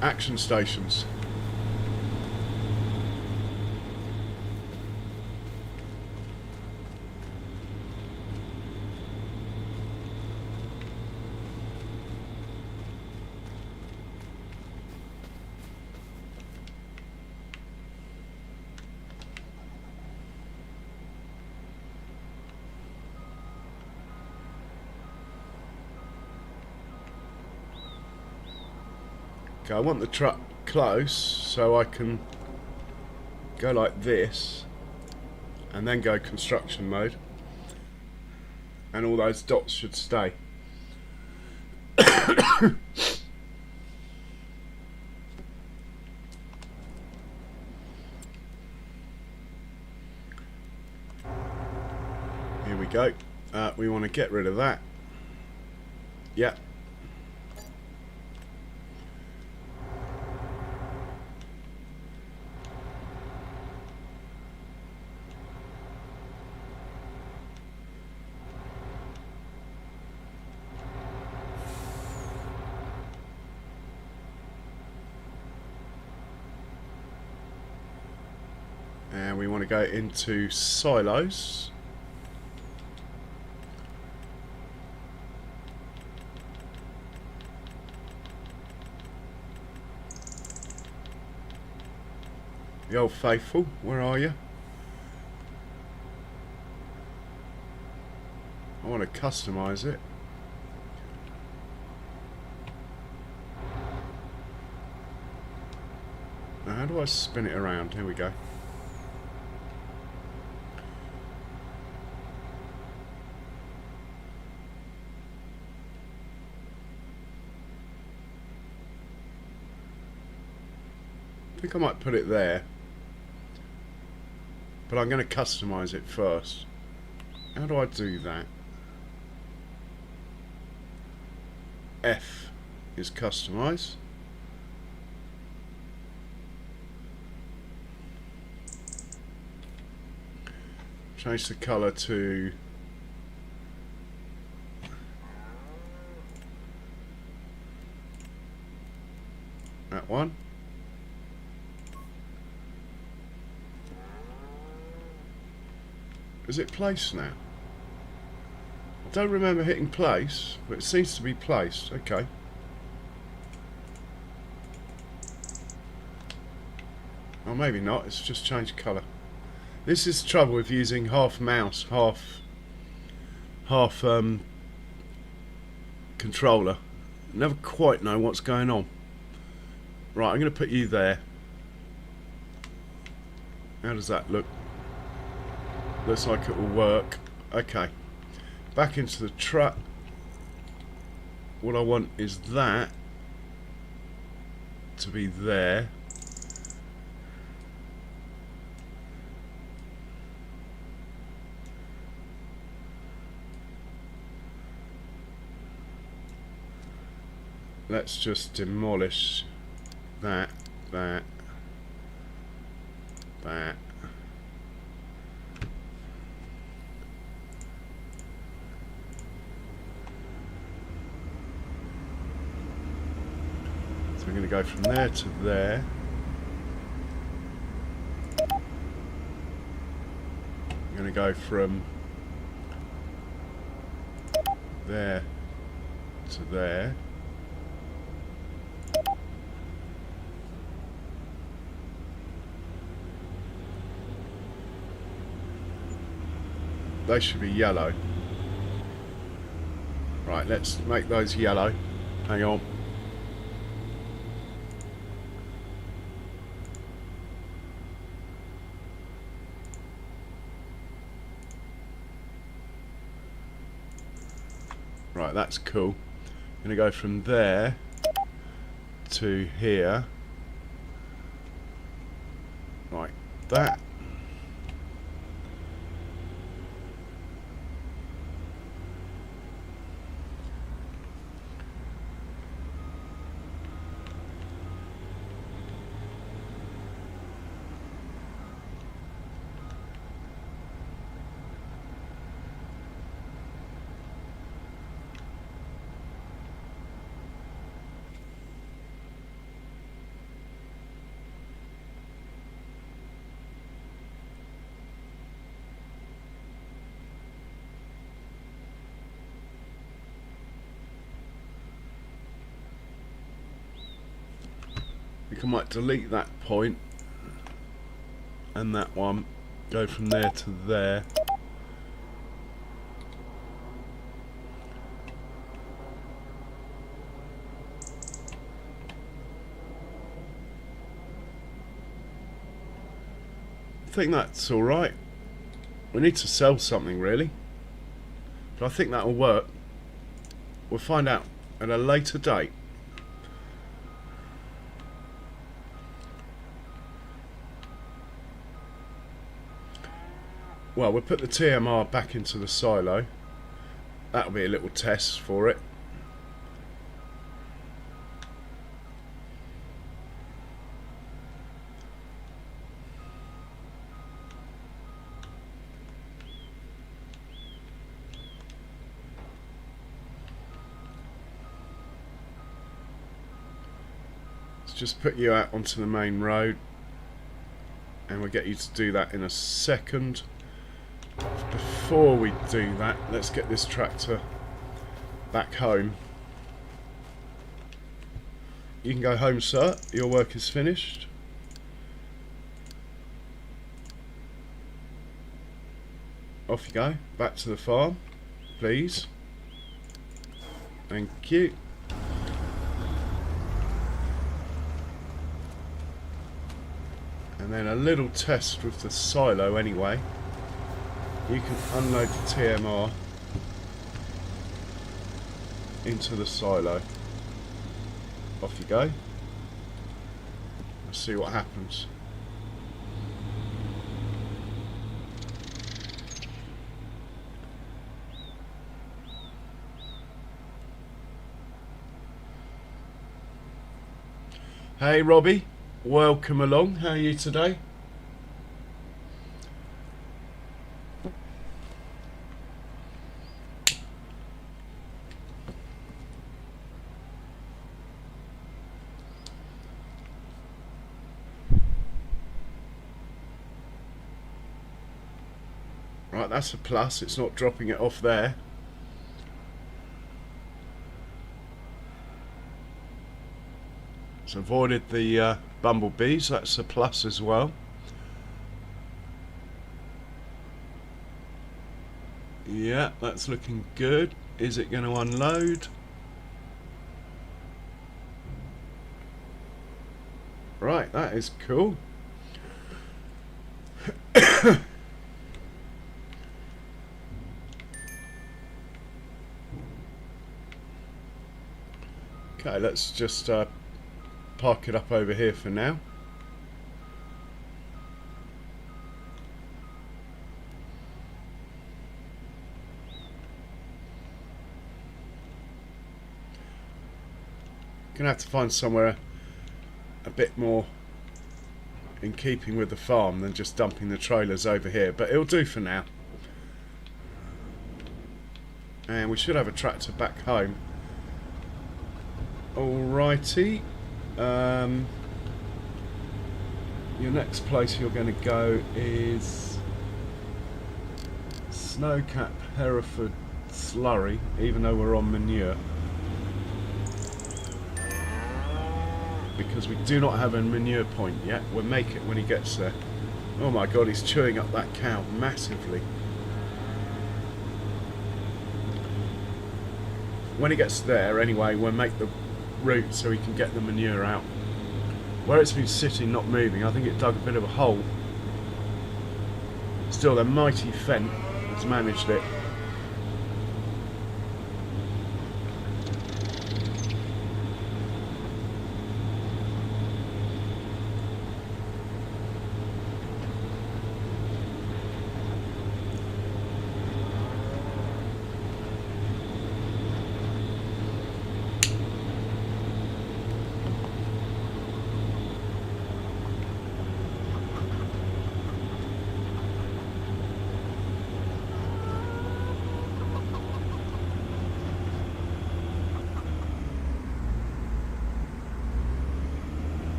S1: action stations. Okay, I want the truck close so I can go like this and then go construction mode, and all those dots should stay. Here we go. We want to get rid of that. Yeah. And we want to go into silos. The old faithful, where are you? I want to customize it. Now, how do I spin it around? Here we go. I think I might put it there, but I'm going to customize it first. How do I do that? F is customize. Change the color to that one. Is it placed now? I don't remember hitting place, but it seems to be placed. Okay. Or maybe not, it's just changed colour. This is the trouble with using half mouse, half controller. Never quite know what's going on. Right, I'm going to put you there. How does that look? Looks like it will work. Okay. Back into the truck. What I want is that to be there. Let's just demolish that. So we're going to go from there to there. We're going to go from there to there. They should be yellow. Right, let's make those yellow. Hang on. Right, that's cool. I'm going to go from there to here. Like that. I might delete that point and that one, go from there to there. I think that's alright. We need to sell something really, but I think that'll work. We'll find out at a later date. Well, we'll put the TMR back into the silo. That'll be a little test for it. Let's just put you out onto the main road, and we'll get you to do that in a second. Before we do that, let's get this tractor back home. You can go home, sir. Your work is finished. Off you go. Back to the farm, please. Thank you. And then a little test with the silo anyway. You can unload the TMR into the silo. Off you go. Let's see what happens. Hey Robbie, welcome along. How are you today? Right, that's a plus. It's not dropping it off there. It's avoided the bumblebees. That's a plus as well. Yeah, that's looking good. Is it going to unload? Right, that is cool. Okay, let's just park it up over here for now. Gonna have to find somewhere a bit more in keeping with the farm than just dumping the trailers over here, but it'll do for now. And we should have a tractor back home. Alrighty. Your next place you're going to go is Snowcap, Hereford Slurry, even though we're on manure. Because we do not have a manure point yet. We'll make it when he gets there. Oh my god, he's chewing up that cow massively. When he gets there, anyway, we'll make the route so he can get the manure out. Where it's been sitting, not moving, I think it dug a bit of a hole. Still, the mighty Fent has managed it.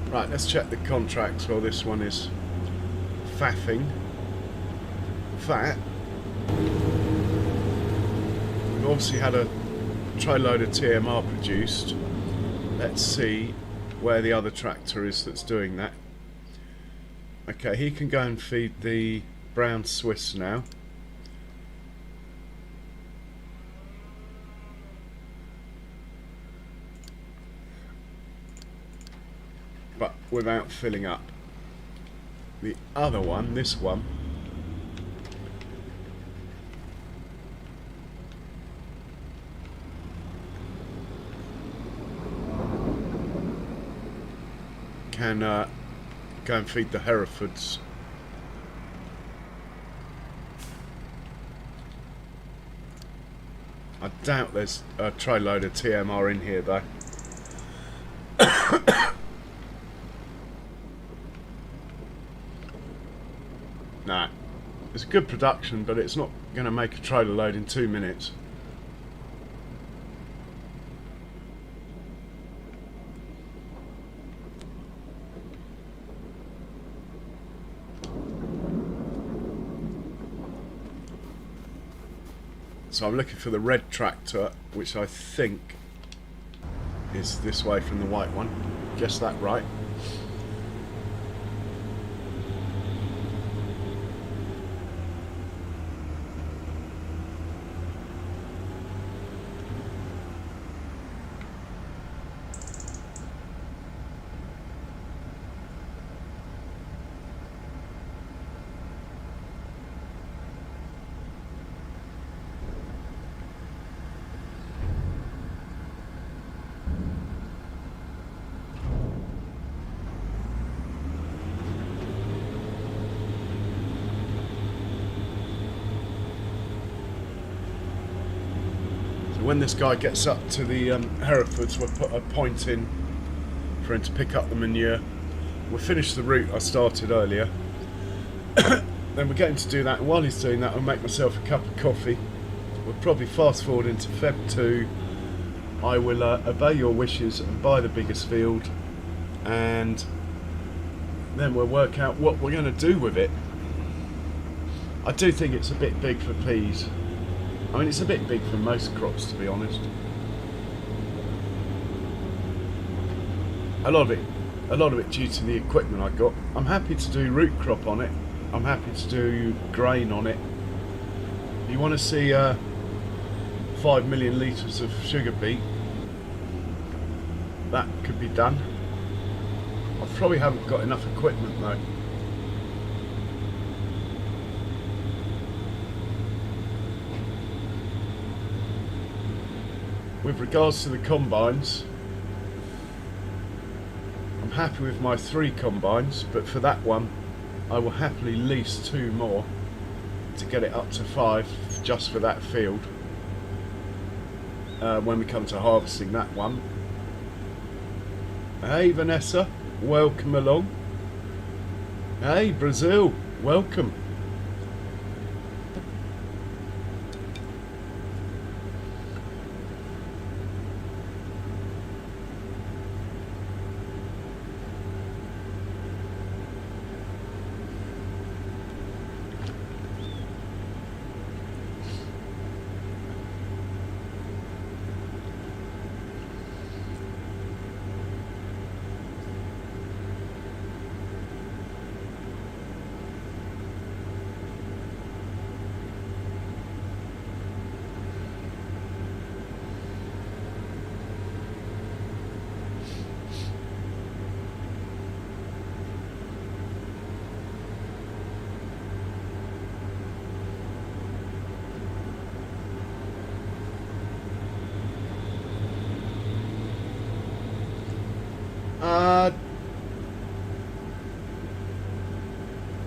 S1: Right, let's check the contracts. Well, this one is faffing. Fat. We've obviously had a tray load of TMR produced. Let's see where the other tractor is that's doing that. Okay, he can go and feed the brown Swiss now. But without filling up. The other one, this one, can go and feed the Herefords. I doubt there's a tray load of TMR in here though. Nah, it's a good production, but it's not going to make a trailer load in 2 minutes. So I'm looking for the red tractor, which I think is this way from the white one. Guess that right. When this guy gets up to the Herefords, we'll put a point in for him to pick up the manure. We'll finish the route I started earlier. Then we're getting to do that, and while he's doing that, I'll make myself a cup of coffee. We'll probably fast forward into Feb 2. I will obey your wishes and buy the biggest field, and then we'll work out what we're going to do with it. I do think it's a bit big for peas. I mean, it's a bit big for most crops, to be honest. A lot of it due to the equipment I got. I'm happy to do root crop on it. I'm happy to do grain on it. If you want to see 5 million litres of sugar beet, that could be done. I probably haven't got enough equipment though. With regards to the combines, I'm happy with my 3 combines, but for that one I will happily lease 2 more to get it up to 5 just for that field when we come to harvesting that one. Hey Vanessa, welcome along. Hey Brazil, welcome.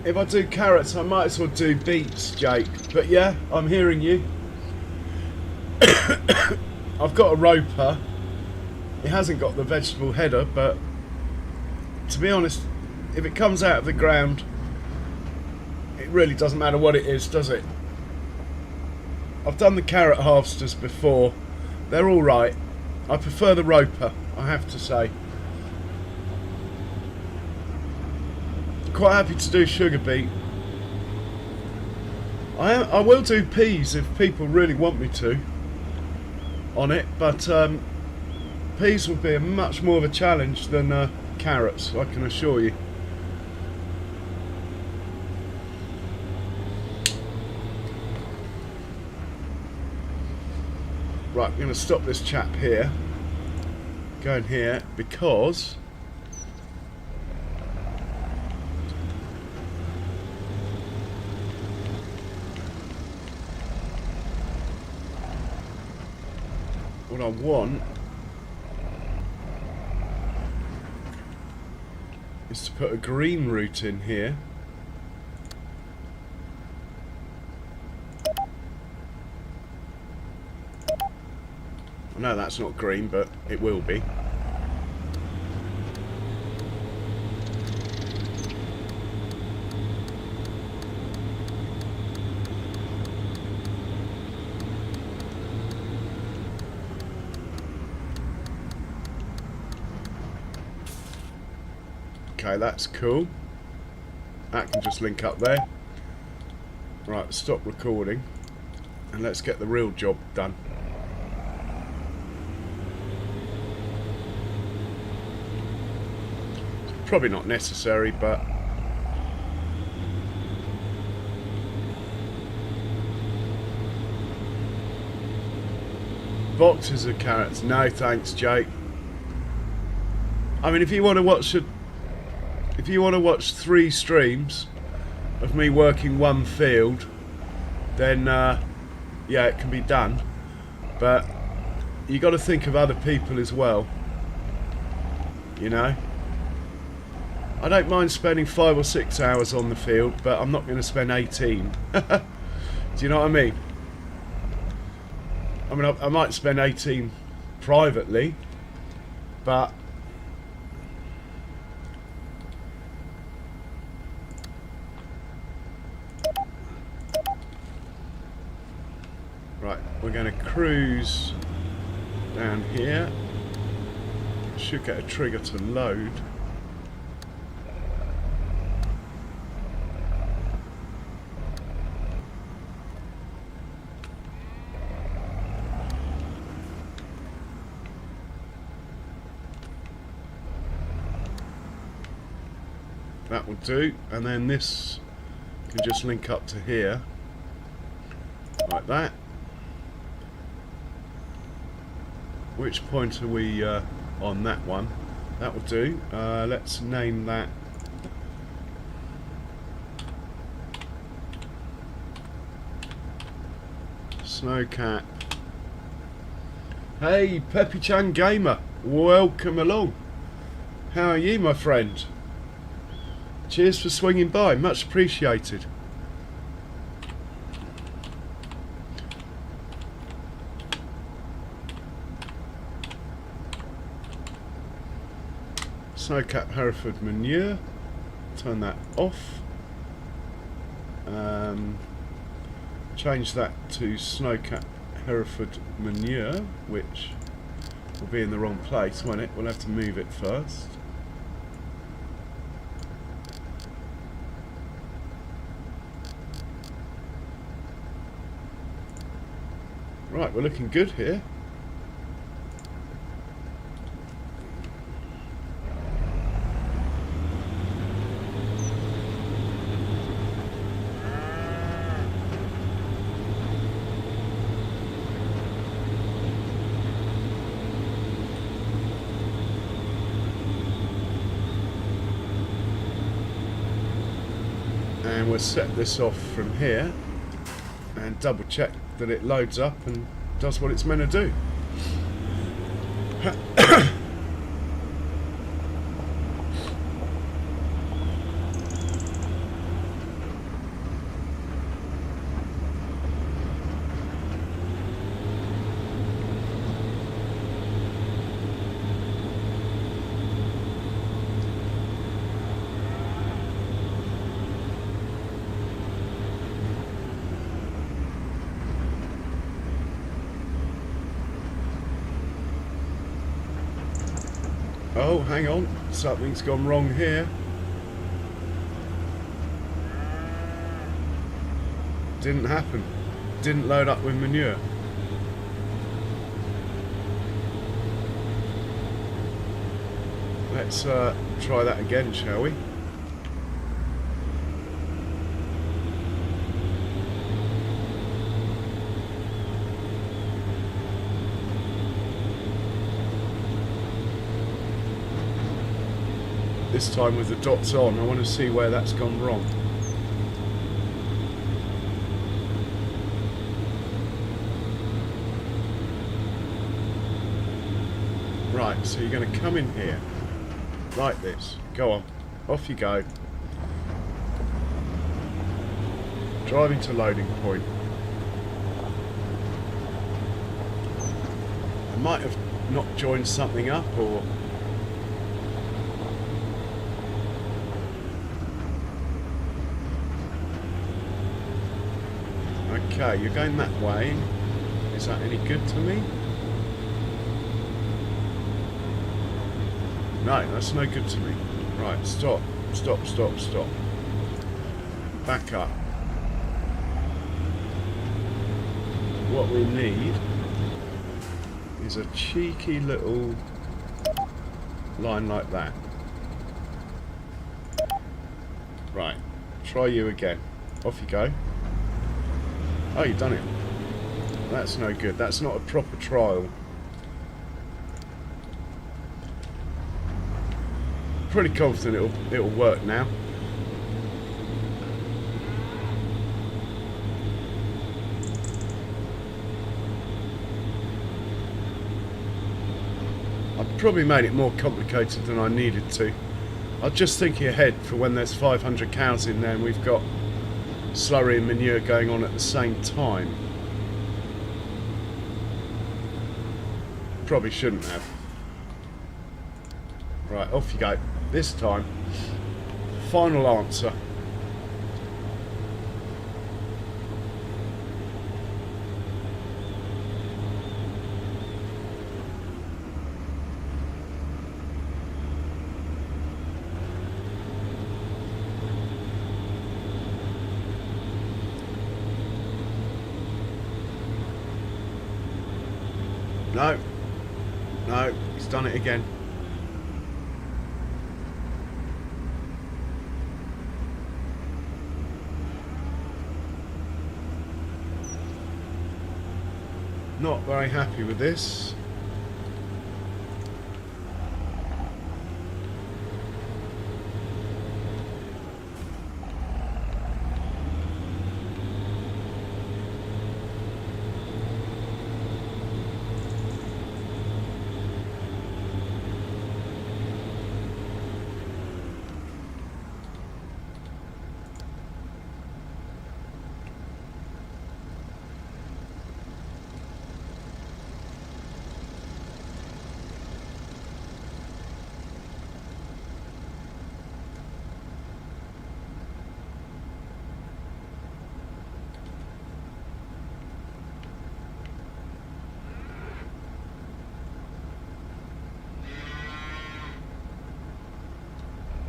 S1: if I do carrots, I might as well do beets, Jake. But yeah, I'm hearing you. I've got a roper. It hasn't got the vegetable header, but to be honest, if it comes out of the ground, it really doesn't matter what it is, does it? I've done the carrot harvesters before. They're alright. I prefer the roper, I have to say. Quite happy to do sugar beet. I will do peas if people really want me to on it, but peas will be a much more of a challenge than carrots, I can assure you. Right, I'm going to stop this chap here, go in here, because what I want is to put a green route in here. I know that's not green, but it will be. Okay, that's cool. That can just link up there. Right, stop recording and let's get the real job done. Probably not necessary, but boxes of carrots. No thanks, Jake. I mean, if you want to watch 3 streams of me working one field, then yeah, it can be done. But you got to think of other people as well. You know, I don't mind spending 5 or 6 hours on the field, but I'm not going to spend 18. Do you know what I mean? I mean, I might spend 18 privately, but right, we're going to cruise down here. Should get a trigger to load. That will do, and then this can just link up to here like that. Which point are we on that one? That will do. Let's name that Snowcap. Hey, Peppy Chan Gamer, welcome along. How are you, my friend? Cheers for swinging by, much appreciated. Snowcap Hereford manure, turn that off. Change that to Snowcap Hereford manure, which will be in the wrong place, won't it? We'll have to move it first. Right, we're looking good here. And we'll set this off from here and double check that it loads up and does what it's meant to do. Oh, hang on. Something's gone wrong here. Didn't happen. Didn't load up with manure. Let's try that again, shall we? This time with the dots on, I want to see where that's gone wrong. Right, so you're going to come in here, like this. Go on, off you go. Driving to loading point. I might have not joined something up, or... Okay, you're going that way. Is that any good to me? No, that's no good to me. Right, stop. Stop, stop, stop. Back up. What we need is a cheeky little line like that. Right, try you again. Off you go. Oh, you've done it. That's no good. That's not a proper trial. Pretty confident it'll work now. I've probably made it more complicated than I needed to. I'm just thinking ahead for when there's 500 cows in there and we've got slurry and manure going on at the same time. Probably shouldn't have. Right, off you go. This time, final answer. No, no, he's done it again. Not very happy with this.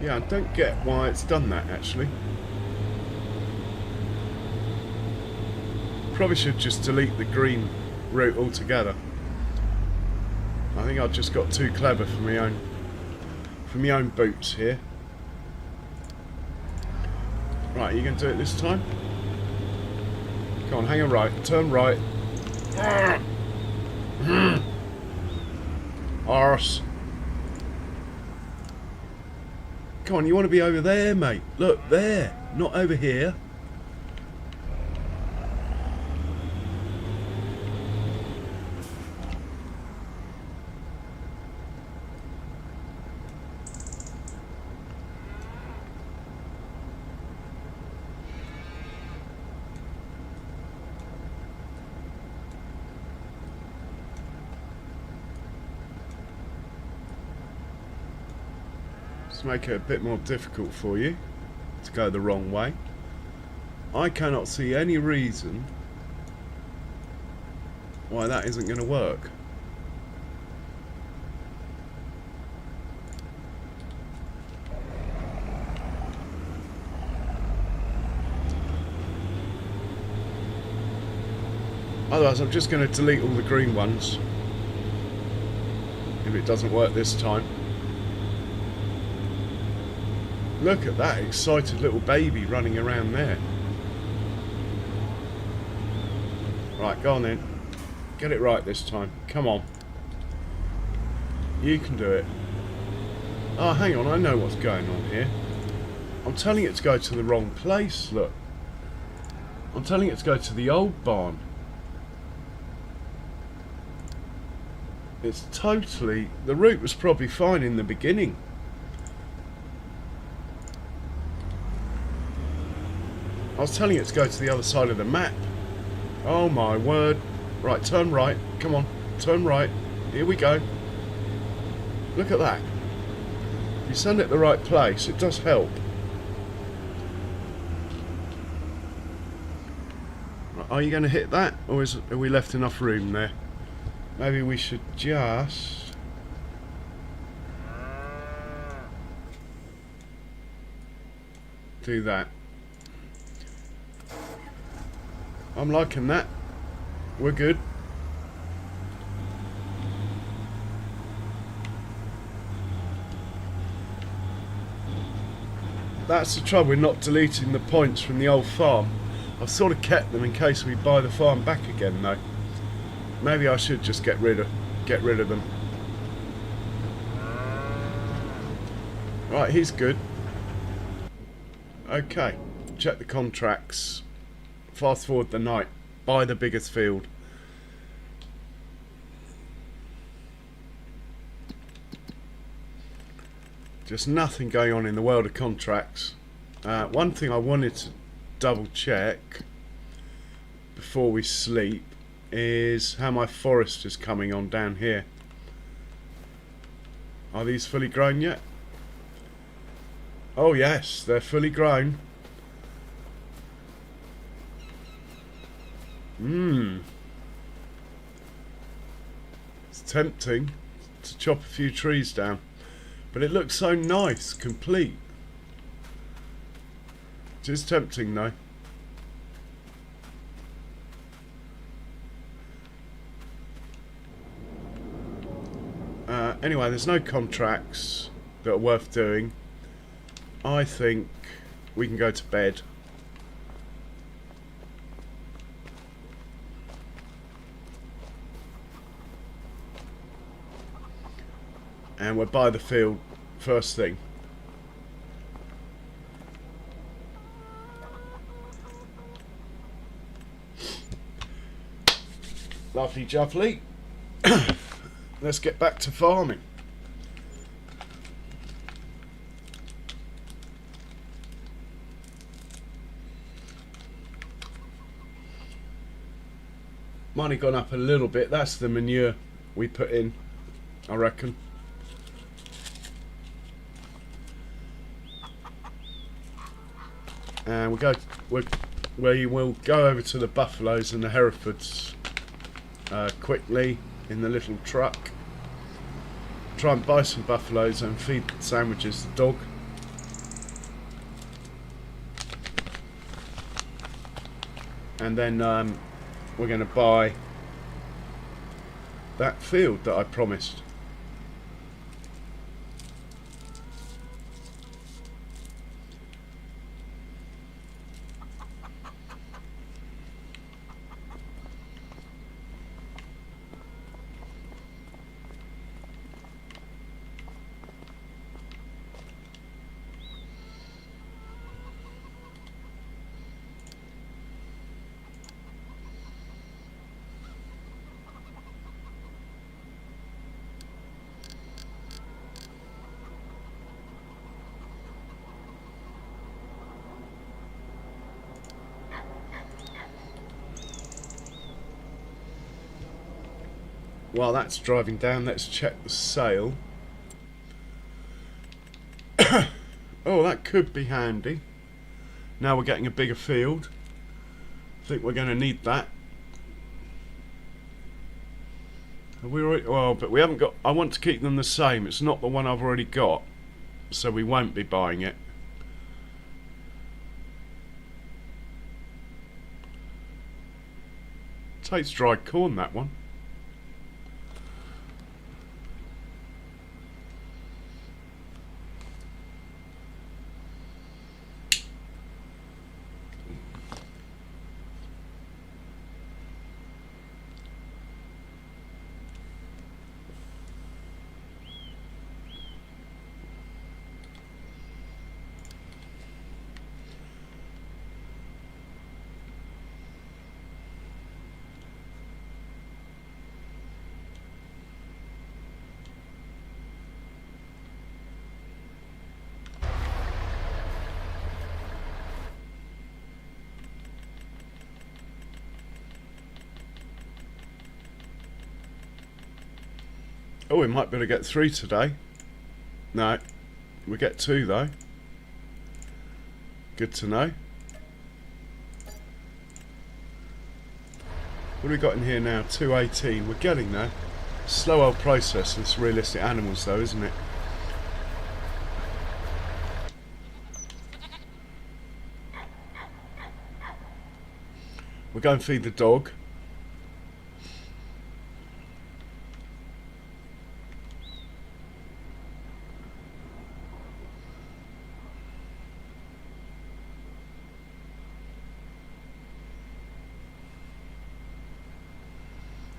S1: Yeah, I don't get why it's done that, actually. Probably should just delete the green route altogether. I think I've just got too clever for my own boots here. Right, you going to do it this time? Come on, hang on right. Turn right. Arse. Come on, you want to be over there, mate. Look, there. Not over here. Make it a bit more difficult for you to go the wrong way. I cannot see any reason why that isn't going to work. Otherwise I'm just going to delete all the green ones if it doesn't work this time. Look at that excited little baby running around there. Right, go on then. Get it right this time. Come on. You can do it. Oh, hang on, I know what's going on here. I'm telling it to go to the wrong place, look. I'm telling it to go to the old barn. It's totally... The route was probably fine in the beginning. I was telling it to go to the other side of the map. Oh my word. Right, turn right. Come on, turn right. Here we go. Look at that. If you send it the right place, it does help. Are you going to hit that? Or are we left enough room there? Maybe we should just... do that. I'm liking that. We're good. That's the trouble with not deleting the points from the old farm. I've sort of kept them in case we buy the farm back again though. Maybe I should just get rid of them. Right, he's good. Okay, check the contracts. Fast forward the night. Buy the biggest field. Just nothing going on in the world of contracts. One thing I wanted to double check before we sleep is how my forest is coming on down here. Are these fully grown yet? Oh yes, they're fully grown. It's tempting to chop a few trees down, but it looks so nice, complete. It is tempting though. Anyway, there's no contracts that are worth doing. I think we can go to bed. And we'll buy the field first thing. Lovely jubbly. Let's get back to farming. Money gone up a little bit. That's the manure we put in, I reckon. And we will go over to the buffaloes and the Herefords quickly in the little truck. Try and buy some buffaloes and feed sandwiches to the dog. And then we're going to buy that field that I promised. While that's driving down, let's check the sale. Oh, that could be handy. Now we're getting a bigger field. I think we're going to need that. Have we already, well, but we haven't got... I want to keep them the same. It's not the one I've already got, so we won't be buying it. Tastes dried corn, that one. Oh, we might be able to get 3 today. No, we get 2 though. Good to know. What do we got in here now? 218. We're getting there. Slow old process, this realistic animals though, isn't it? We'll go and feed the dog.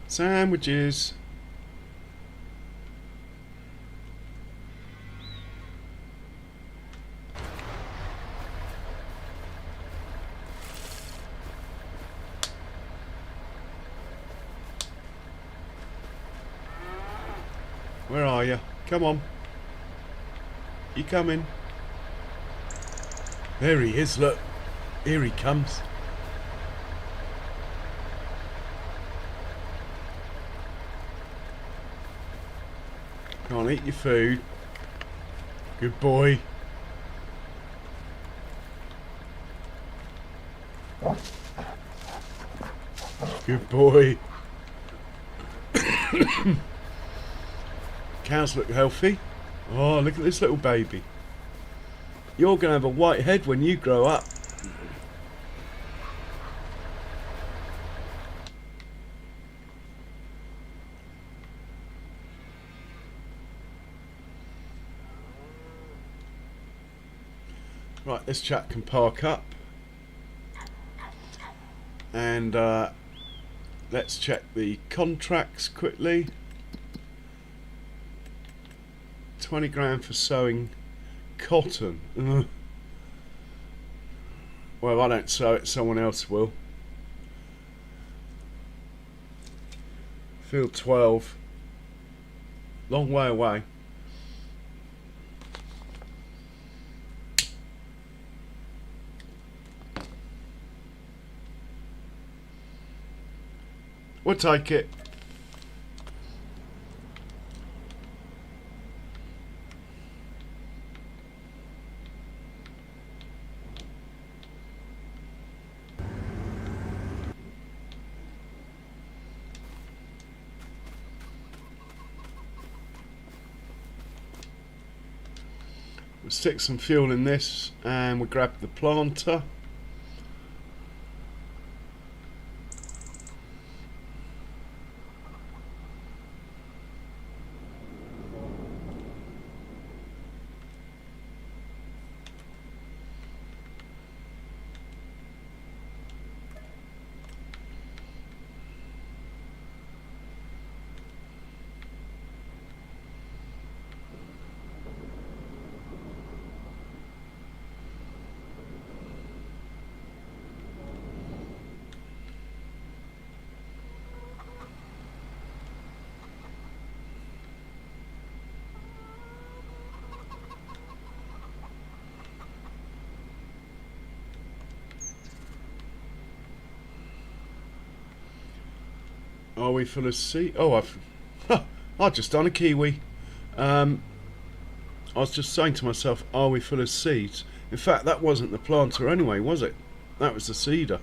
S1: Sandwiches. Where are you? Come on. You coming? There he is, look. Here he comes. Can't eat your food. Good boy. Good boy. Cows look healthy. Oh, look at this little baby. You're going to have a white head when you grow up. Right, this chap can park up. And let's check the contracts quickly. 20 grand for sowing cotton. Ugh. Well, I don't sow it, someone else will. Field 12. Long way away. We'll take it. We'll stick some fuel in this and we'll grab the planter. Are we full of seed? Oh, I've just done a kiwi. I was just saying to myself, are we full of seeds? In fact, that wasn't the planter anyway, was it? That was the seeder.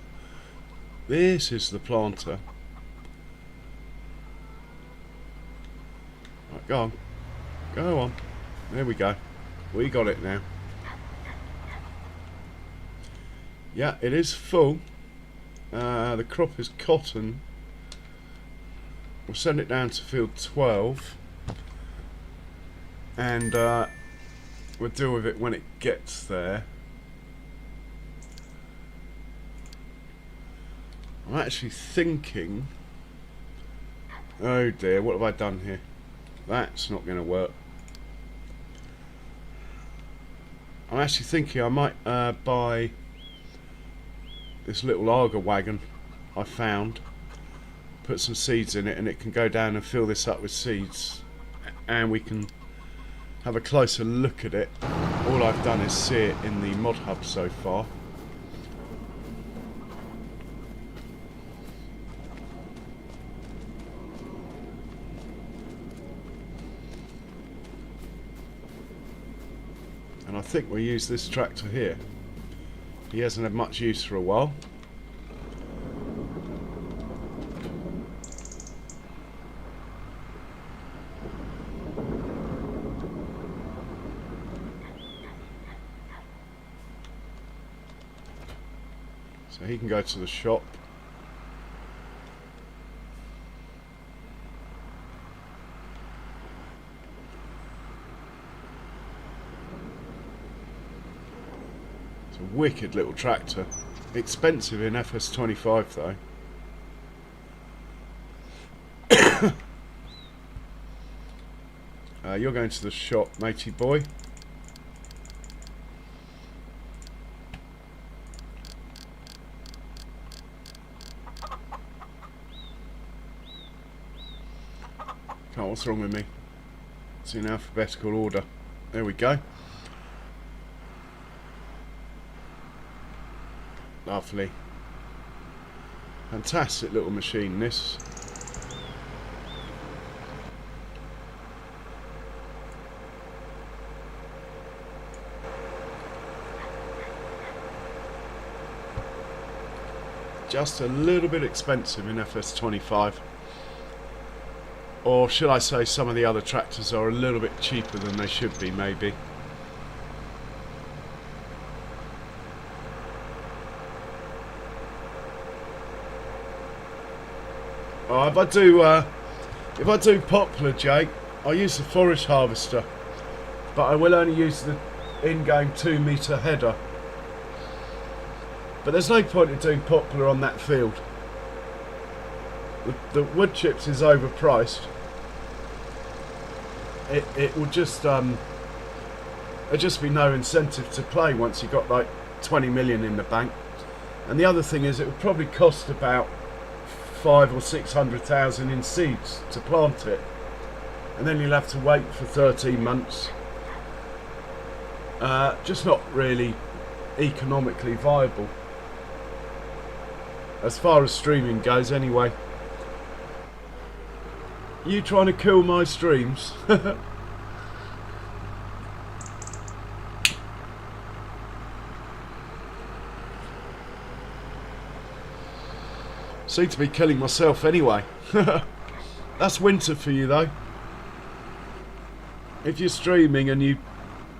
S1: This is the planter. Right, go on. Go on. There we go. We got it now. Yeah, it is full. The crop is cotton. we'll send it down to field 12, and we'll deal with it when it gets there. I'm actually thinking, oh dear, what have I done here? That's not going to work. I'm actually thinking I might buy this little auger wagon I found, put some seeds in it, and it can go down and fill this up with seeds, and we can have a closer look at it. All I've done is see it in the mod hub so far. And I think we'll use this tractor here. He hasn't had much use for a while. So he can go to the shop. Wicked little tractor. Expensive in FS25 though. You're going to the shop, matey boy. Oh, what's wrong with me? It's in alphabetical order. There we go. Lovely. Fantastic little machine, this. Just a little bit expensive in FS25. Or should I say some of the other tractors are a little bit cheaper than they should be, maybe. Oh, if I do poplar, Jake, I use the forage harvester, but I will only use the in-game 2 metre header. But there's no point in doing poplar on that field. The wood chips is overpriced. It will just there'll just be no incentive to play once you've got like 20 million in the bank. And the other thing is, it would probably cost about 500,000 or 600,000 in seeds to plant it, and then you'll have to wait for 13 months. Just not really economically viable as far as streaming goes anyway. You trying to kill my streams? Seem to be killing myself anyway. That's winter for you though. If you're streaming and you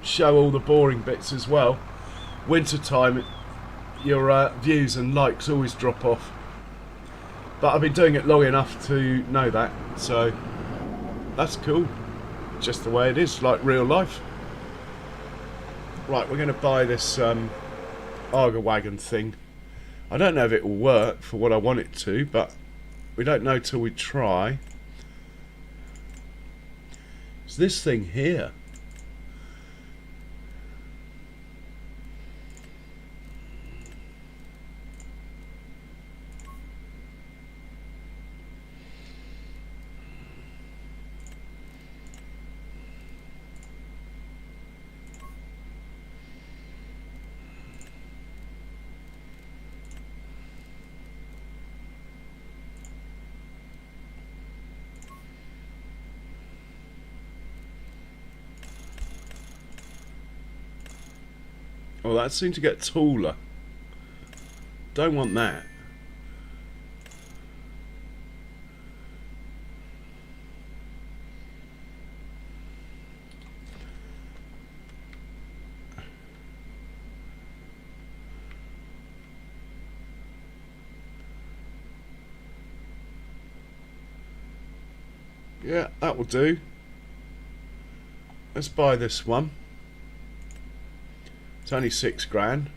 S1: show all the boring bits as well, winter time, your views and likes always drop off. But I've been doing it long enough to know that, so that's cool. Just the way it is, like real life. Right, we're going to buy this auger wagon thing. I don't know if it will work for what I want it to, but we don't know till we try. It's this thing here. Oh, that seemed to get taller. Don't want that. Yeah, that will do. Let's buy this one. It's only £6 grand.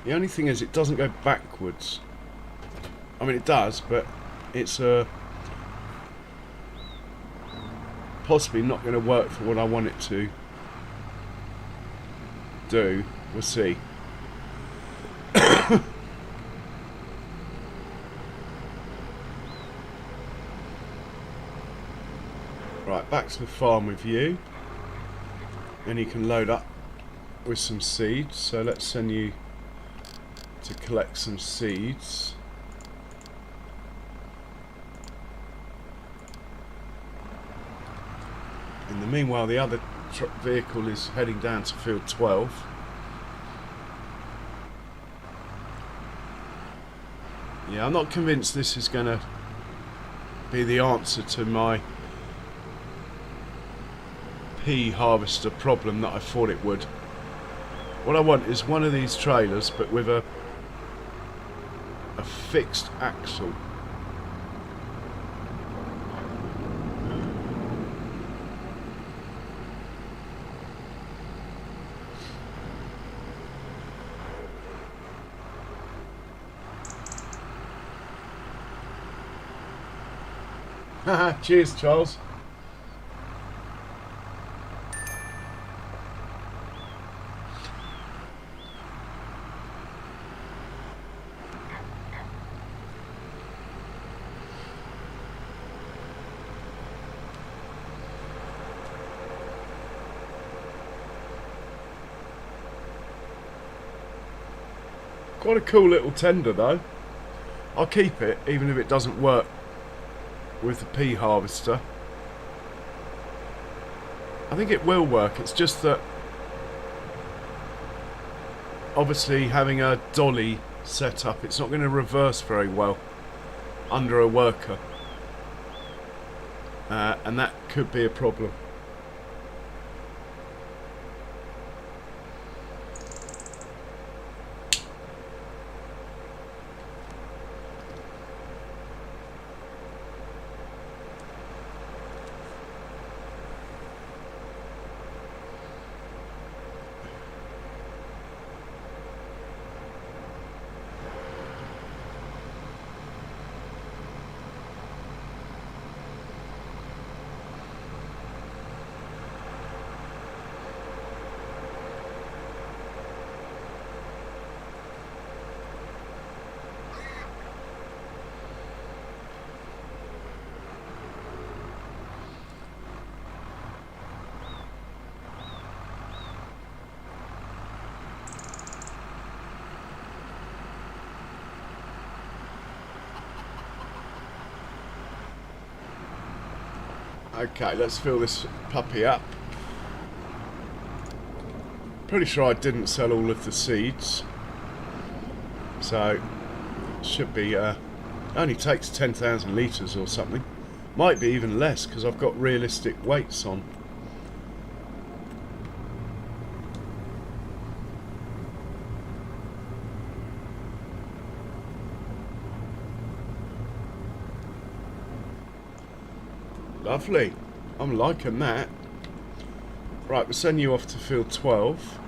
S1: The only thing is it doesn't go backwards. I mean it does, but it's possibly not going to work for what I want it to do. We'll see. Right, back to the farm with you. Then you can load up with some seeds. So let's send you to collect some seeds. In the meanwhile, the other vehicle is heading down to field 12. Yeah, I'm not convinced this is going to be the answer to my pea harvester problem that I thought it would. What I want is one of these trailers, but with a fixed axle. Cheers, Charles. Quite a cool little tender though. I'll keep it even if it doesn't work with the pea harvester. I think it will work, it's just that obviously having a dolly set up, it's not going to reverse very well under a worker, and that could be a problem. Okay, let's fill this puppy up. Pretty sure I didn't sell all of the seeds, so should be only takes 10,000 litres or something. Might be even less because I've got realistic weights on. Lovely. I'm liking that. Right, we'll send you off to field 12.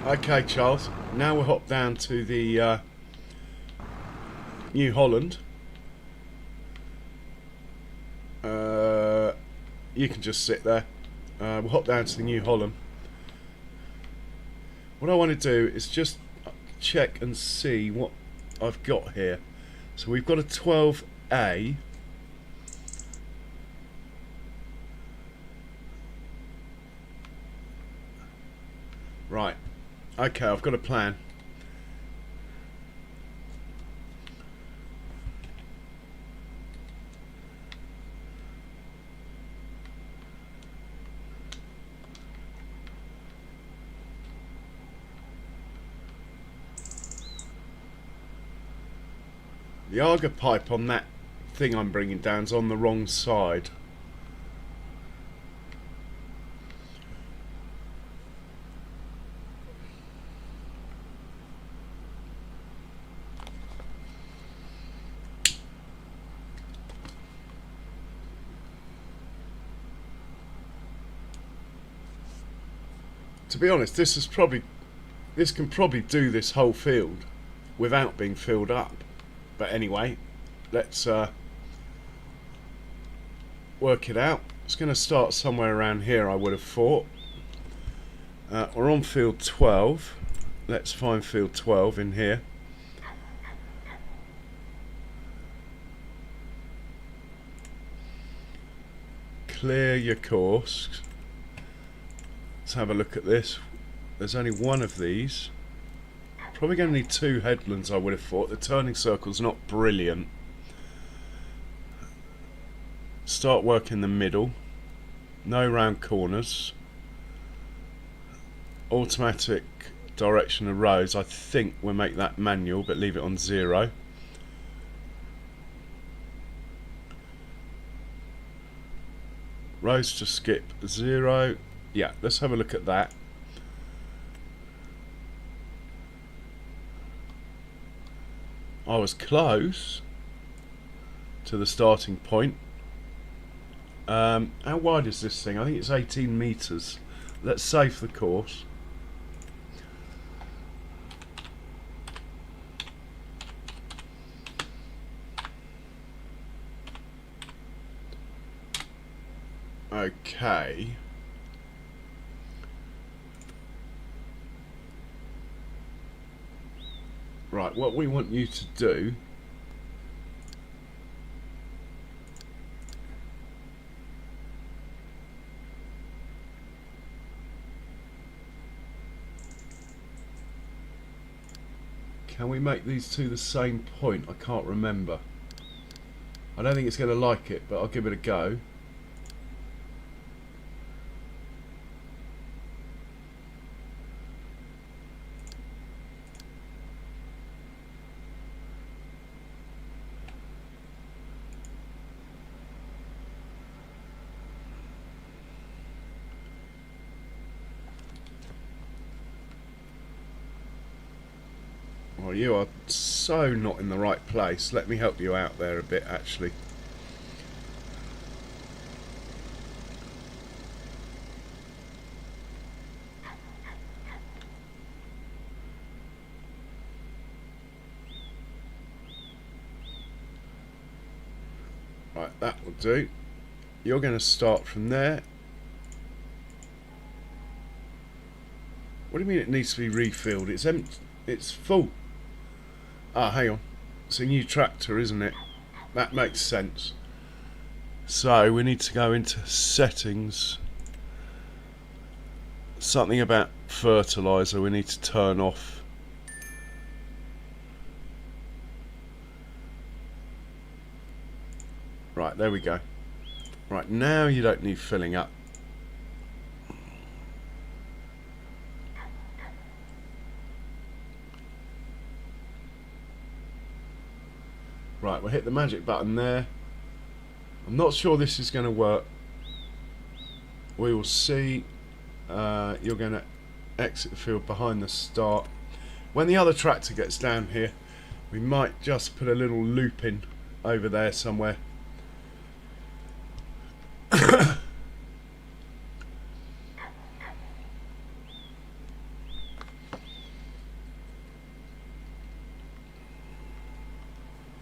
S1: Okay, Charles, now we'll hop down to the New Holland. You can just sit there. We'll hop down to the New Holland. What I want to do is just check and see what I've got here. So we've got a 12 A. Right. Okay, I've got a plan. The auger pipe on that thing I'm bringing down is on the wrong side. To be honest, this can probably do this whole field without being filled up. But anyway, let's work it out. It's going to start somewhere around here, I would have thought. We're on field 12. Let's find field 12 in here. Clear your course. Let's have a look at this. There's only one of these. Probably going to need 2 headlands, I would have thought. The turning circle's not brilliant. Start work in the middle. No round corners. Automatic direction of rows. I think we'll make that manual, but leave it on 0. Rows to skip 0. Yeah, let's have a look at that. I was close to the starting point. How wide is this thing? I think it's 18 meters. Let's save the course. Okay. Right, what we want you to do can we make these two the same point? I can't remember. I don't think it's going to like it, but I'll give it a go. Well, you are so not in the right place. Let me help you out there a bit, actually. Right, that will do. You're going to start from there. What do you mean it needs to be refilled? It's empty. It's full. Ah, hang on. It's a new tractor, isn't it? That makes sense. So we need to go into settings. Something about fertilizer we need to turn off. Right, there we go. Right, now you don't need filling up. Right, we'll hit the magic button there. I'm not sure this is going to work. We will see. You're going to exit the field behind the start. When the other tractor gets down here, we might just put a little loop in over there somewhere.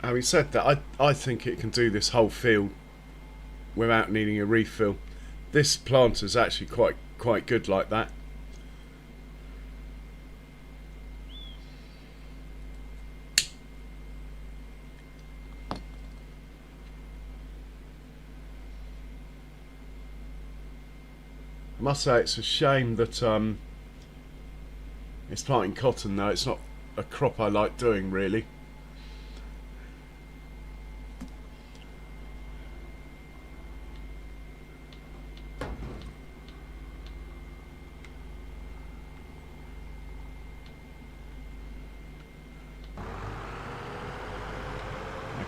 S1: Having said that, I think it can do this whole field without needing a refill. This planter is actually quite good like that. Must say it's a shame that it's planting cotton though. It's not a crop I like doing really.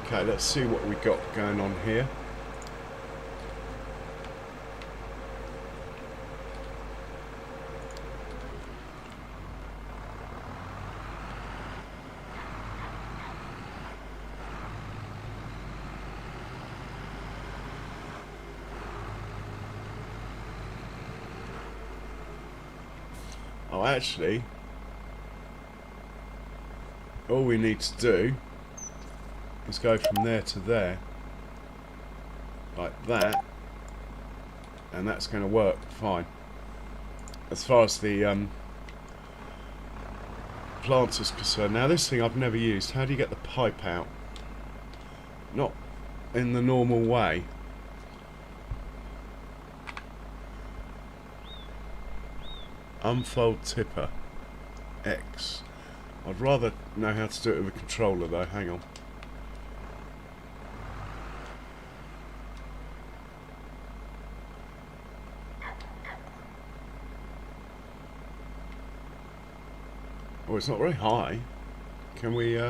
S1: Okay, let's see what we got going on here. Oh, actually, all we need to do is go from there to there, like that, and that's going to work fine. As far as the plant is concerned. Now, this thing I've never used. How do you get the pipe out? Not in the normal way. Unfold tipper X. I'd rather know how to do it with a controller though. Hang on. Oh, it's not very high. Can we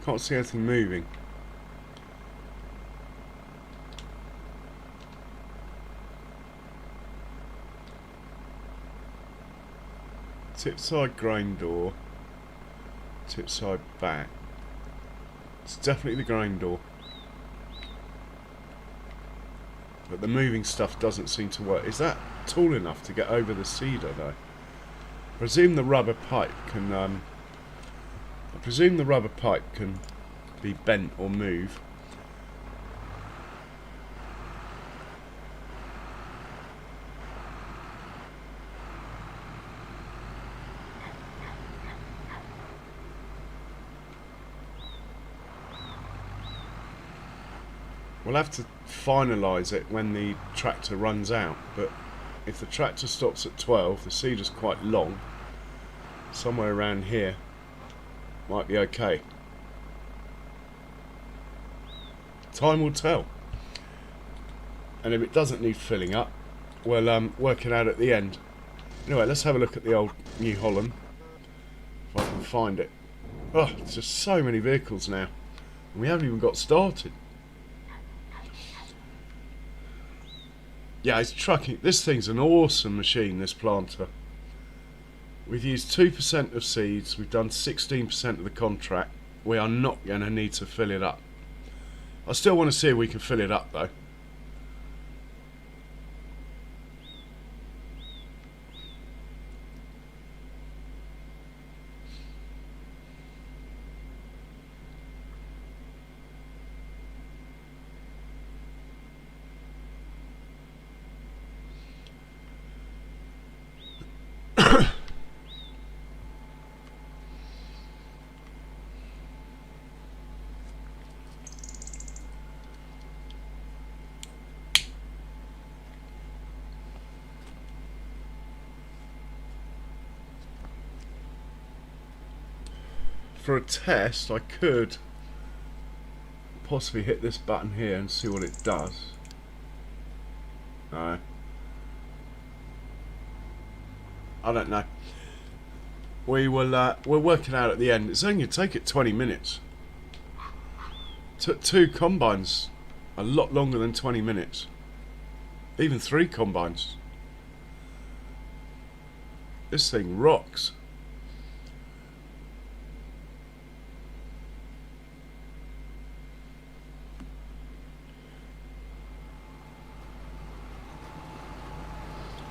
S1: can't see anything moving. Tip side grain door, tip side back. It's definitely the grain door. But the moving stuff doesn't seem to work. Is that tall enough to get over the cedar though? I presume the rubber pipe can be bent or move. We'll have to finalise it when the tractor runs out, but if the tractor stops at 12, the cedar's quite long. Somewhere around here might be okay. Time will tell. And if it doesn't need filling up, we'll work it out at the end. Anyway, let's have a look at the old New Holland, if I can find it. Oh, it's just so many vehicles now, and we haven't even got started. Yeah, it's trucking. This thing's an awesome machine, this planter. We've used 2% of seeds. We've done 16% of the contract. We are not going to need to fill it up. I still want to see if we can fill it up, though. For a test, I could possibly hit this button here and see what it does. No. I don't know. We'll work it out at the end. It's only going to take it 20 minutes. Took 2 combines a lot longer than 20 minutes. Even 3 combines. This thing rocks.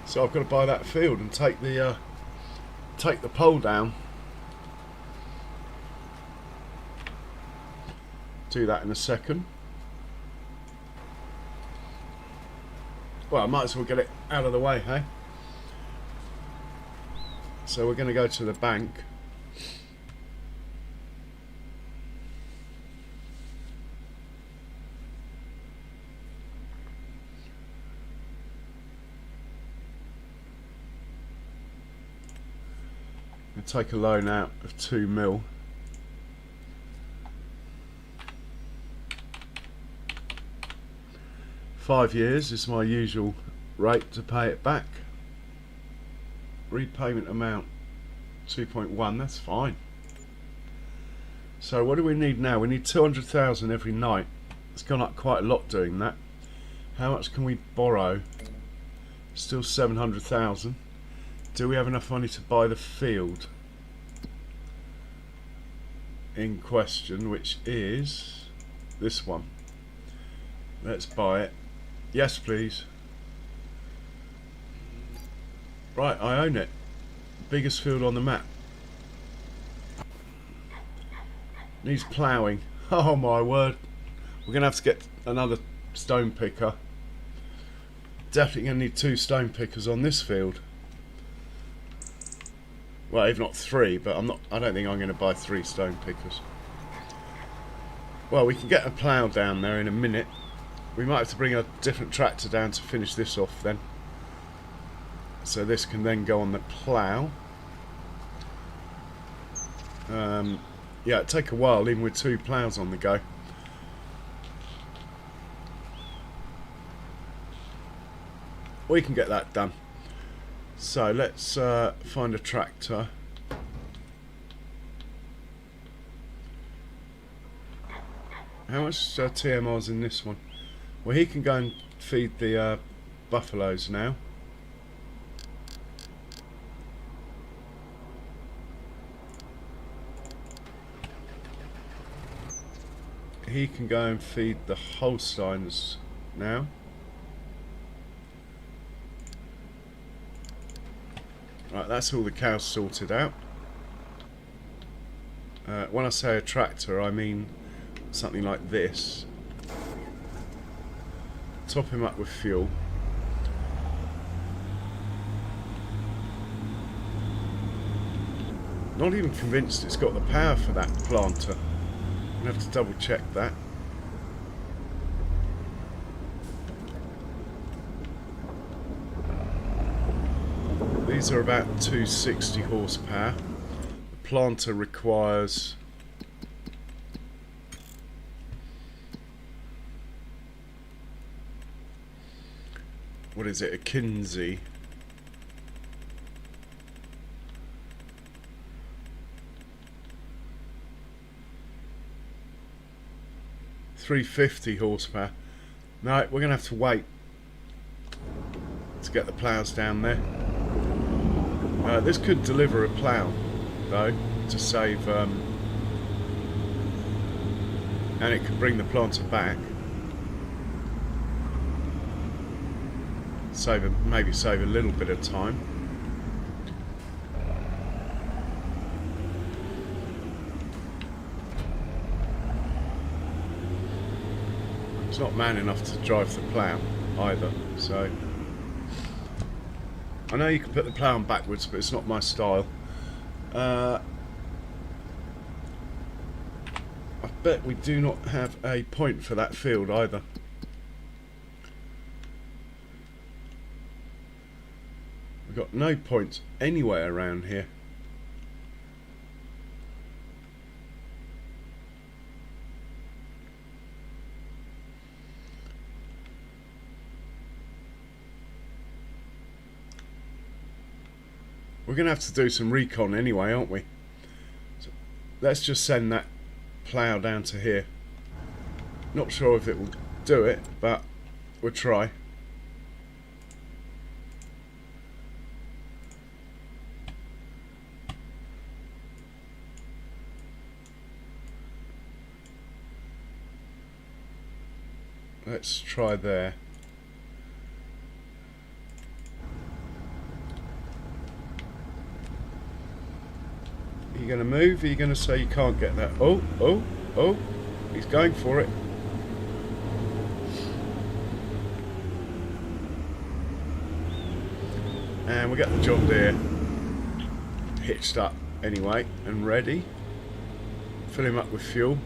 S1: So I've got to buy that field and take the pole down. Do that in a second. Well, I might as well get it out of the way, hey? So we're going to go to the bank. And take a loan out of 2 mil. Five years is my usual rate to pay it back. Repayment amount 2.1, that's fine. So what do we need now? We need 200,000 every night. It's gone up quite a lot doing that. How much can we borrow? Still 700,000. Do we have enough money to buy the field in question, which is this one? Let's buy it. Yes, please. Right, I own it. Biggest field on the map. Needs ploughing. Oh my word. We're going to have to get another stone picker. Definitely going to need 2 stone pickers on this field. Well, if not 3, but I don't think I'm going to buy 3 stone pickers. Well, we can get a plough down there in a minute. We might have to bring a different tractor down to finish this off then. So this can then go on the plough. Yeah, it'd take a while even with 2 ploughs on the go. We can get that done. So let's find a tractor. How much TMR's in this one? Well, he can go and feed the buffaloes now. He can go and feed the Holsteins now. Right, that's all the cows sorted out. When I say a tractor, I mean something like this. Top him up with fuel. Not even convinced it's got the power for that planter. I'm going to have to double check that. These are about 260 horsepower. The planter requires what is it, a Kinsey? .350 horsepower. No, we're going to have to wait to get the ploughs down there. This could deliver a plough, though, to save, and it could bring the planter back. Maybe save a little bit of time. It's not man enough to drive the plough either, so I know you can put the plough on backwards, but it's not my style. I bet we do not have a point for that field either. We've got no points anywhere around here. We're going to have to do some recon anyway, aren't we? So let's just send that plough down to here. Not sure if it will do it, but we'll try. Let's try there. Are you going to move? Are you going to say you can't get that? Oh, oh, oh, he's going for it. And we got the John Deere hitched up anyway and ready. Fill him up with fuel.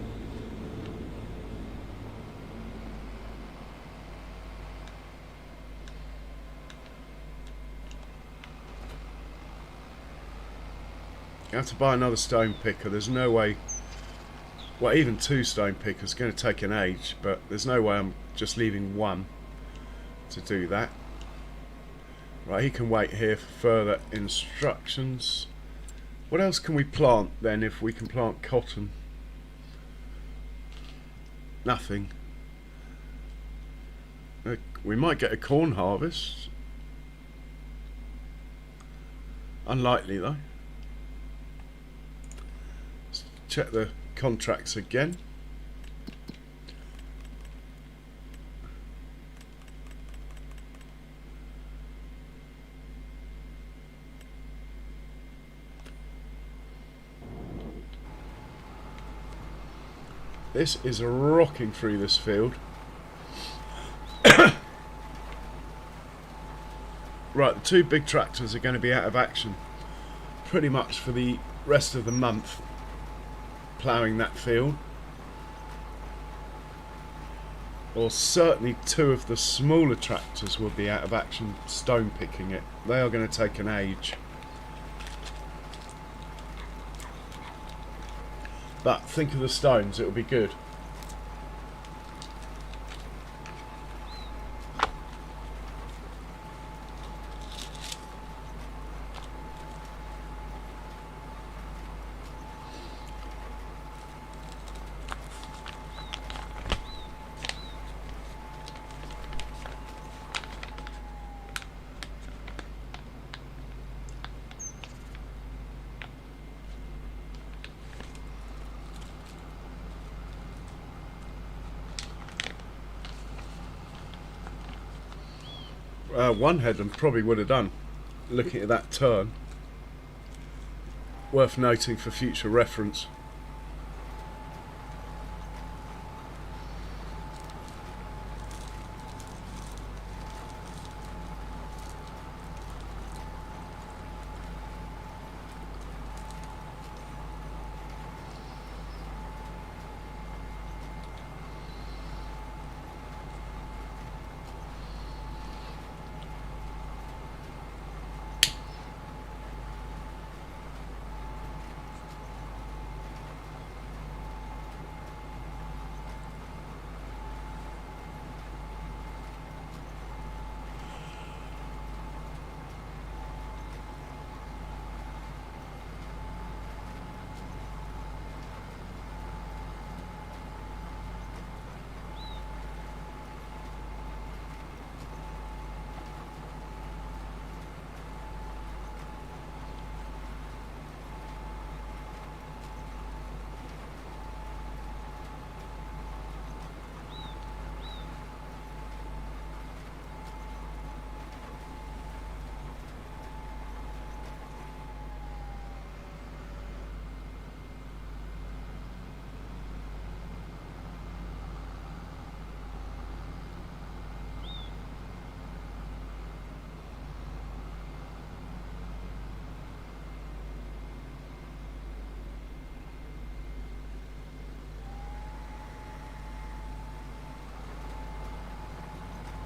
S1: You have to buy another stone picker. There's no way, well, even 2 stone pickers going to take an age, but there's no way I'm just leaving one to do that. Right, he can wait here for further instructions. What else can we plant then if we can plant cotton? Nothing. We might get a corn harvest. Unlikely though. Let's check the contracts again. This is rocking through this field. Right, the 2 big tractors are going to be out of action pretty much for the rest of the month, ploughing that field. Or certainly 2 of the smaller tractors will be out of action stone picking it. They are going to take an age. But think of the stones, it'll be good. One headland probably would have done, looking at that turn. Worth noting for future reference.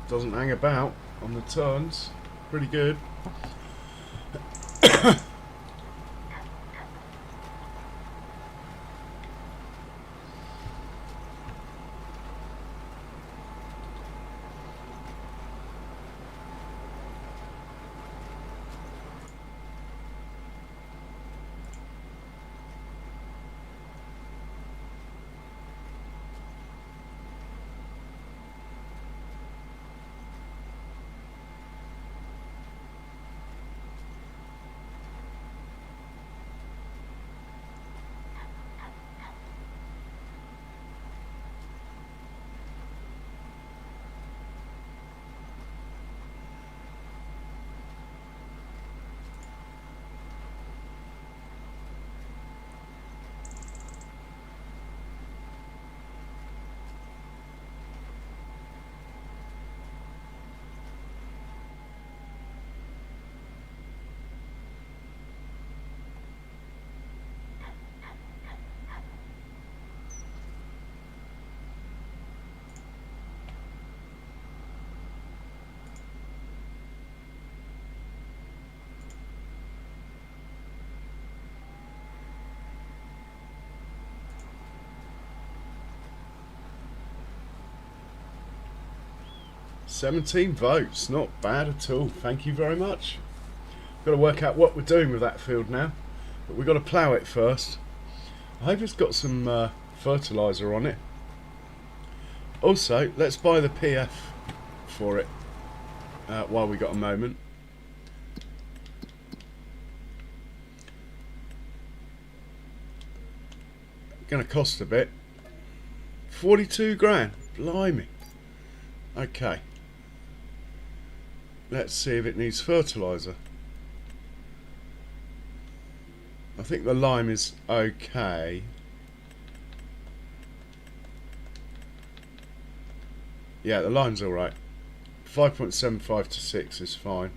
S1: Doesn't hang about on the turns. Pretty good. 17 votes, not bad at all. Thank you very much. Got to work out what we're doing with that field now, but we've got to plough it first. I hope it's got some fertiliser on it. Also, let's buy the PF for it while we got a moment. Going to cost a bit. 42 grand, blimey. Okay. Let's see if it needs fertiliser. I think the lime is okay. Yeah, the lime's alright. 5.75 to 6 is fine.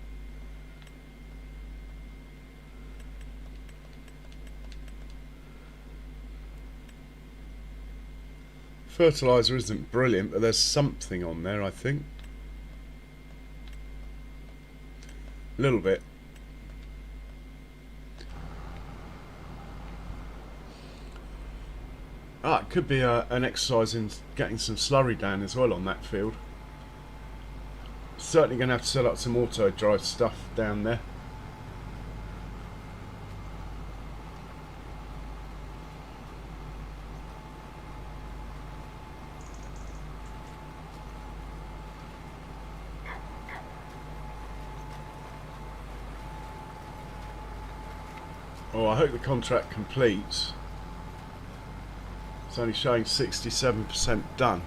S1: Fertiliser isn't brilliant, but there's something on there, I think. A little bit. Ah, it could be an exercise in getting some slurry down as well on that field. Certainly going to have to set up some auto drive stuff down there. Oh, I hope the contract completes. It's only showing 67% done.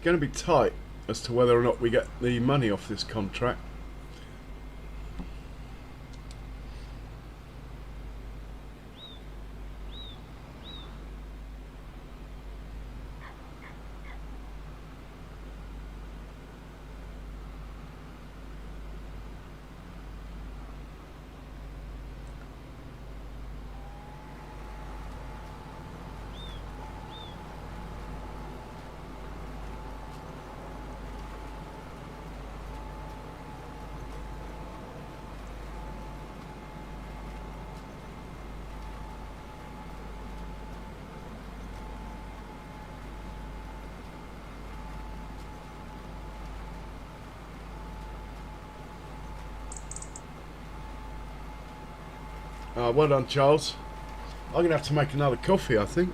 S1: Going to be tight as to whether or not we get the money off this contract. Well done, Charles. I'm going to have to make another coffee, I think.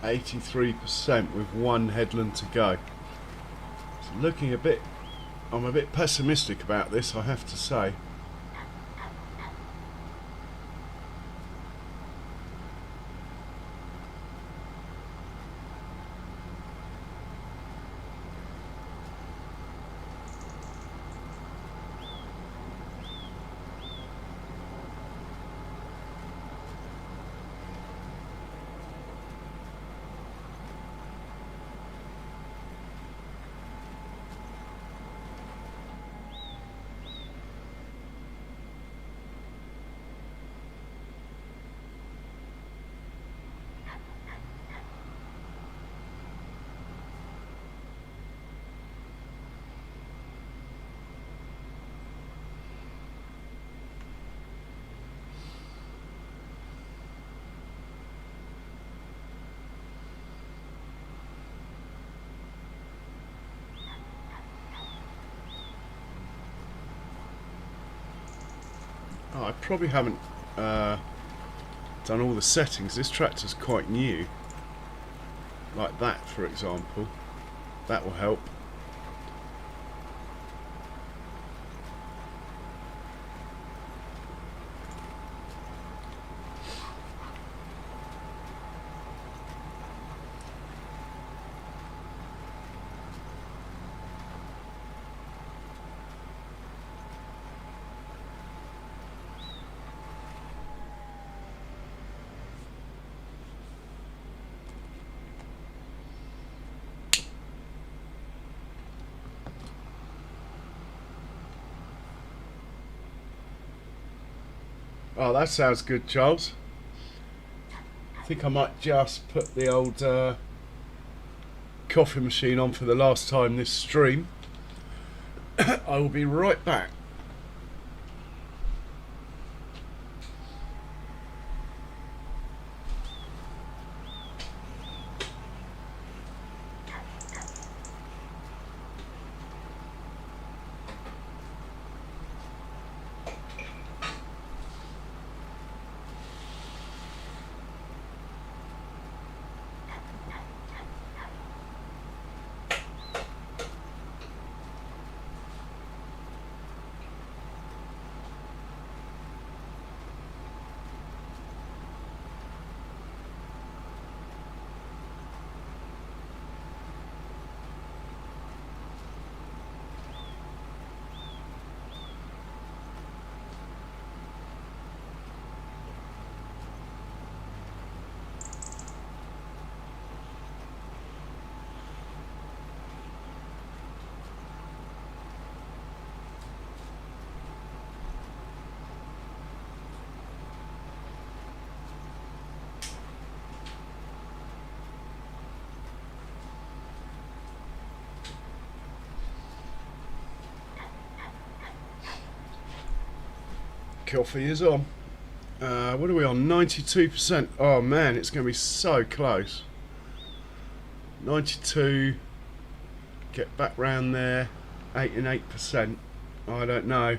S1: %83% with one headland to go. It's looking a bit, I'm a bit pessimistic about this, I have to say. Oh, I probably haven't done all the settings. This tractor's quite new. Like that, for example. That will help. Oh, that sounds good, Charles. I think I might just put the old coffee machine on for the last time this stream. I will be right back. coffee is on. What are we on? 92%. Oh man, it's going to be so close. 92. Get back round there. 8%. I don't know.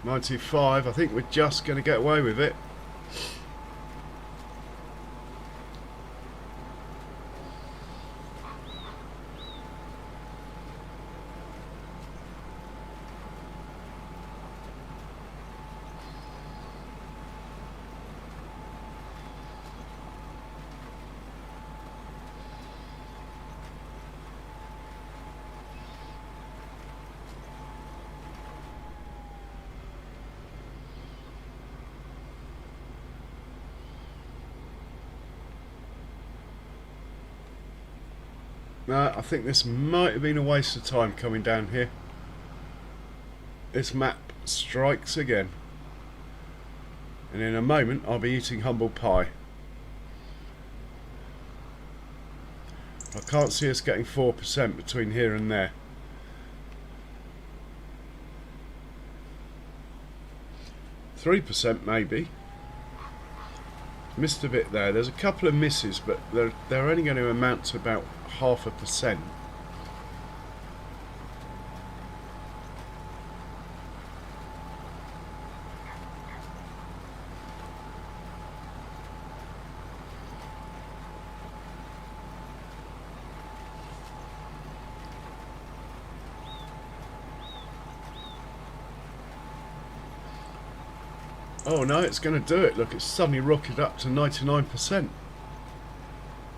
S1: $95. I think we're just going to get away with it. I think this might have been a waste of time coming down here. This map strikes again. And in a moment I'll be eating humble pie. I can't see us getting 4% between here and there. 3% maybe. Missed a bit there. There's a couple of misses, but they're only going to amount to about 0.5%. Oh no, it's going to do it. Look, it's suddenly rocketed up to 99%.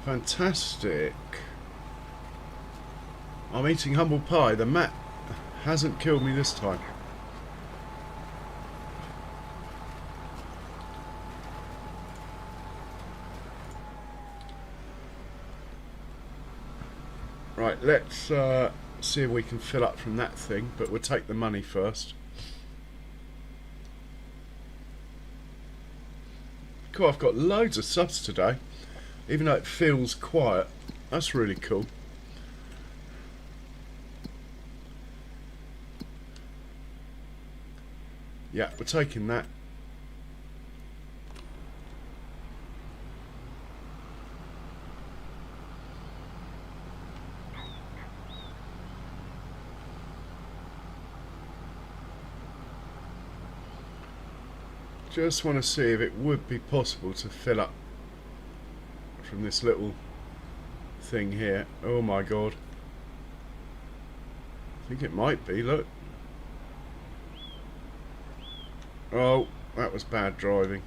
S1: Fantastic. I'm eating humble pie. The map hasn't killed me this time. Right, let's see if we can fill up from that thing, but we'll take the money first. Cool, I've got loads of subs today, even though it feels quiet. That's really cool. Yeah, we're taking that. Just want to see if it would be possible to fill up from this little thing here. Oh my god. I think it might be, look. Oh, that was bad driving.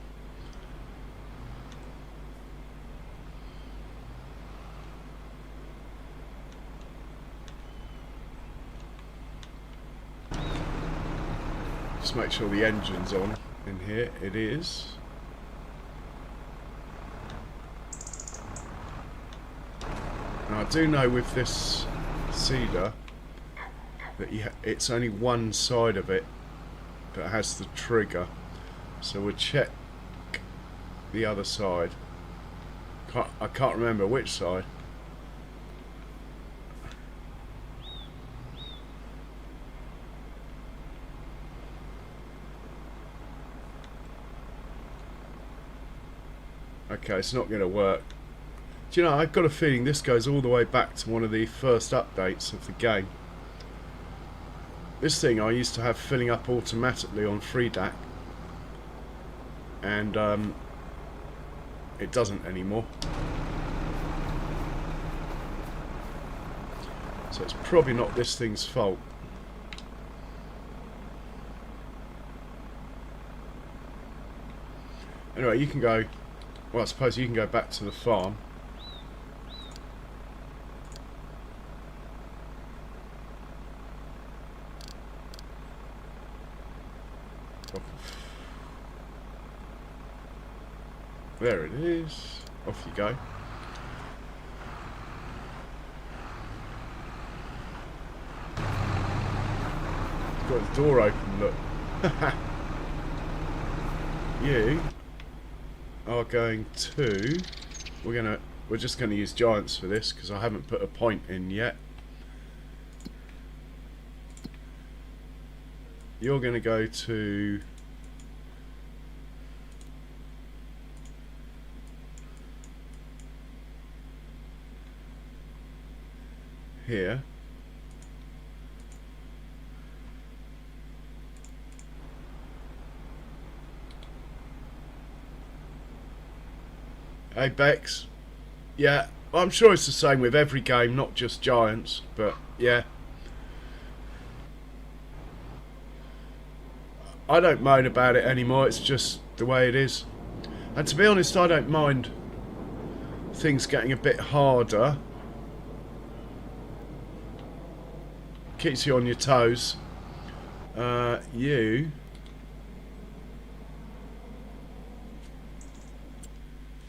S1: Just make sure the engine's on. In here it is. Now I do know with this cedar that it's only one side of it that has the trigger, so we'll check the other side. I can't remember which side. Okay, it's not going to work. Do you know, I've got a feeling this goes all the way back to one of the first updates of the game. This thing I used to have filling up automatically on FreeDAC, and it doesn't anymore. So it's probably not this thing's fault. Anyway, you can go... Well, I suppose you can go back to the farm. There it is. Off you go. He's got his door open, look. You are going to... We're just going to use giants for this because I haven't put a point in yet. You're going to go to... here. Hey Bex. Yeah, I'm sure it's the same with every game, not just giants, but yeah. I don't moan about it anymore, it's just the way it is. And to be honest, I don't mind things getting a bit harder. Keeps you on your toes. You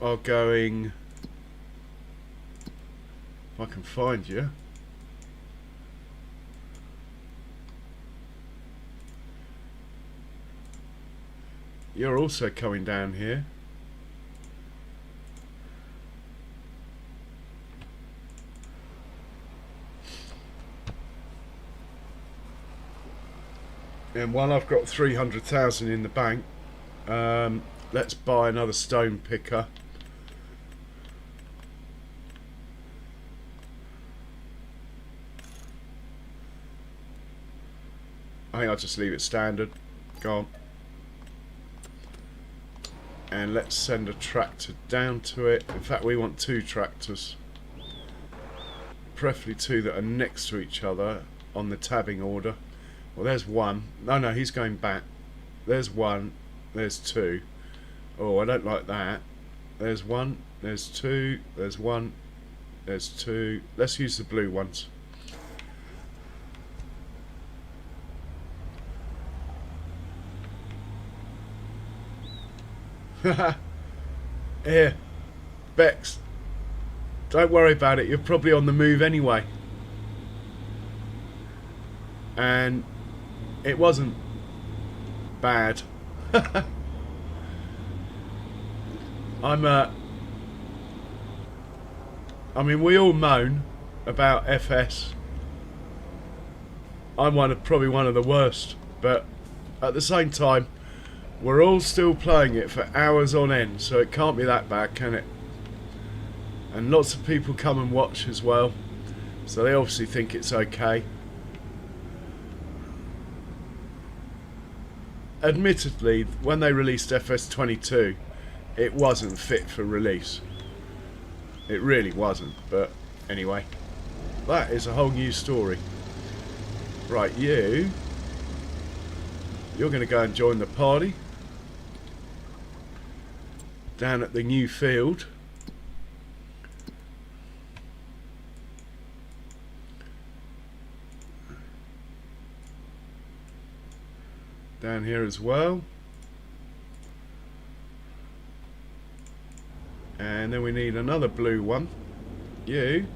S1: are going... If I can find you. You're also coming down here. And while I've got 300,000 in the bank, let's buy another stone picker. I think I'll just leave it standard. Go on. And let's send a tractor down to it. In fact, we want 2 tractors. Preferably 2 that are next to each other on the tabbing order. Well, there's 1. No, he's going back. There's 1. There's 2. Oh, I don't like that. There's 1. There's 2. There's 1. There's 2. Let's use the blue ones. Here, Bex. Don't worry about it. You're probably on the move anyway. And it wasn't bad. I mean, we all moan about FS. I'm probably one of the worst, but at the same time, we're all still playing it for hours on end, so it can't be that bad, can it? And lots of people come and watch as well, so they obviously think it's okay. Admittedly, when they released FS22, it wasn't fit for release. It really wasn't, but anyway, that is a whole new story. Right, you're going to go and join the party down at the new field. Down here as well. And then we need another blue one. You're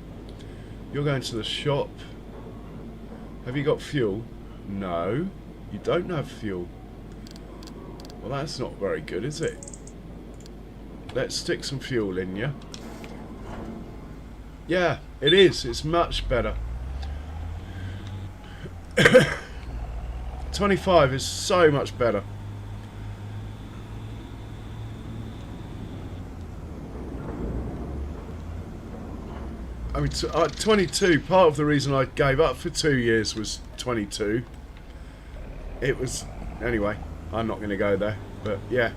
S1: going to the shop. Have you got fuel? No, you don't have fuel. Well, that's not very good, is it? Let's stick some fuel in you. Yeah, it is. It's much better. 25 is so much better. I mean, 22, part of the reason I gave up for 2 years was 22. It was... Anyway, I'm not going to go there, but yeah.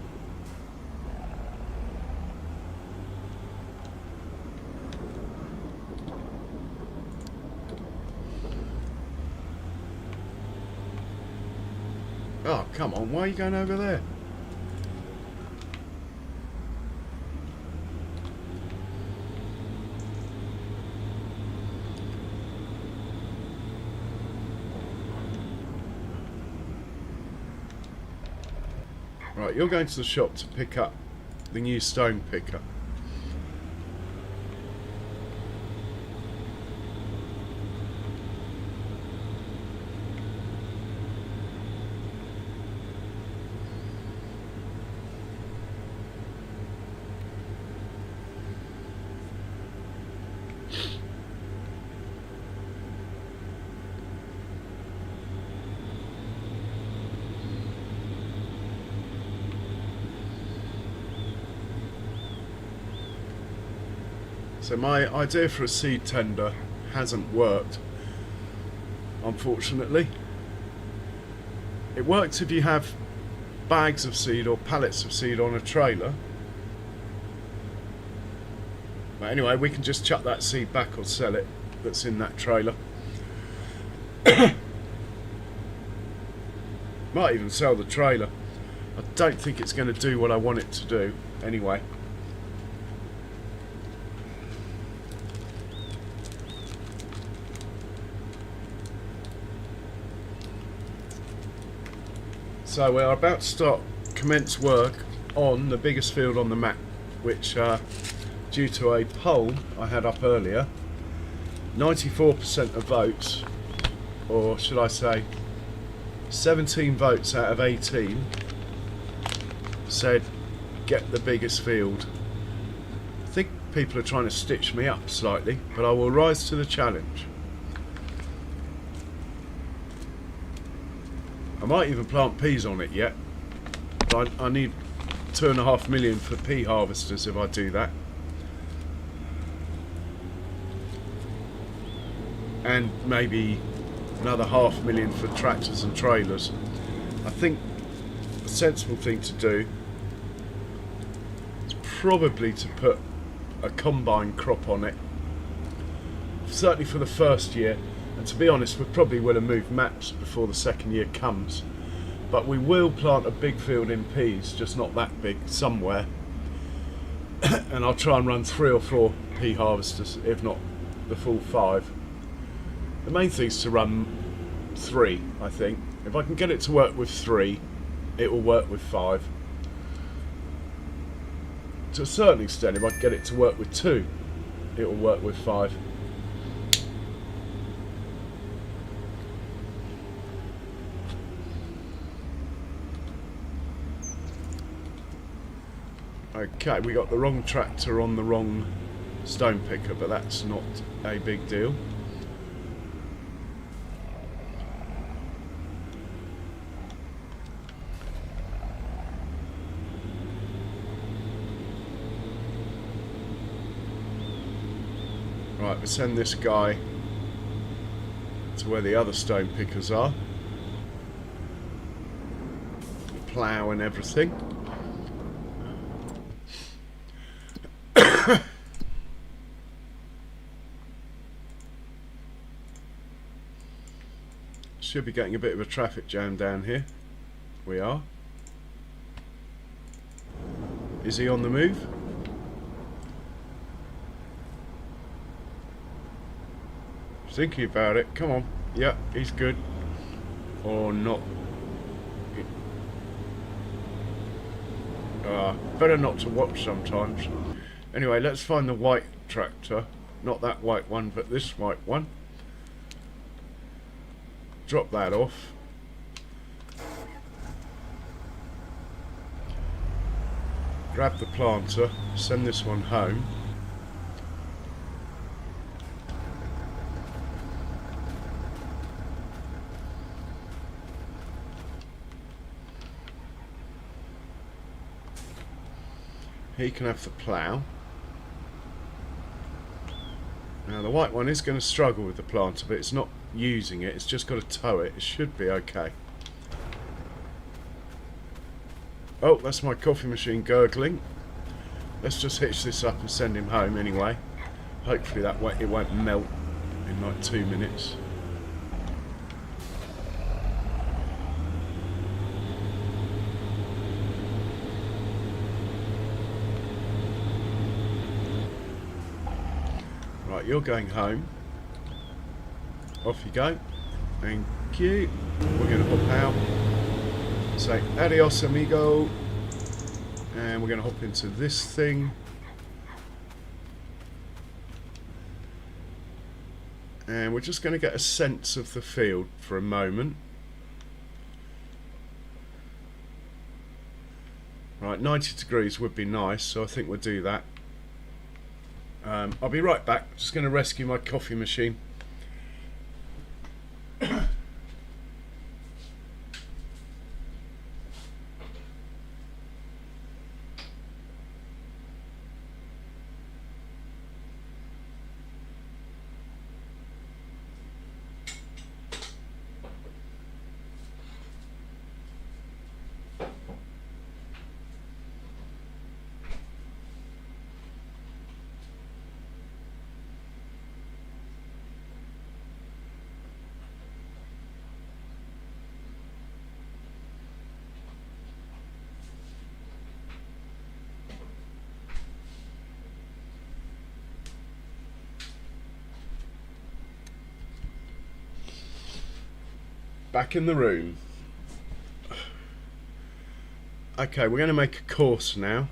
S1: Oh, come on, why are you going over there? Right, you're going to the shop to pick up the new stone picker. So my idea for a seed tender hasn't worked, unfortunately. It works if you have bags of seed or pallets of seed on a trailer. But anyway, we can just chuck that seed back or sell it that's in that trailer. Might even sell the trailer. I don't think it's going to do what I want it to do anyway. So we are about to commence work on the biggest field on the map, which due to a poll I had up earlier, 94% of votes, or should I say 17 votes out of 18, said get the biggest field. I think people are trying to stitch me up slightly, but I will rise to the challenge. I might even plant peas on it yet, but I need 2.5 million for pea harvesters if I do that. And maybe another 500,000 for tractors and trailers. I think a sensible thing to do is probably to put a combine crop on it, certainly for the first year. And to be honest, we probably will have moved maps before the second year comes. But we will plant a big field in peas, just not that big, somewhere. And I'll try and run 3 or 4 pea harvesters, if not the full 5. The main thing is to run 3, I think. If I can get it to work with 3, it will work with 5. To a certain extent, if I can get it to work with 2, it will work with 5. Okay, we got the wrong tractor on the wrong stone picker, but that's not a big deal. Right, we send this guy to where the other stone pickers are. Plow and everything. Should be getting a bit of a traffic jam down here. We are. Is he on the move? Thinking about it. Come on. Yeah, he's good. Or not. Better not to watch sometimes. Anyway, let's find the white tractor. Not that white one, but this white one. Drop that off. Grab the planter. Send this one home. He can have the plough. Now the white one is going to struggle with the planter, but it's not using it, it's just got to tow it. It should be okay. Oh, that's my coffee machine gurgling. Let's just hitch this up and send him home anyway. Hopefully that way it won't melt in like 2 minutes. Right, you're going home. Off you go. Thank you. We're going to hop out. Say adios, amigo. And we're going to hop into this thing. And we're just going to get a sense of the field for a moment. Right, 90 degrees would be nice, so I think we'll do that. I'll be right back. Just going to rescue my coffee machine. Back in the room. Okay, we're going to make a course now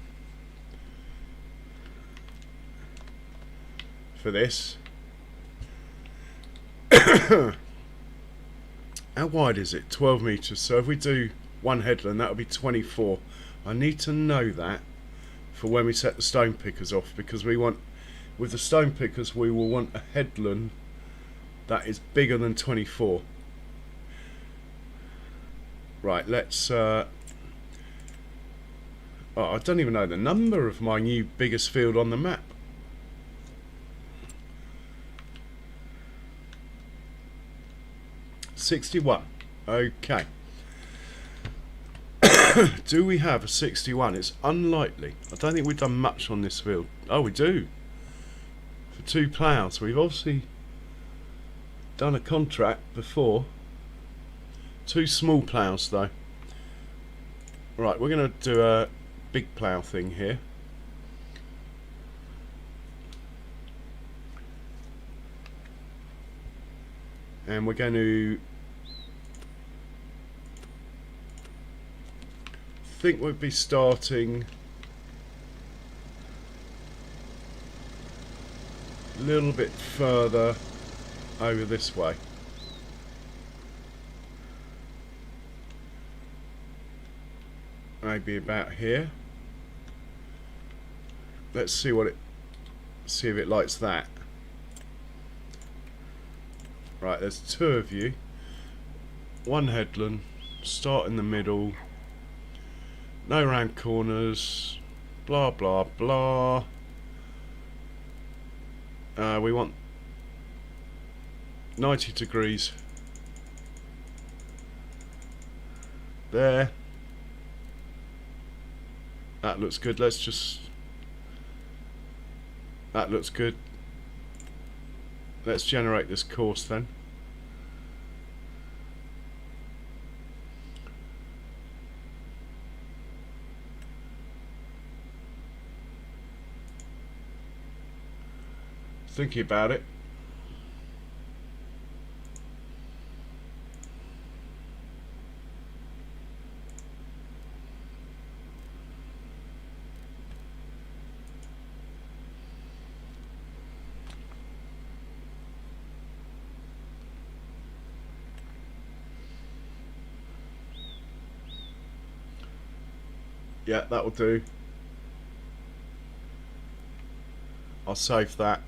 S1: for this. How wide is it? 12 meters. So if we do one headland, that'll be 24. I need to know that for when we set the stone pickers off, because we want, with the stone pickers, we will want a headland that is bigger than 24. Right, let's oh, I don't even know the number of my new biggest field on the map. '61. Okay. Do we have a 61? It's unlikely. I don't think we've done much on this field. Oh, we do. For 2 ploughs. We've obviously done a contract before. 2 small ploughs though. Right, we're going to do a big plough thing here. And we're going to, I think we'll be starting a little bit further over this way. Maybe about here. Let's see what it, see if it likes that. Right, there's 2 of you. 1 headland. Start in the middle. No round corners. Blah blah blah. We want 90 degrees there. That looks good. Let's just, that looks good. Let's generate this course then. Thinking about it. Yeah, that'll do. I'll save that.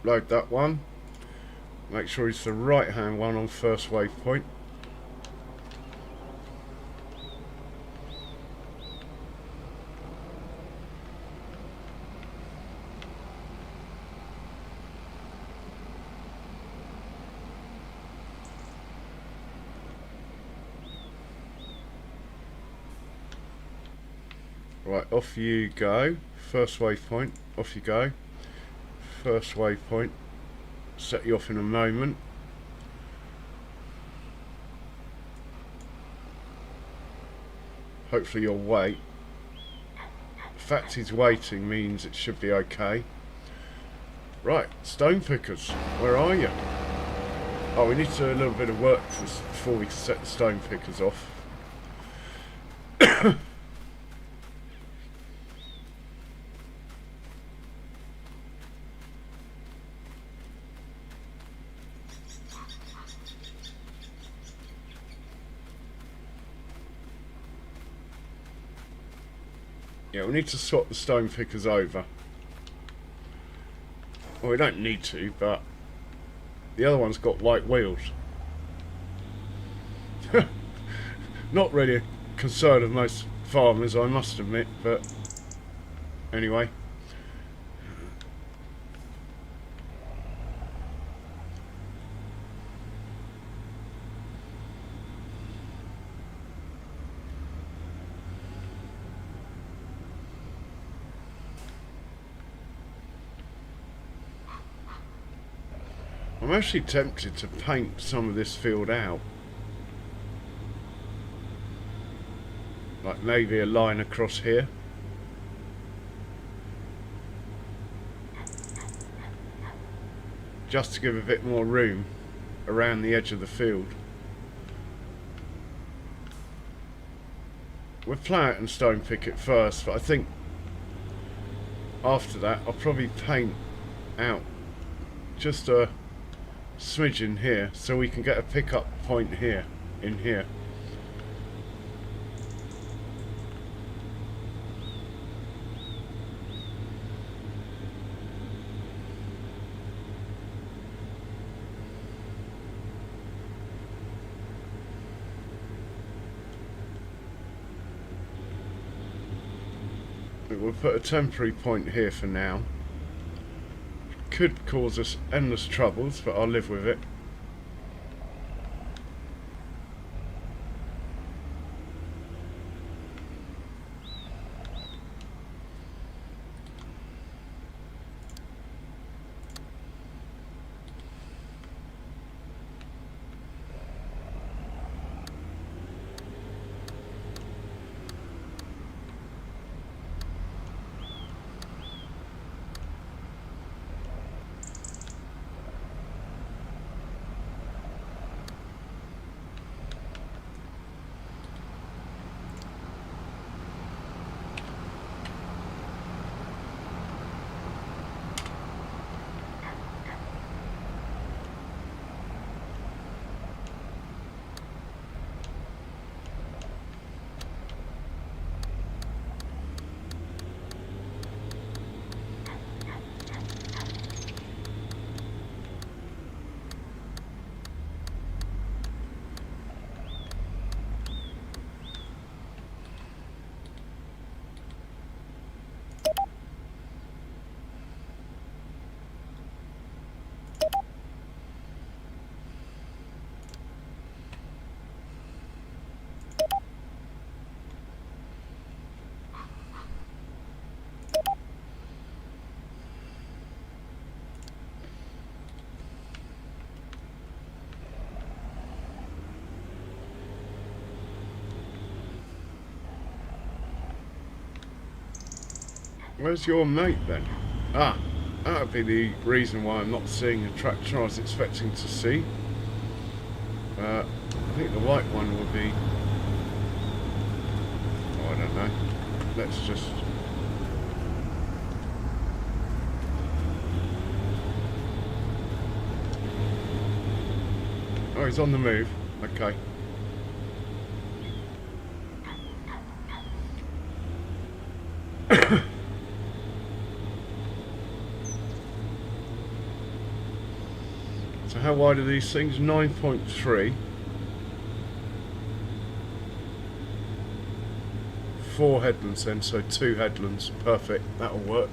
S1: Load that one. Make sure it's the right hand one on first waypoint. Right, off you go. First waypoint, off you go. First waypoint. Set you off in a moment. Hopefully you'll wait. The fact he's waiting means it should be okay. Right, stone pickers, where are you? Oh, we need to do a little bit of work before we set the stone pickers off. Yeah, we need to swap the stone pickers over. Well, we don't need to, but the other one's got white wheels. Not really a concern of most farmers, I must admit, but anyway. I'm actually tempted to paint some of this field out. Like maybe a line across here. Just to give a bit more room around the edge of the field. We'll plough it and stone pick it first, but I think after that I'll probably paint out just a smidgen here so we can get a pickup point here, in here. We'll put a temporary point here for now. Could cause us endless troubles, but I'll live with it. Where's your mate then? Ah, that would be the reason why I'm not seeing the tractor I was expecting to see. I think the white one will be... oh, I don't know. Let's just... oh, he's on the move. Okay. So how wide are these things? 9.3. 4 headlands then, so 2 headlands. Perfect, that'll work.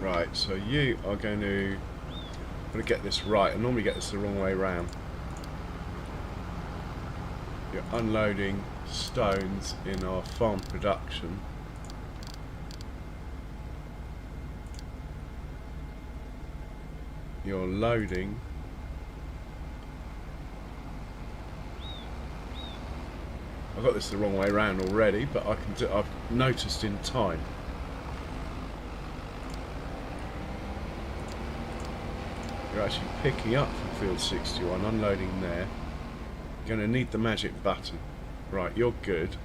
S1: Right, so you are going to... I'm going to get this right. I normally get this the wrong way round. You're unloading stones in our farm production. You're loading. I got this the wrong way around already, but I can do, I've noticed in time. You're actually picking up from field 61, unloading there. You're going to need the magic button. Right, you're good.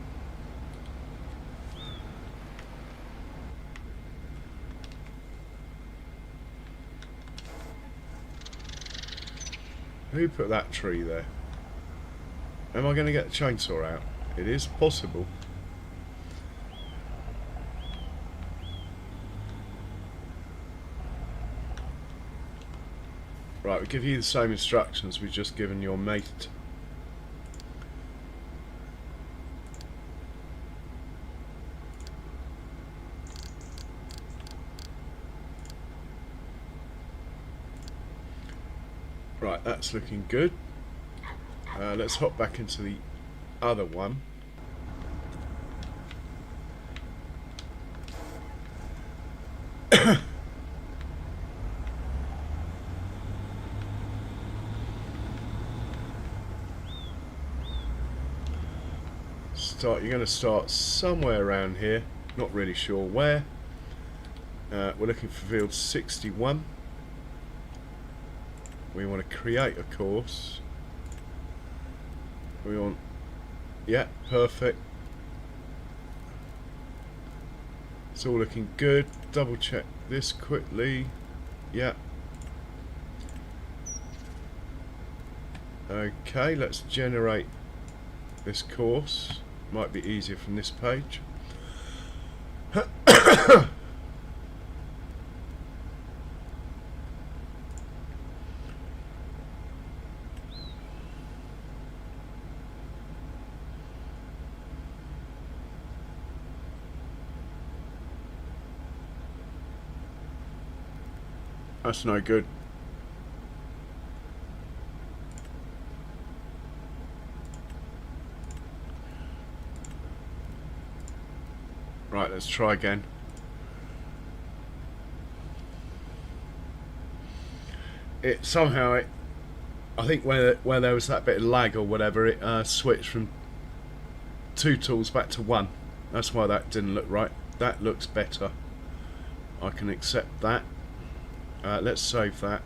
S1: Who put that tree there? Am I going to get the chainsaw out? It is possible. Right, we'll give you the same instructions we've just given your mate. Right, that's looking good. Let's hop back into the other one. You're going to start somewhere around here, not really sure where. We're looking for field 61. We want to create a course. We want, yeah, perfect. It's all looking good. Double check this quickly. Yeah. Okay, let's generate this course. Might be easier from this page. That's no good. Right, let's try again. It somehow, I think where there was that bit of lag or whatever, it switched from 2 tools back to 1. That's why that didn't look right. That looks better. I can accept that. Let's save that.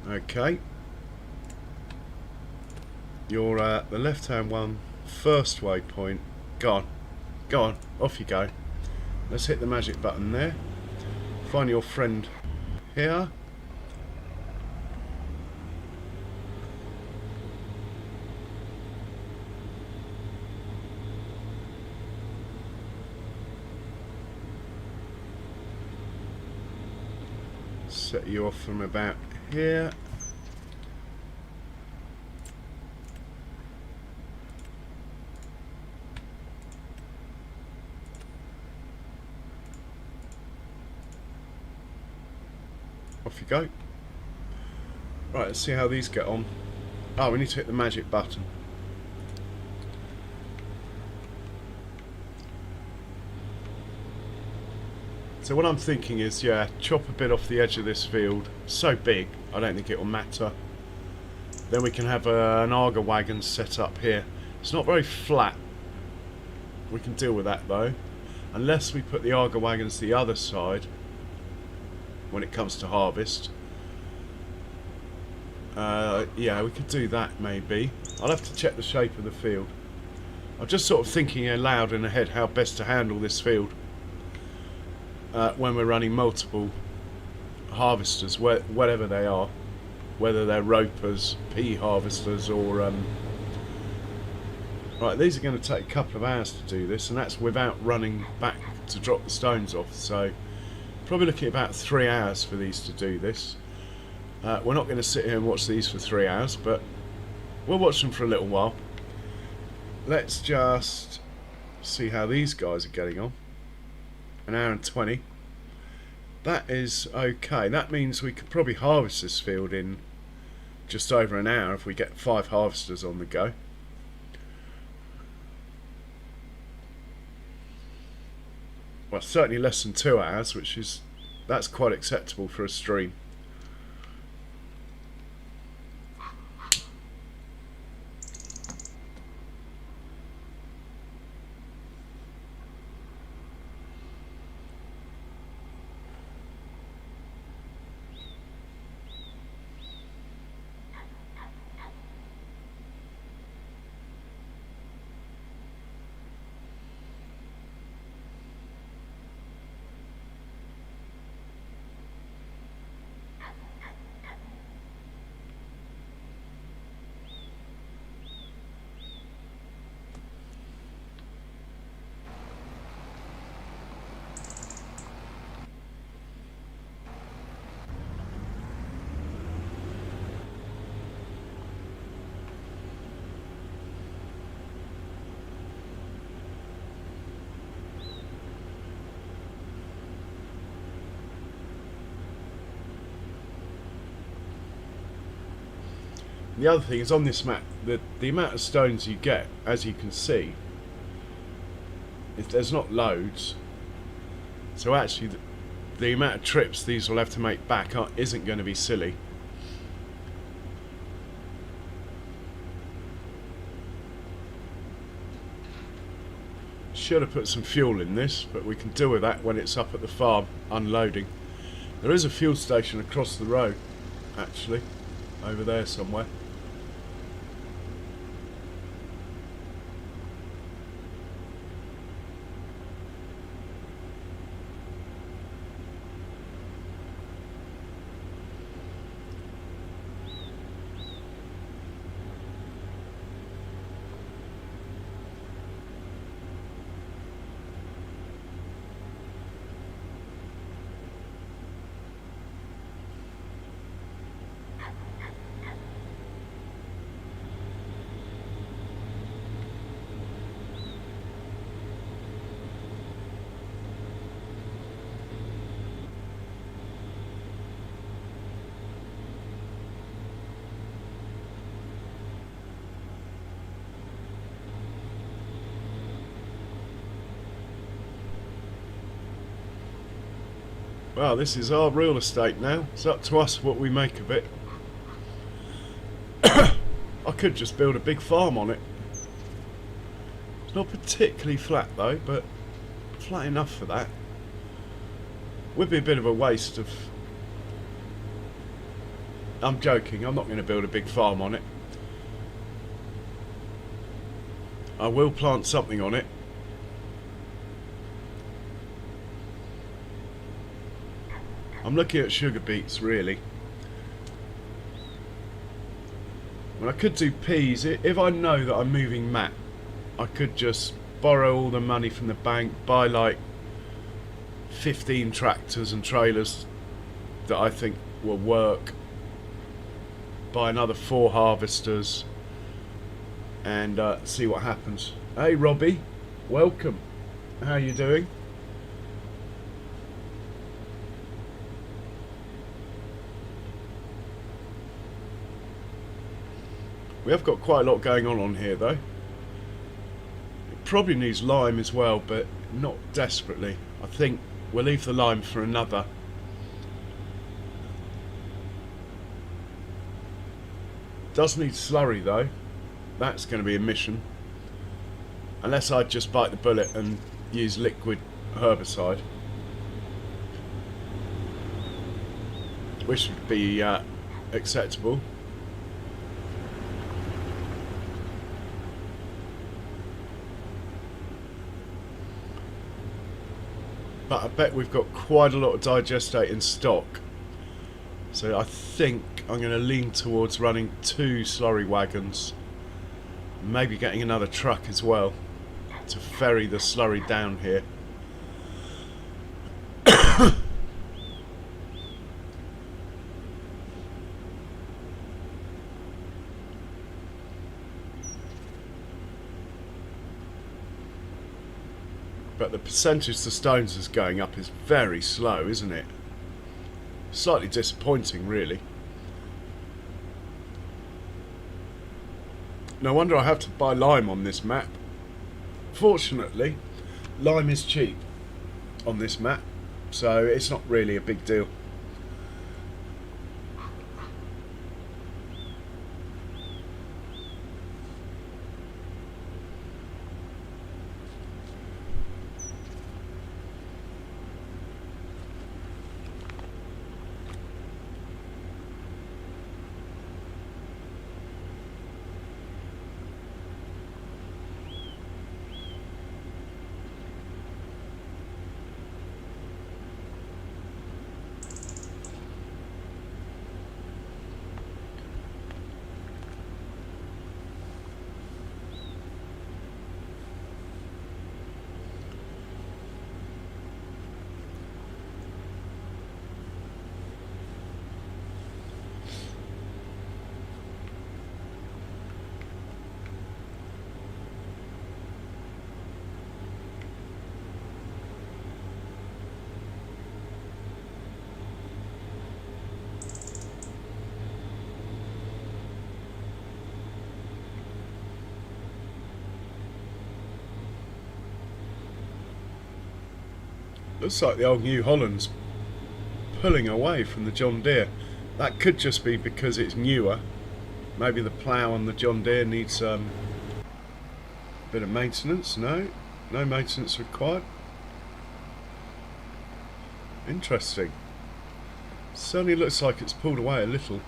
S1: Okay. You're the left-hand one, first waypoint. Go on. Go on. Off you go. Let's hit the magic button there. Find your friend here. Set you off from about here. Off you go. Right, let's see how these get on. Oh, we need to hit the magic button. So what I'm thinking is, yeah, chop a bit off the edge of this field. So big, I don't think it will matter. Then we can have an auger wagon set up here. It's not very flat. We can deal with that though. Unless we put the auger wagons the other side when it comes to harvest. Yeah, we could do that maybe. I'll have to check the shape of the field. I'm just sort of thinking aloud in the head how best to handle this field. When we're running multiple harvesters, whatever they are, whether they're ropers, pea harvesters, or right, these are going to take a couple of hours to do this, and that's without running back to drop the stones off. So probably looking at about 3 hours for these to do this. We're not going to sit here and watch these for 3 hours, but we'll watch them for a little while. Let's just see how these guys are getting on. 1 hour and 20. That is okay. That means we could probably harvest this field in just over an hour if we get 5 harvesters on the go. Well, certainly less than 2 hours, that's quite acceptable for a stream. The other thing is, on this map, the amount of stones you get, as you can see, there's not loads. So actually, the amount of trips these will have to make back isn't going to be silly. Should have put some fuel in this, but we can deal with that when it's up at the farm unloading. There is a fuel station across the road, actually, over there somewhere. Well, this is our real estate now. It's up to us what we make of it. I could just build a big farm on it. It's not particularly flat though, but flat enough for that. Would be a bit of a waste of... I'm joking, I'm not going to build a big farm on it. I will plant something on it. I'm looking at sugar beets, really. Well, I could do peas. If I know that I'm moving Matt, I could just borrow all the money from the bank, buy like 15 tractors and trailers that I think will work, buy another 4 harvesters, and see what happens. Hey Robbie, welcome. How you doing? We have got quite a lot going on here though. It probably needs lime as well, but not desperately. I think we'll leave the lime for another. Does need slurry though. That's going to be a mission. Unless I just bite the bullet and use liquid herbicide. Which would be acceptable. But I bet we've got quite a lot of digestate in stock. So I think I'm going to lean towards running 2 slurry wagons. Maybe getting another truck as well to ferry the slurry down here. But the percentage the stones is going up is very slow, isn't it? Slightly disappointing, really. No wonder I have to buy lime on this map. Fortunately, lime is cheap on this map, so it's not really a big deal. Looks like the old New Holland's pulling away from the John Deere. That could just be because it's newer. Maybe the plough on the John Deere needs a bit of maintenance. No maintenance required. Interesting. Certainly looks like it's pulled away a little.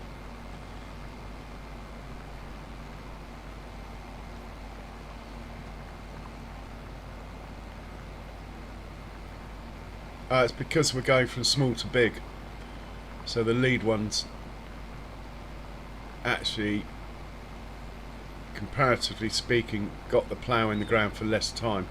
S1: It's because we're going from small to big, so the lead ones actually, comparatively speaking, got the plough in the ground for less time.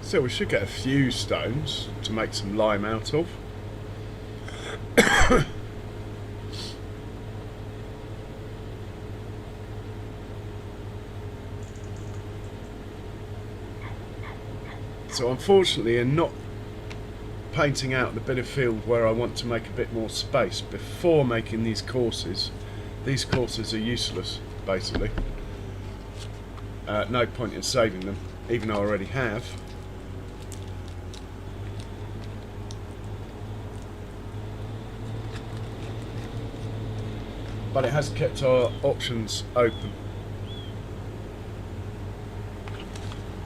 S1: So we should get a few stones to make some lime out of. So unfortunately, in not painting out the bit of field where I want to make a bit more space before making these courses are useless, basically. No point in saving them, even though I already have. But it has kept our options open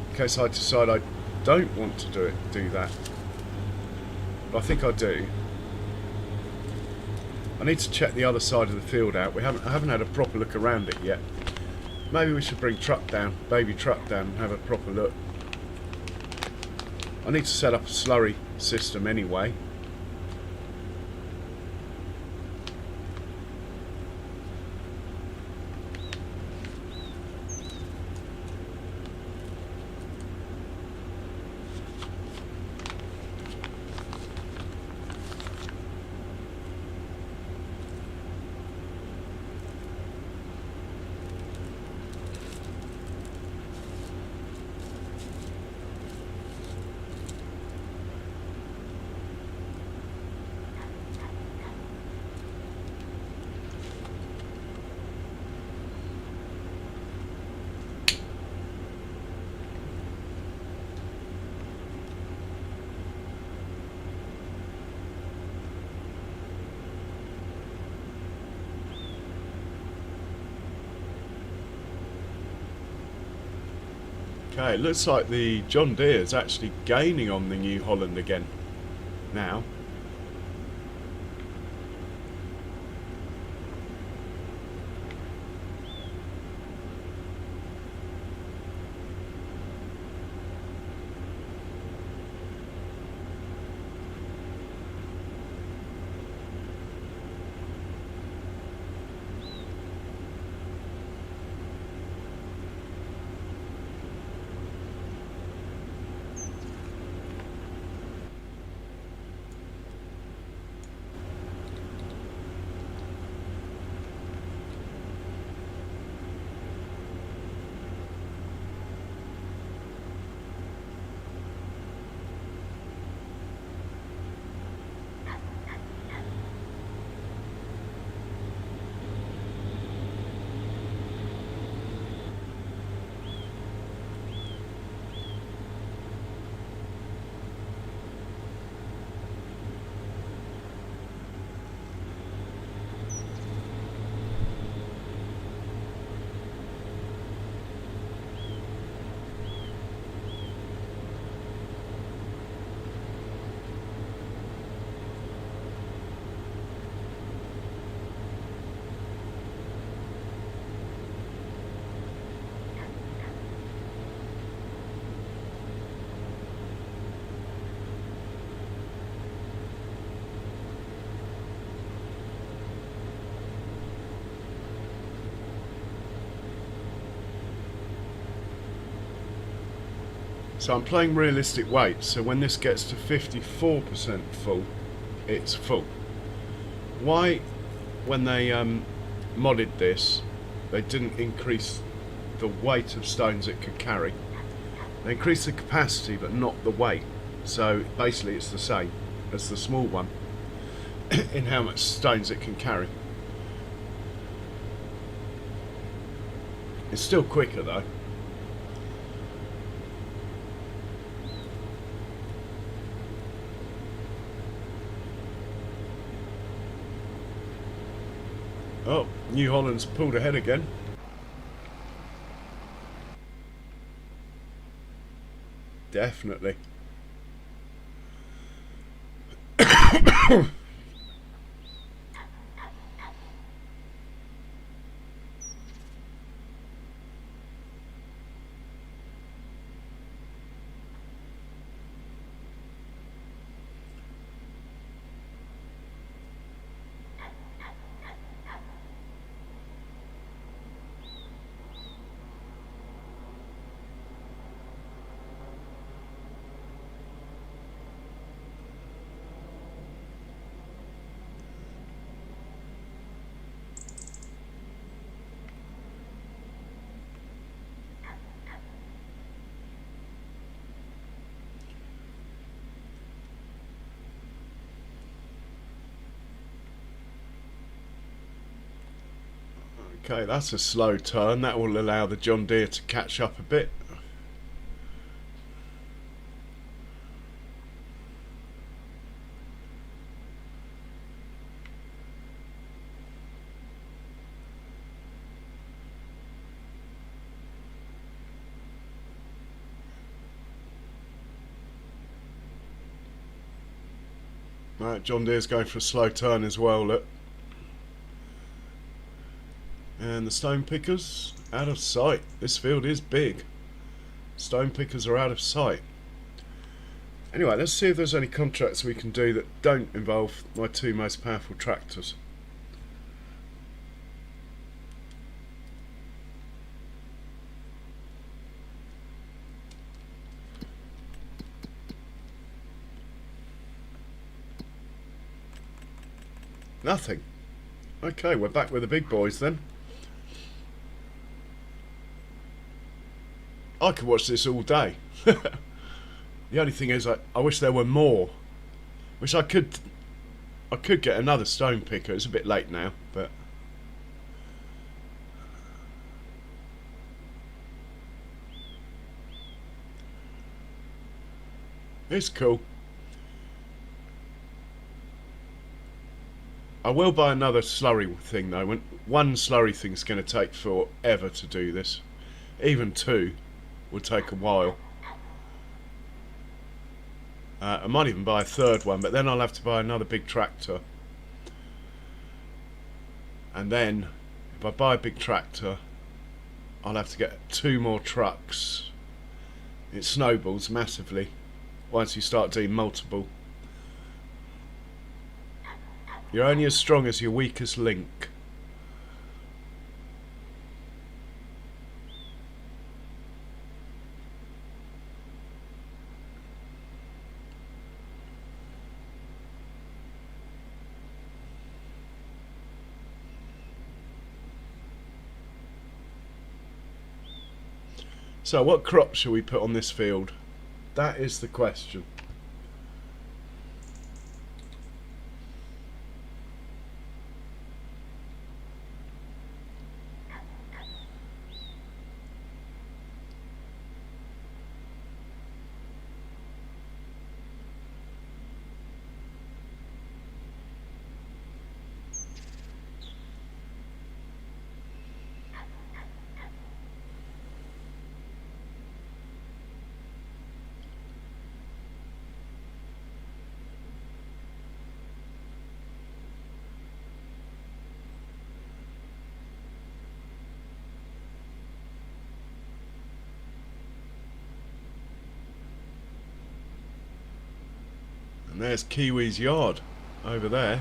S1: in case I decide I don't want to do that. But I think I do. I need to check the other side of the field out. I haven't had a proper look around it yet. Maybe we should bring baby truck down and have a proper look. I need to set up a slurry system anyway. Okay, it looks like the John Deere is actually gaining on the New Holland again now. So I'm playing realistic weight, so when this gets to 54% full, it's full. Why, when they modded this, they didn't increase the weight of stones it could carry? They increased the capacity but not the weight, so basically it's the same as the small one in how much stones it can carry. It's still quicker though. Oh, New Holland's pulled ahead again. Definitely. Okay, that's a slow turn. That will allow the John Deere to catch up a bit. Right, John Deere's going for a slow turn as well, look. And the stone pickers out of sight. This field is big. Stone pickers are out of sight. Anyway, let's see if there's any contracts we can do that don't involve my two most powerful tractors. Nothing. Okay, we're back with the big boys then. I could watch this all day. The only thing is, I wish there were more. Wish I could get another stone picker. It's a bit late now, but it's cool. I will buy another slurry thing though. One slurry thing's going to take forever to do this. Even two will take a while. I might even buy a third one, but then I'll have to buy another big tractor. And then, if I buy a big tractor, I'll have to get 2 more trucks. It snowballs massively once you start doing multiple. You're only as strong as your weakest link. So what crop shall we put on this field? That is the question. And there's Kiwi's yard over there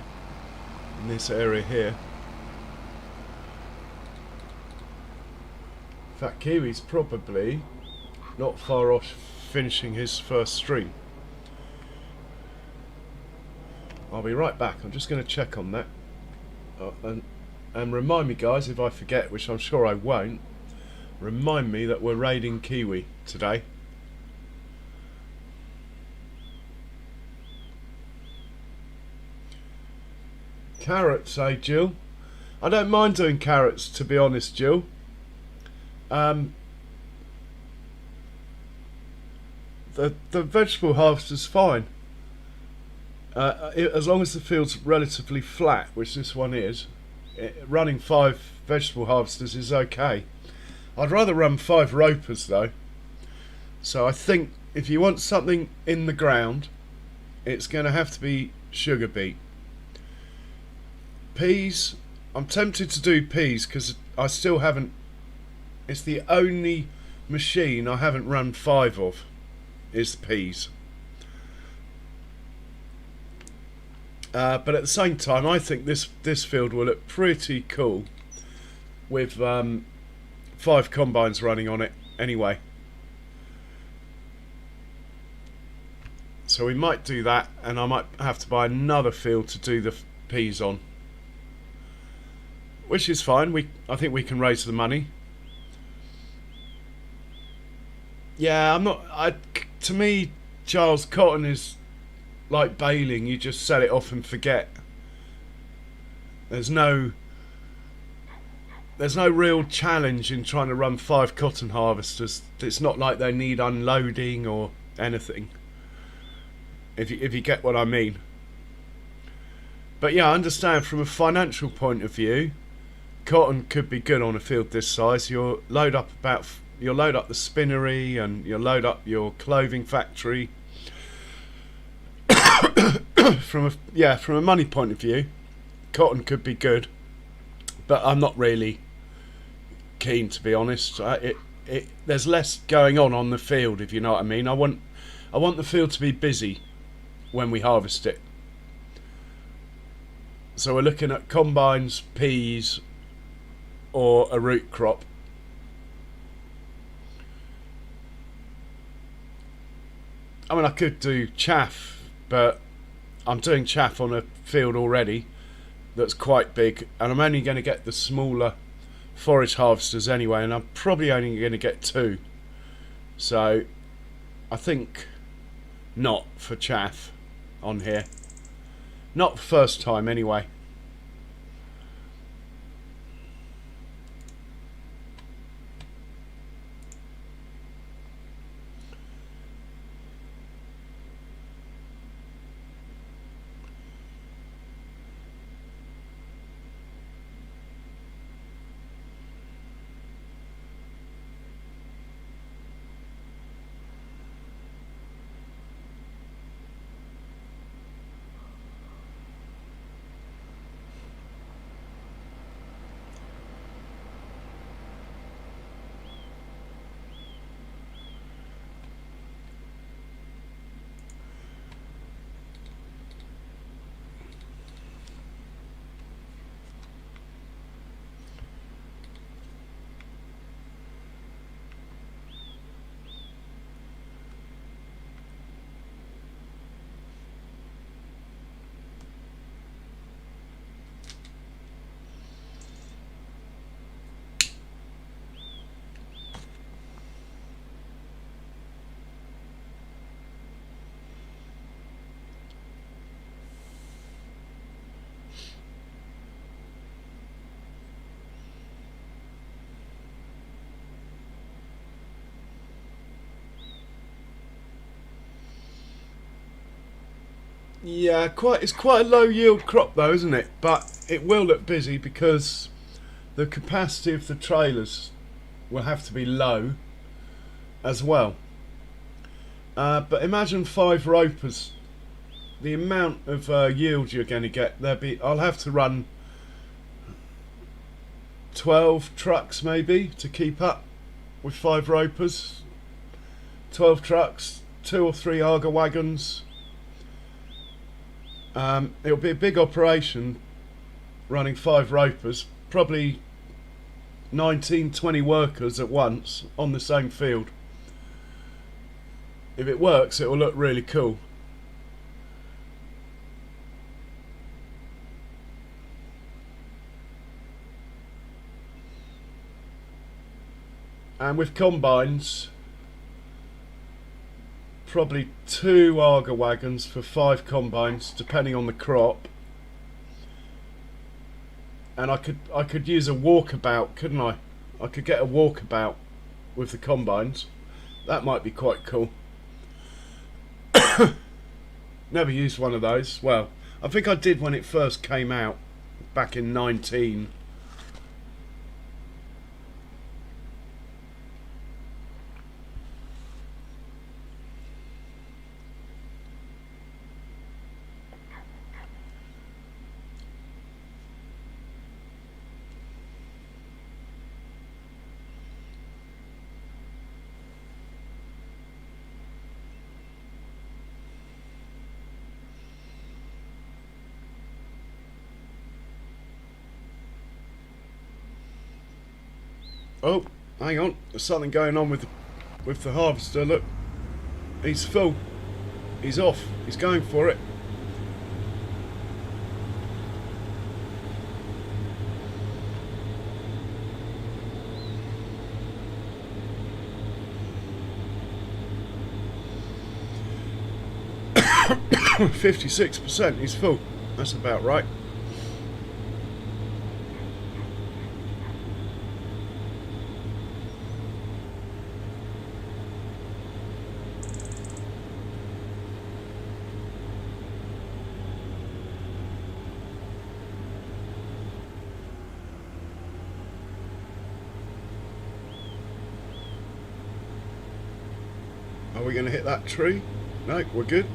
S1: in this area here. In fact, Kiwi's probably not far off finishing his first stream. I'll be right back. I'm just going to check on that. And remind me, guys, if I forget, which I'm sure I won't, remind me that we're raiding Kiwi today. Carrots, eh, Jill? I don't mind doing carrots, to be honest, Jill. The vegetable harvester's fine. As long as the field's relatively flat, which this one is, running 5 vegetable harvesters is okay. I'd rather run 5 ropers though. So I think if you want something in the ground, it's going to have to be sugar beet. Peas, I'm tempted to do peas because I still haven't, it's the only machine I haven't run 5 of, is the peas. But at the same time, I think this field will look pretty cool with 5 combines running on it anyway. So we might do that, and I might have to buy another field to do the peas on, which is fine. I think we can raise the money. Yeah, to me, Charles, cotton is like baling. You just sell it off and forget. There's no real challenge in trying to run 5 cotton harvesters. It's not like they need unloading or anything, if you get what I mean. But yeah, I understand from a financial point of view, cotton could be good on a field this size. You'll load up the spinnery and you'll load up your clothing factory. From a money point of view, cotton could be good, but I'm not really keen, to be honest. There's less going on the field, if you know what I mean. I want the field to be busy when we harvest it. So we're looking at combines, peas, or a root crop. I mean, I could do chaff, but I'm doing chaff on a field already that's quite big, and I'm only going to get the smaller forage harvesters anyway, and I'm probably only going to get 2. So I think not for chaff on here. Not the first time anyway. Yeah, it's quite a low yield crop though, isn't it? But it will look busy because the capacity of the trailers will have to be low as well. But imagine 5 ropers. The amount of yield you're going to get. I'll have to run 12 trucks maybe to keep up with 5 ropers. 12 trucks, 2 or 3 Arga wagons. It'll be a big operation running 5 ropers, probably 19-20 workers at once on the same field. If it works, it will look really cool. And with combines, probably 2 Arga wagons for 5 combines, depending on the crop. And I could use a walkabout, couldn't I? I could get a walkabout with the combines. That might be quite cool. Never used one of those. Well, I think I did when it first came out back in 19. Oh, hang on. There's something going on with the harvester. Look, he's full. He's off. He's going for it. %56%. He's full. That's about right. Are we going to hit that tree? No, we're good.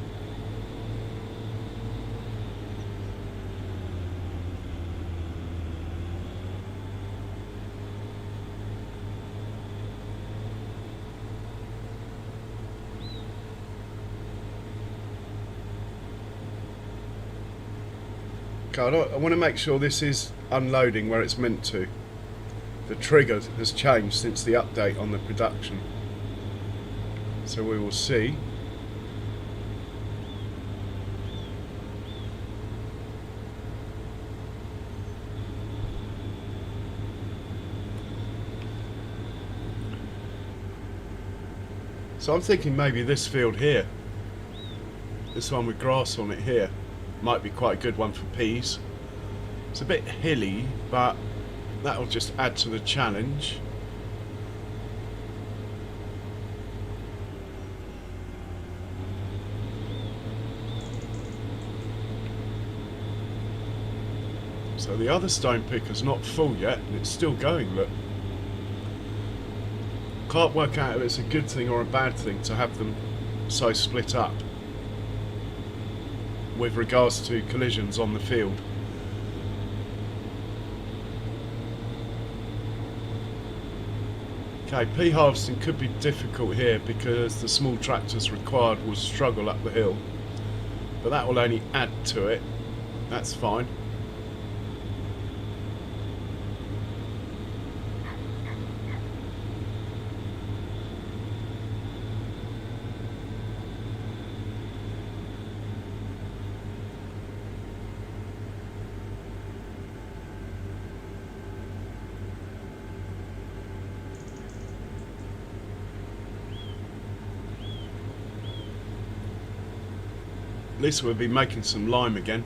S1: Okay, I want to make sure this is unloading where it's meant to. The trigger has changed since the update on the production. So we will see. So I'm thinking maybe this field here, this one with grass on it here, might be quite a good one for peas. It's a bit hilly, but that'll just add to the challenge. So the other stone picker's not full yet, and it's still going, look. Can't work out if it's a good thing or a bad thing to have them so split up with regards to collisions on the field. Okay, pea harvesting could be difficult here because the small tractors required will struggle up the hill, but that will only add to it. That's fine. At least we'll be making some lime again.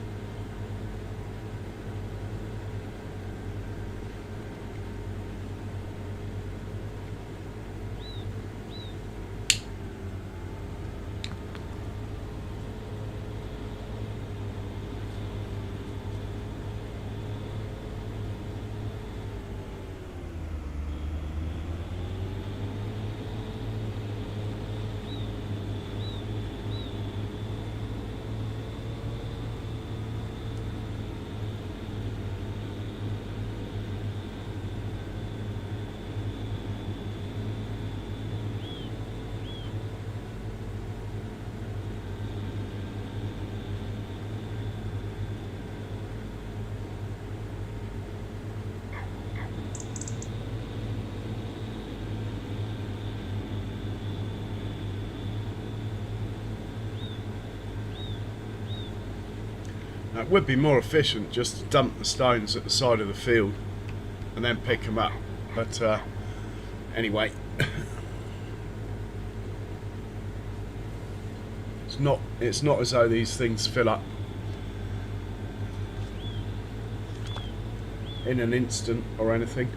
S1: Now, it would be more efficient just to dump the stones at the side of the field and then pick them up, but anyway, it's not as though these things fill up in an instant or anything.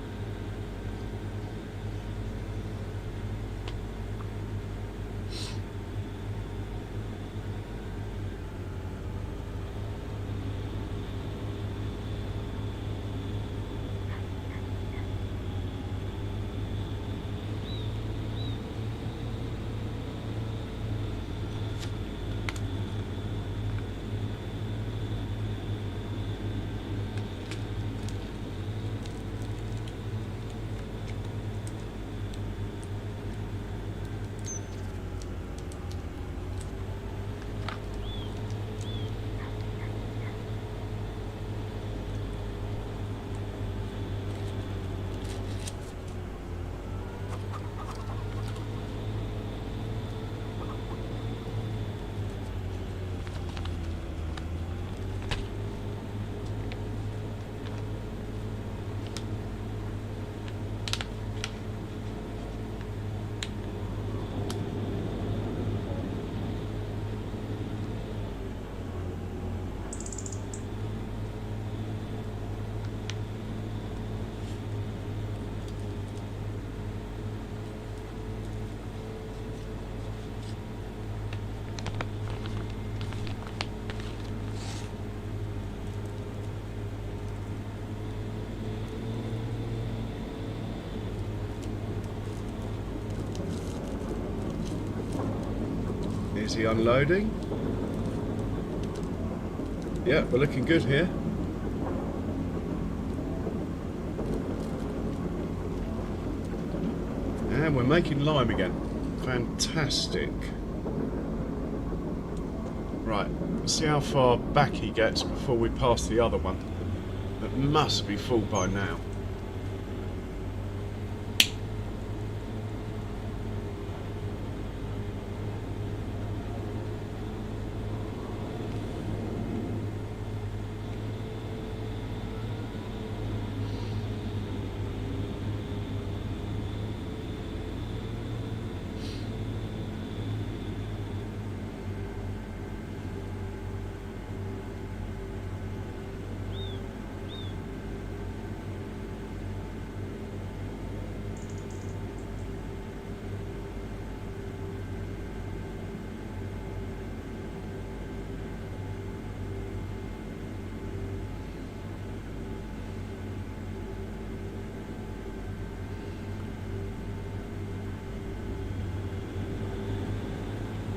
S1: Is he unloading? Yeah, we're looking good here. And we're making lime again. Fantastic. Right, let's see how far back he gets before we pass the other one. That must be full by now.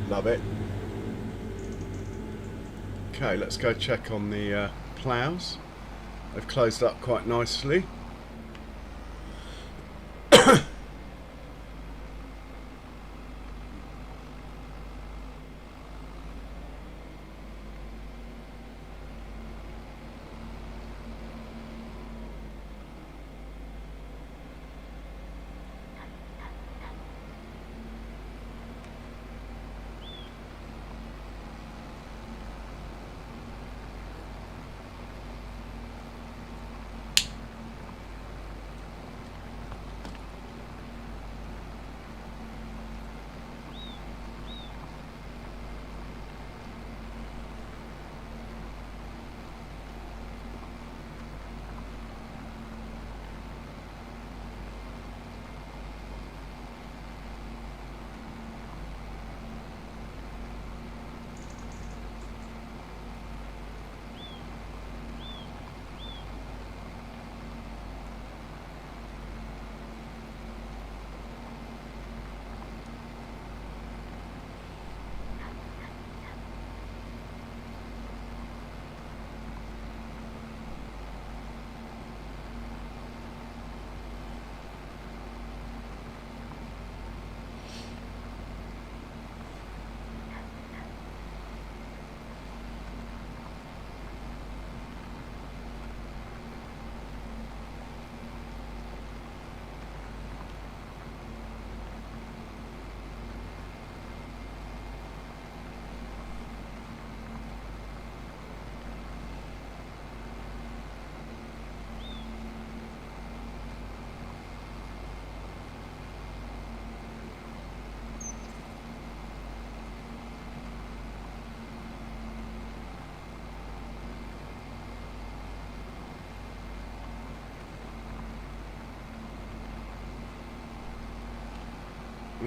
S1: Love it. Okay, let's go check on the ploughs. They've closed up quite nicely.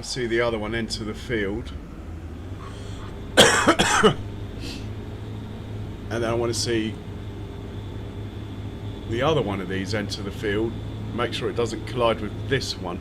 S1: want to see the other one enter the field. And then I want to see the other one of these enter the field. Make sure it doesn't collide with this one.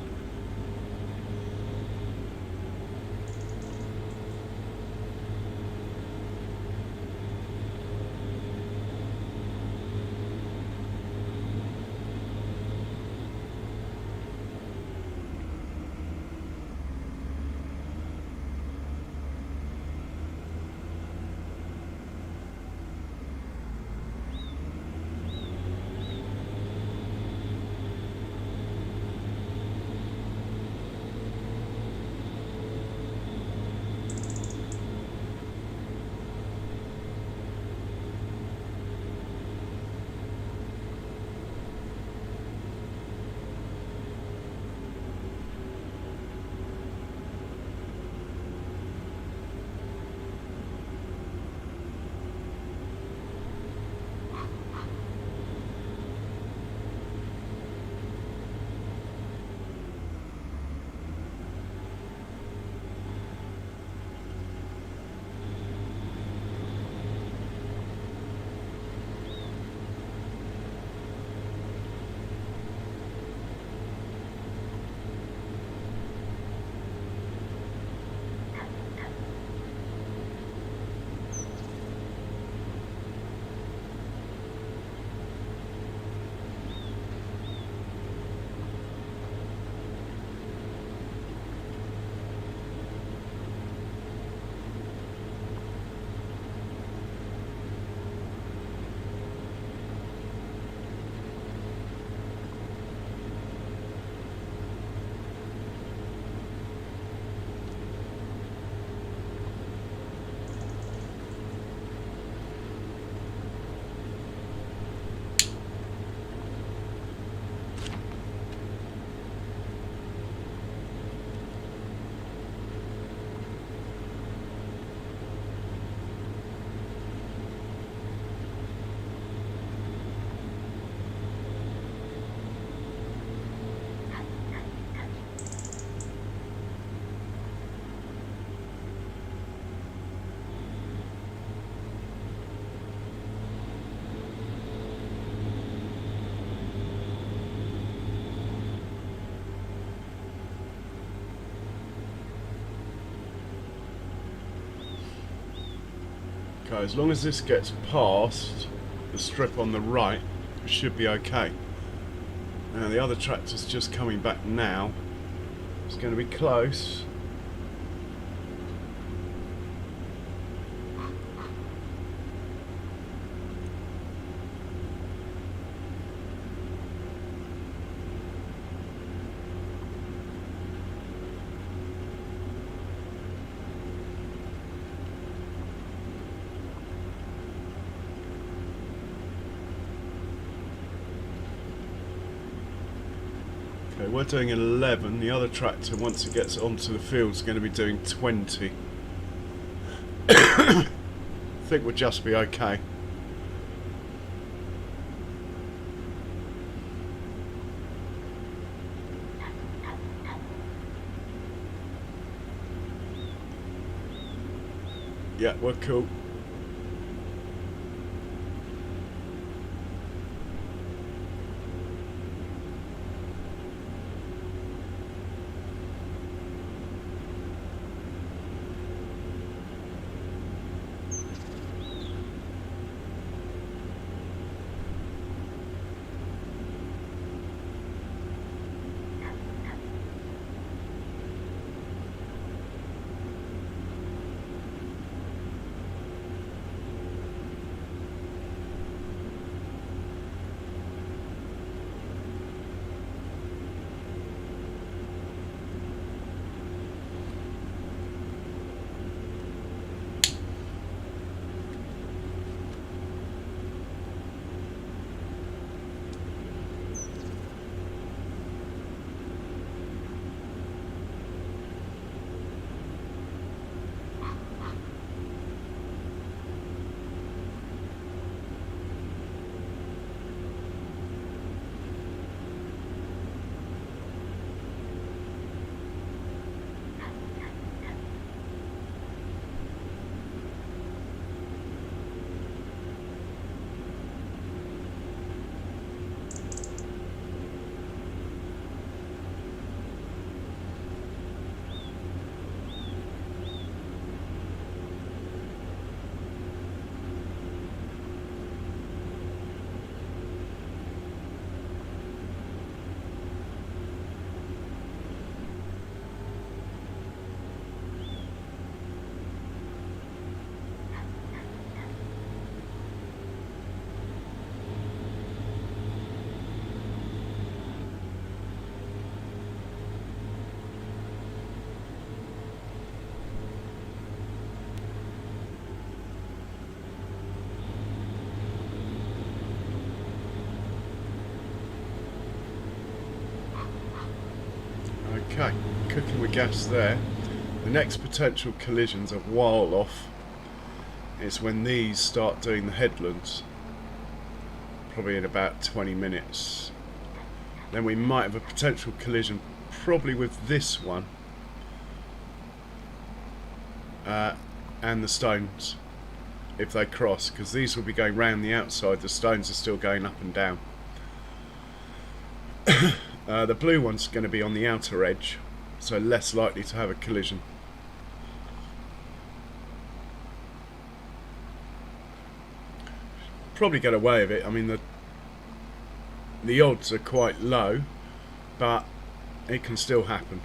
S1: Okay, as long as this gets past the strip on the right, it should be okay. Now the other tractor's just coming back now. It's going to be close. Okay, we're doing 11. The other tractor, once it gets onto the field, is going to be doing 20. I think we'll just be okay. Yeah, we're cool. Okay, cooking with gas there. The next potential collisions a while off is when these start doing the headlands, probably in about 20 minutes. Then we might have a potential collision probably with this one and the stones if they cross, because these will be going round the outside, the stones are still going up and down. The blue one's going to be on the outer edge, so less likely to have a collision. Probably get away with it. I mean, the odds are quite low, but it can still happen.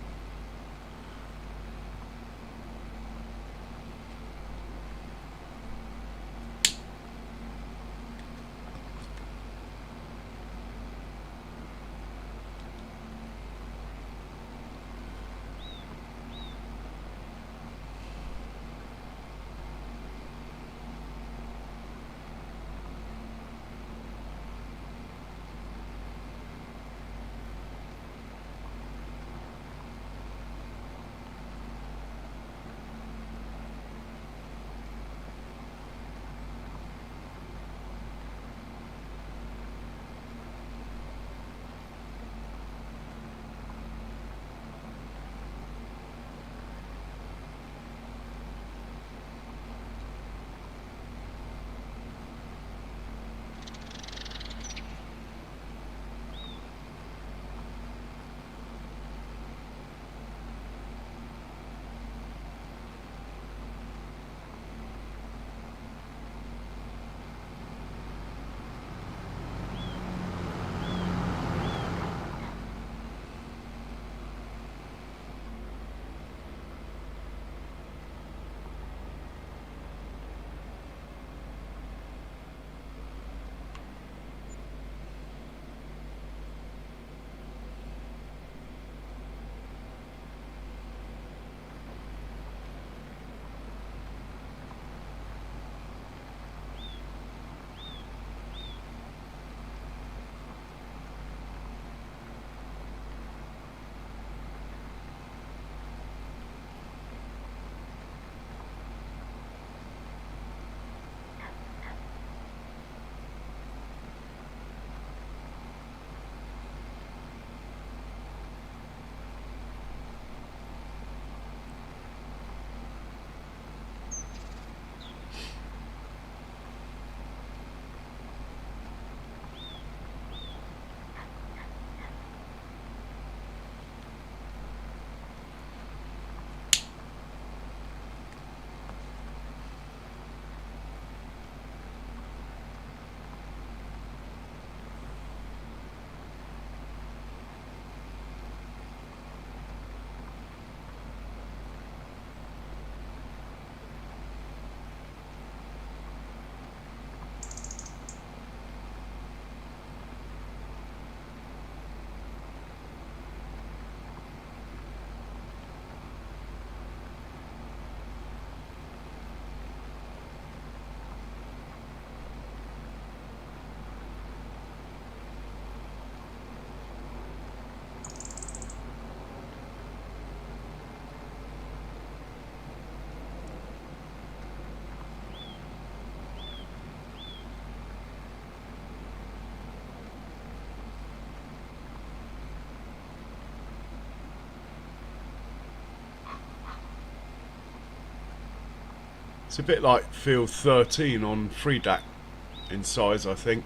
S1: It's a bit like field 13 on Freedac in size, I think.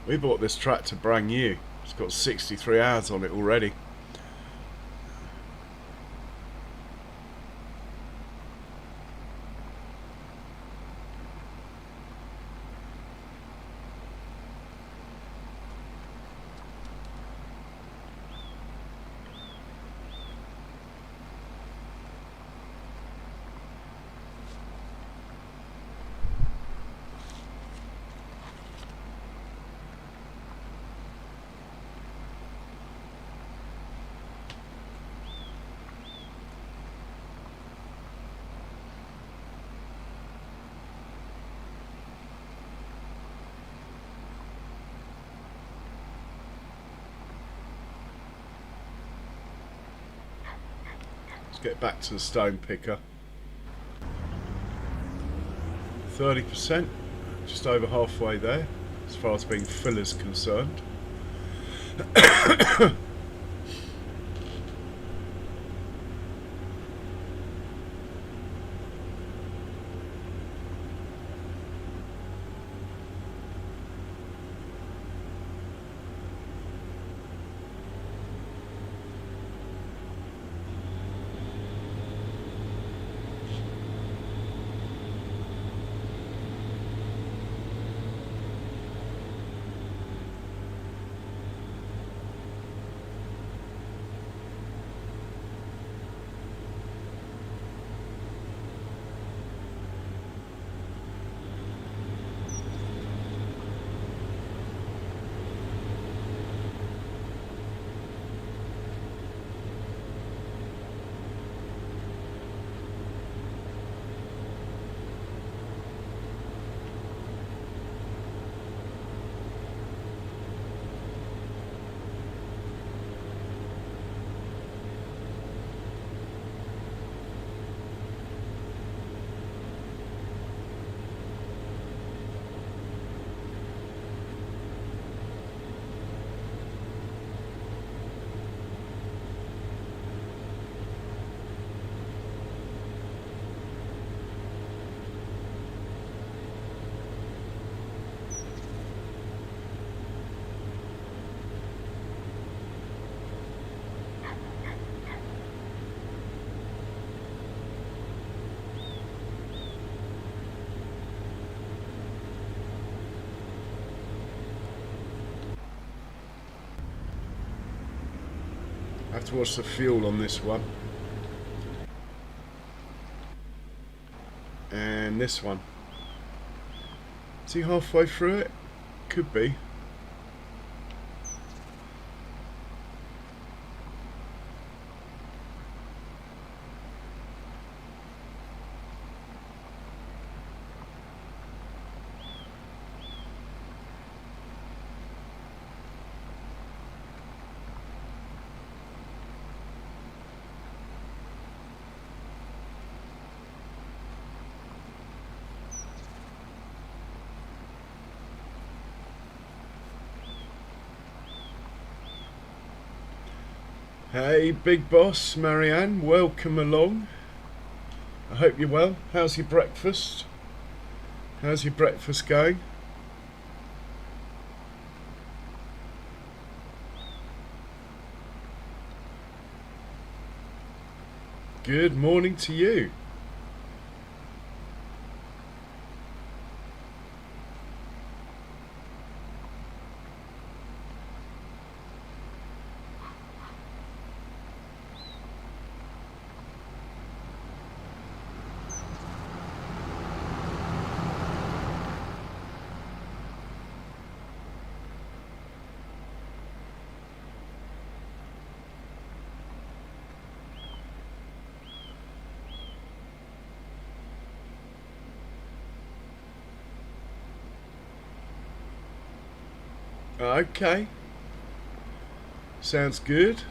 S1: We bought this tractor brand new. It's got 63 hours on it already. Let's get back to the stone picker. 30%, just over halfway there, as far as being full is concerned. I have to watch the fuel on this one. And this one. Is he halfway through it? Could be. Hey, big boss, Marianne, welcome along. I hope you're well. How's your breakfast? How's your breakfast going? Good morning to you. Okay. Sounds good.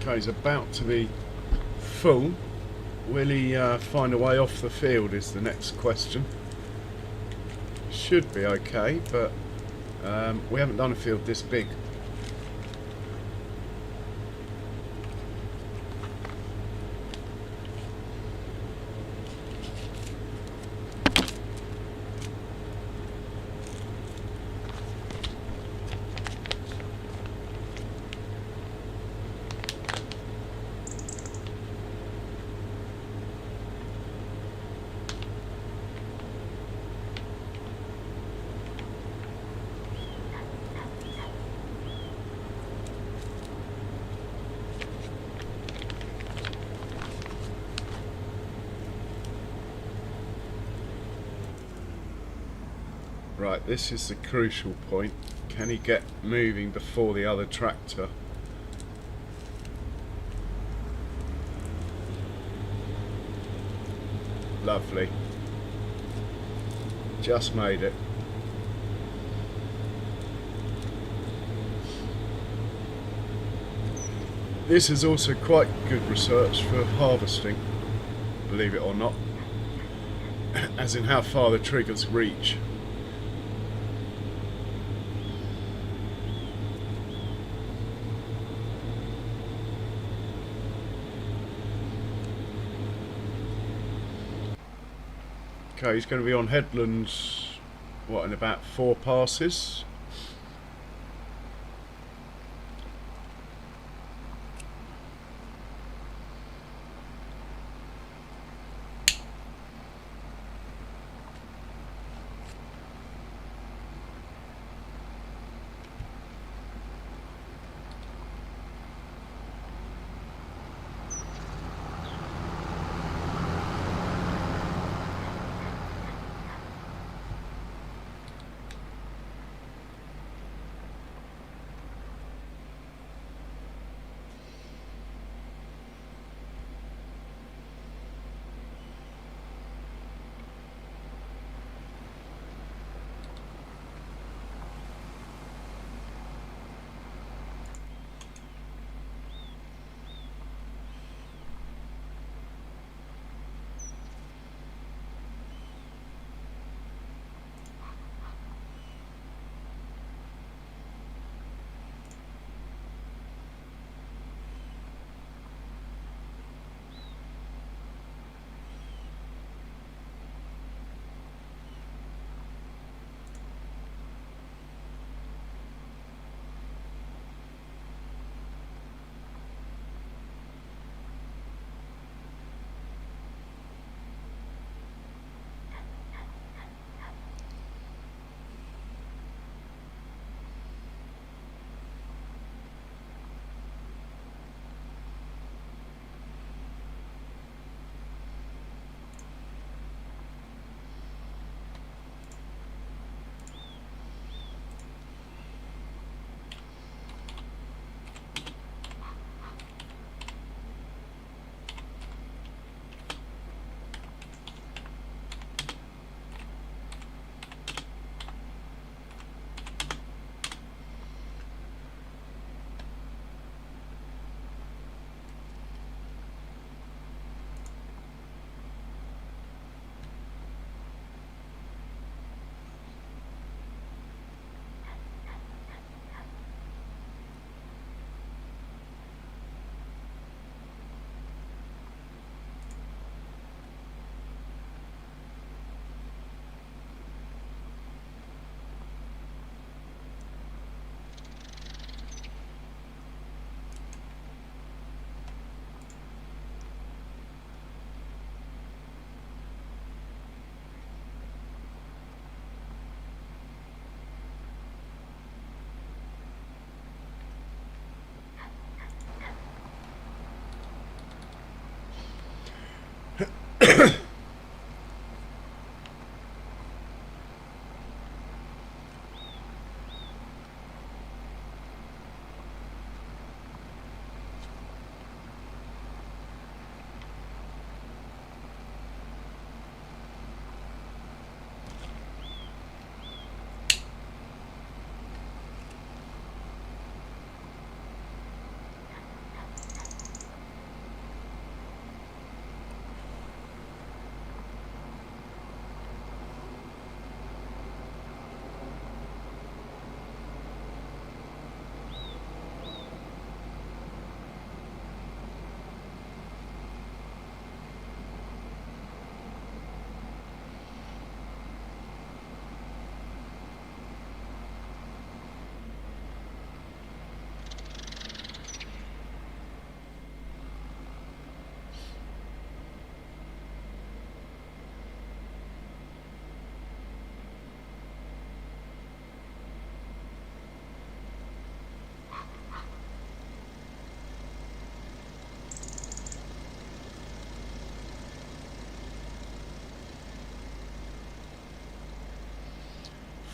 S1: Okay, he's about to be full. Will he find a way off the field is the next question. Should be okay, but we haven't done a field this big. Right, this is the crucial point. Can he get moving before the other tractor? Lovely. Just made it. This is also quite good research for harvesting, believe it or not, as in how far the triggers reach. Okay, he's going to be on headlands, what, in about 4 passes.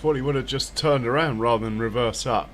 S1: Thought he would have just turned around rather than reverse up.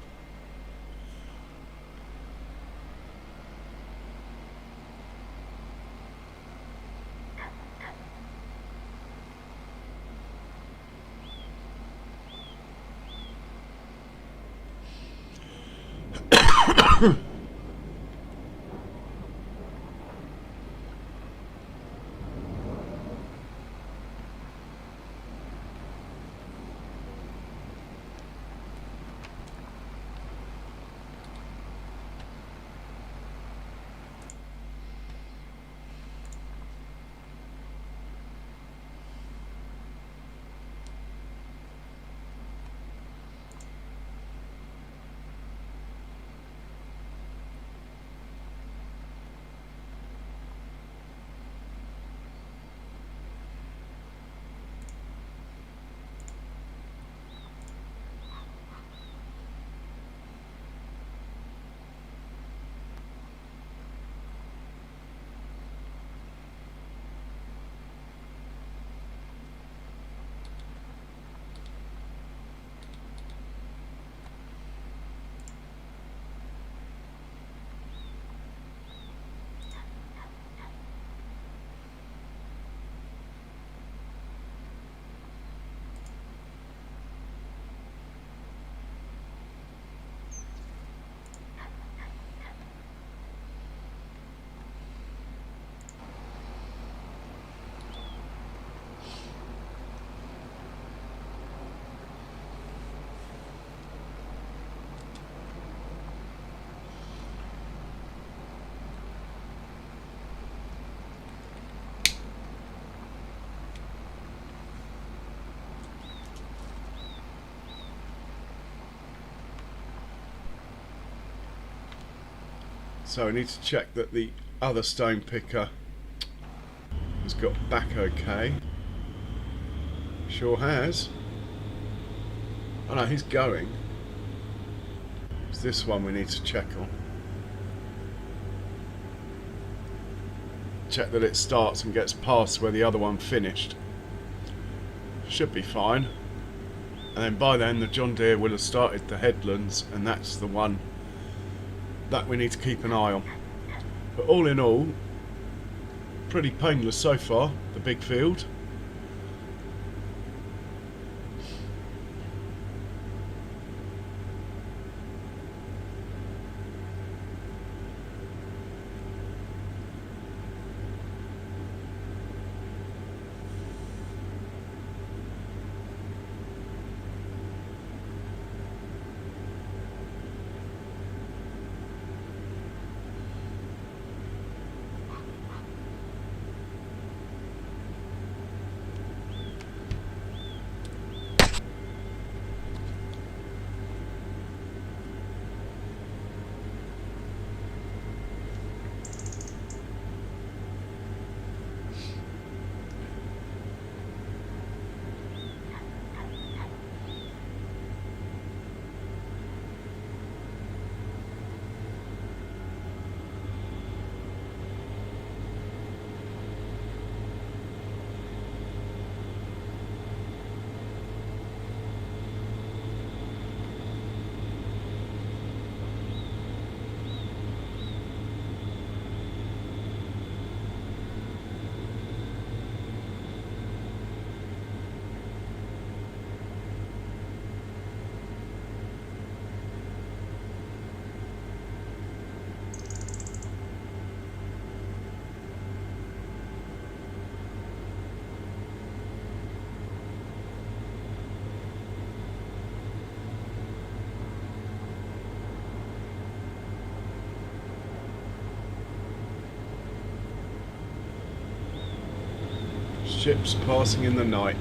S1: So we need to check that the other stone picker has got back okay. Sure has. Oh no, he's going. It's this one we need to check on. Check that it starts and gets past where the other one finished. Should be fine. And then by then the John Deere will have started the headlands, and that's the one that we need to keep an eye on. But all in all, pretty painless so far, the big field. Ships passing in the night.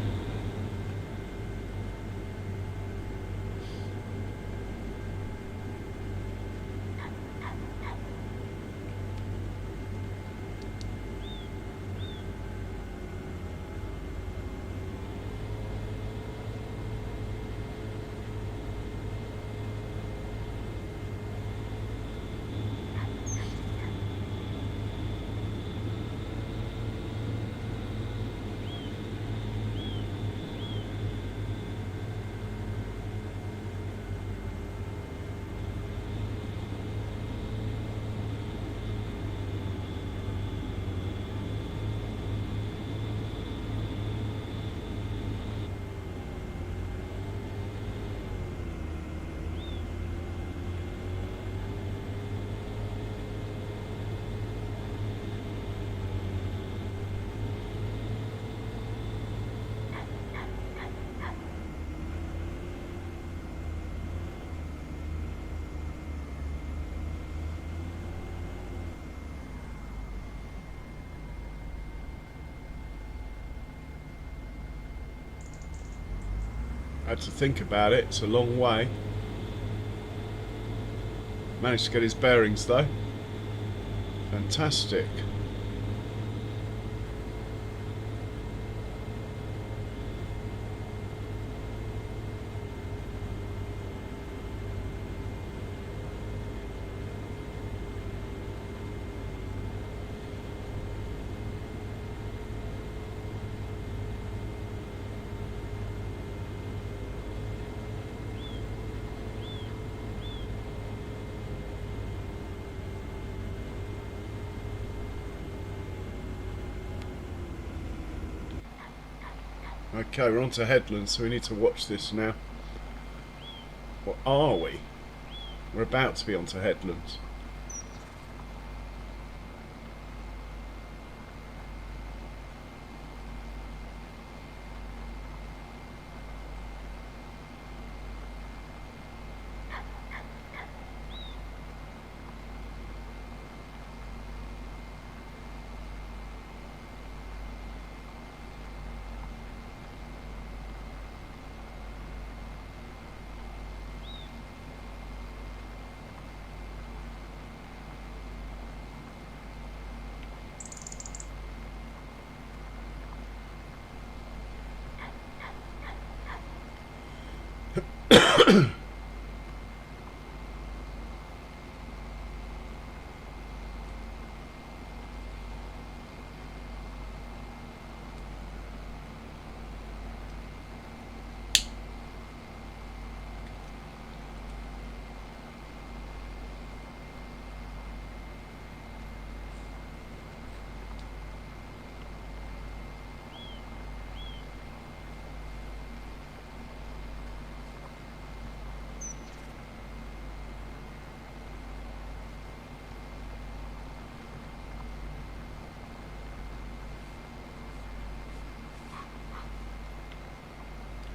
S1: Had to think about it, it's a long way. Managed to get his bearings though. Fantastic. Okay, we're on to headlands, so we need to watch this now. What are we? We're about to be onto headlands.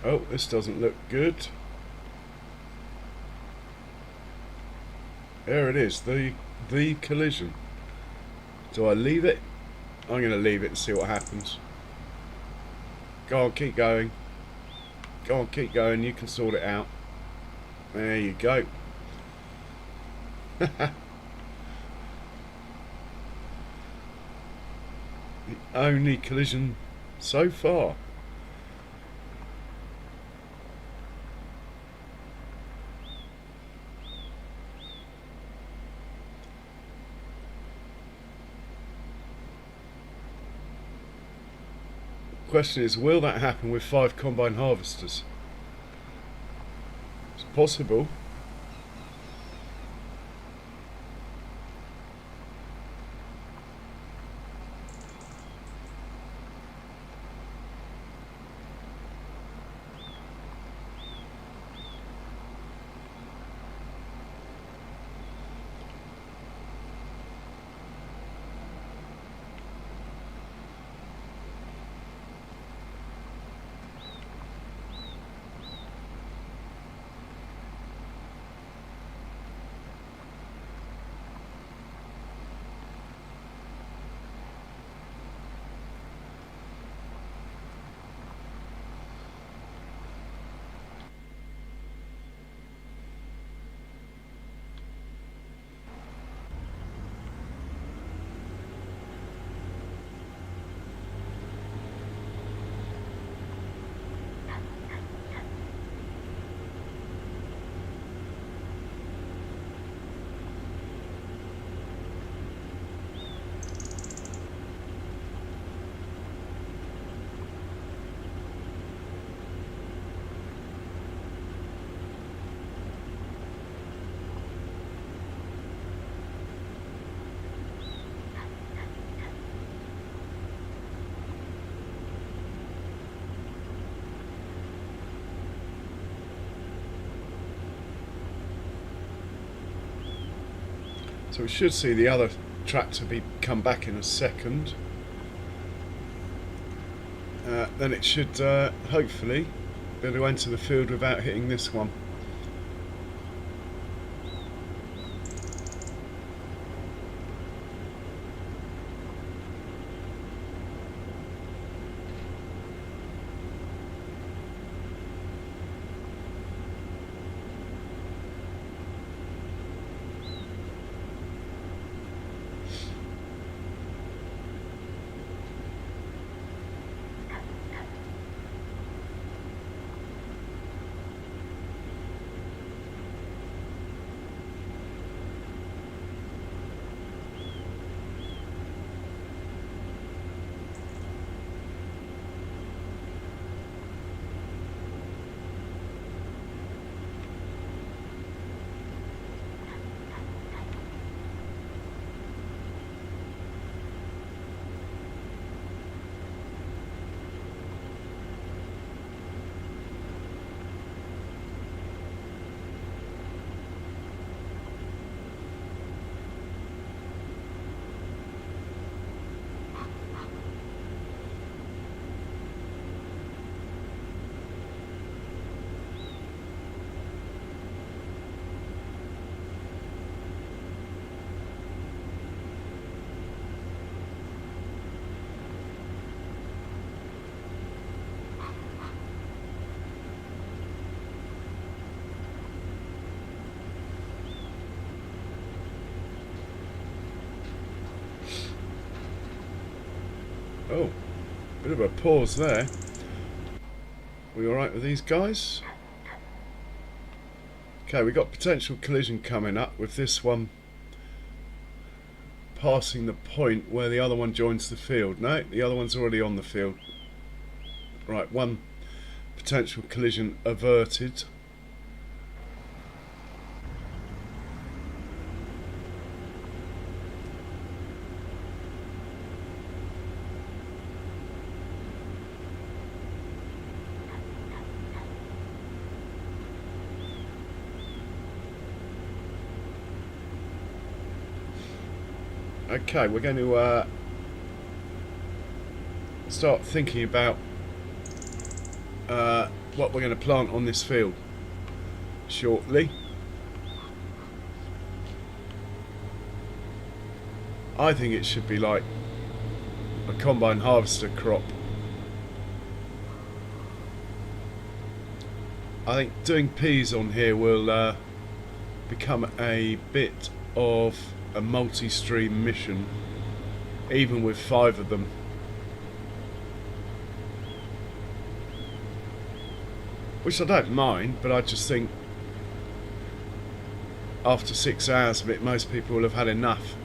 S1: Oh, this doesn't look good. There it is, the collision. Do I leave it? I'm going to leave it and see what happens. Go on, keep going. Go on, keep going, you can sort it out. There you go. The only collision so far. Question is, will that happen with 5 combine harvesters? It's possible. So we should see the other tractor come back in a second. Then it should hopefully be able to enter the field without hitting this one. Bit of a pause there. We alright with these guys? Okay, we got potential collision coming up with this one passing the point where the other one joins the field. No, the other one's already on the field. Right, one potential collision averted. Okay, we're going to start thinking about what we're going to plant on this field shortly. I think it should be like a combine harvester crop. I think doing peas on here will become a bit of a multi-stream mission, even with 5 of them. Which I don't mind, but I just think after 6 hours of it, most people will have had enough.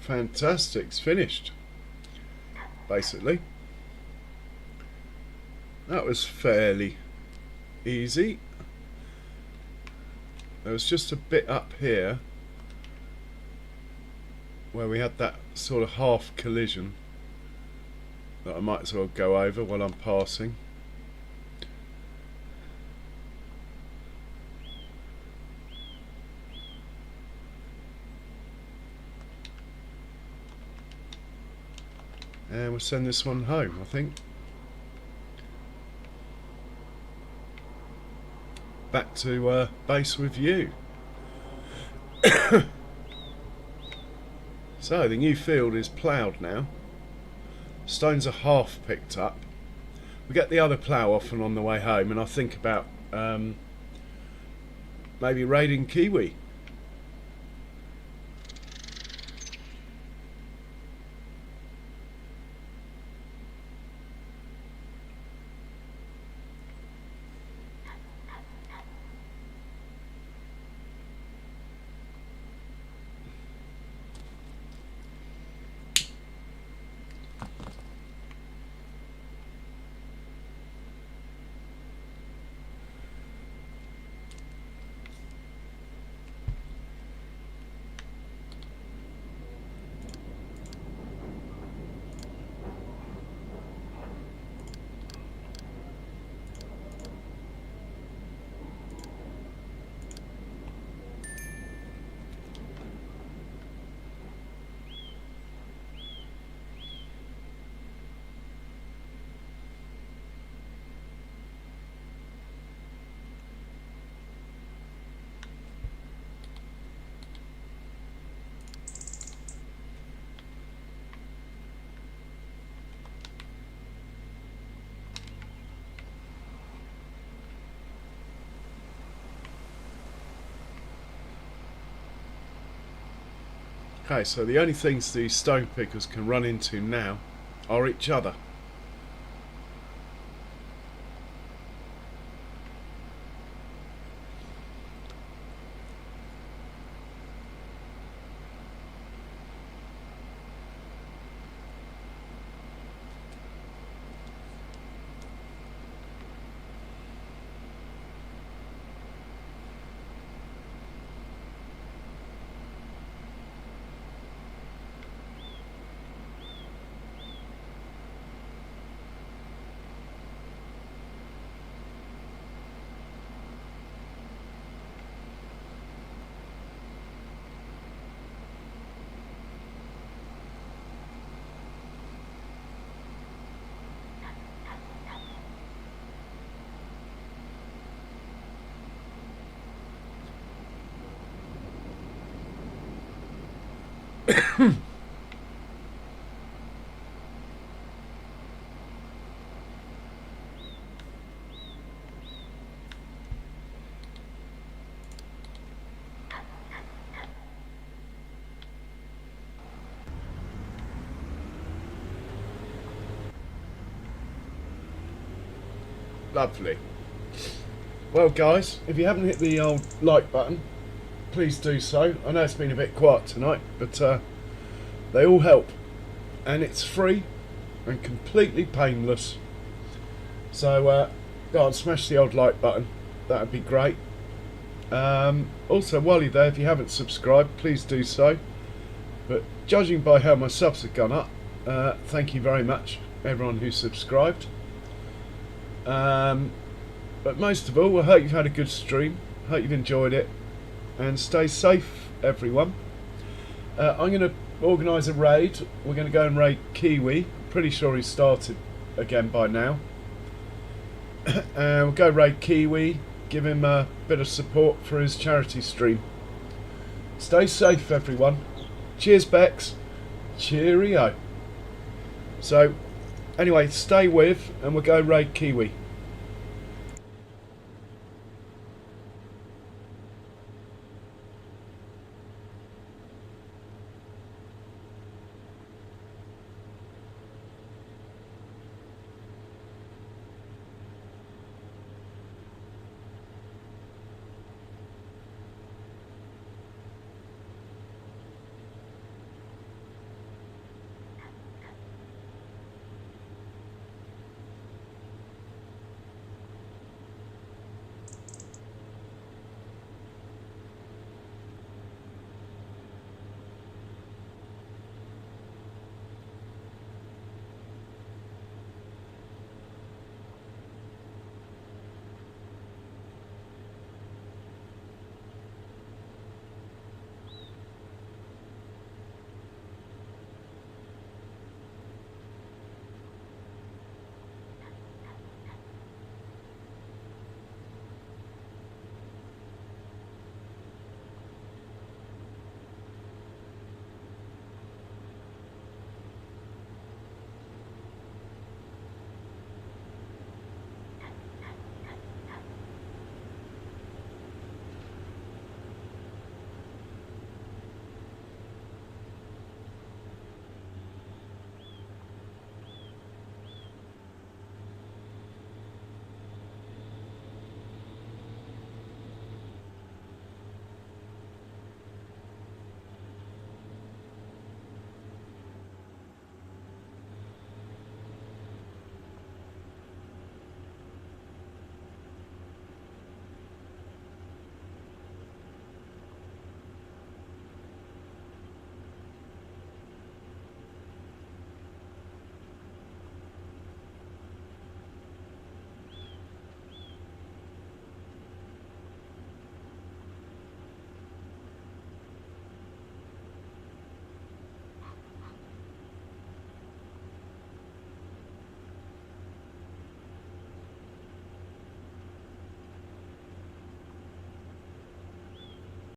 S1: Fantastic, it's finished. Basically. That was fairly easy. There was just a bit up here where we had that sort of half collision that I might as well go over while I'm passing. And we'll send this one home, I think. Back to base with you. So the new field is ploughed now. Stones are half picked up. We get the other plough off and on the way home, and I think about maybe raiding Kiwi. Okay, so the only things these stone pickers can run into now are each other. Lovely. Well guys, if you haven't hit the old like button, please do so. I know it's been a bit quiet tonight, but they all help. And it's free and completely painless. So go on, smash the old like button. That would be great. Also, while you're there, if you haven't subscribed, please do so. But judging by how my subs have gone up, thank you very much, everyone who subscribed. But most of all, I hope you've had a good stream. Hope you've enjoyed it. And stay safe, everyone. I'm going to organise a raid. We're going to go and raid Kiwi. Pretty sure he's started again by now. We'll go raid Kiwi. Give him a bit of support for his charity stream. Stay safe, everyone. Cheers, Bex. Cheerio. So, anyway, stay with, and we'll go raid Kiwi.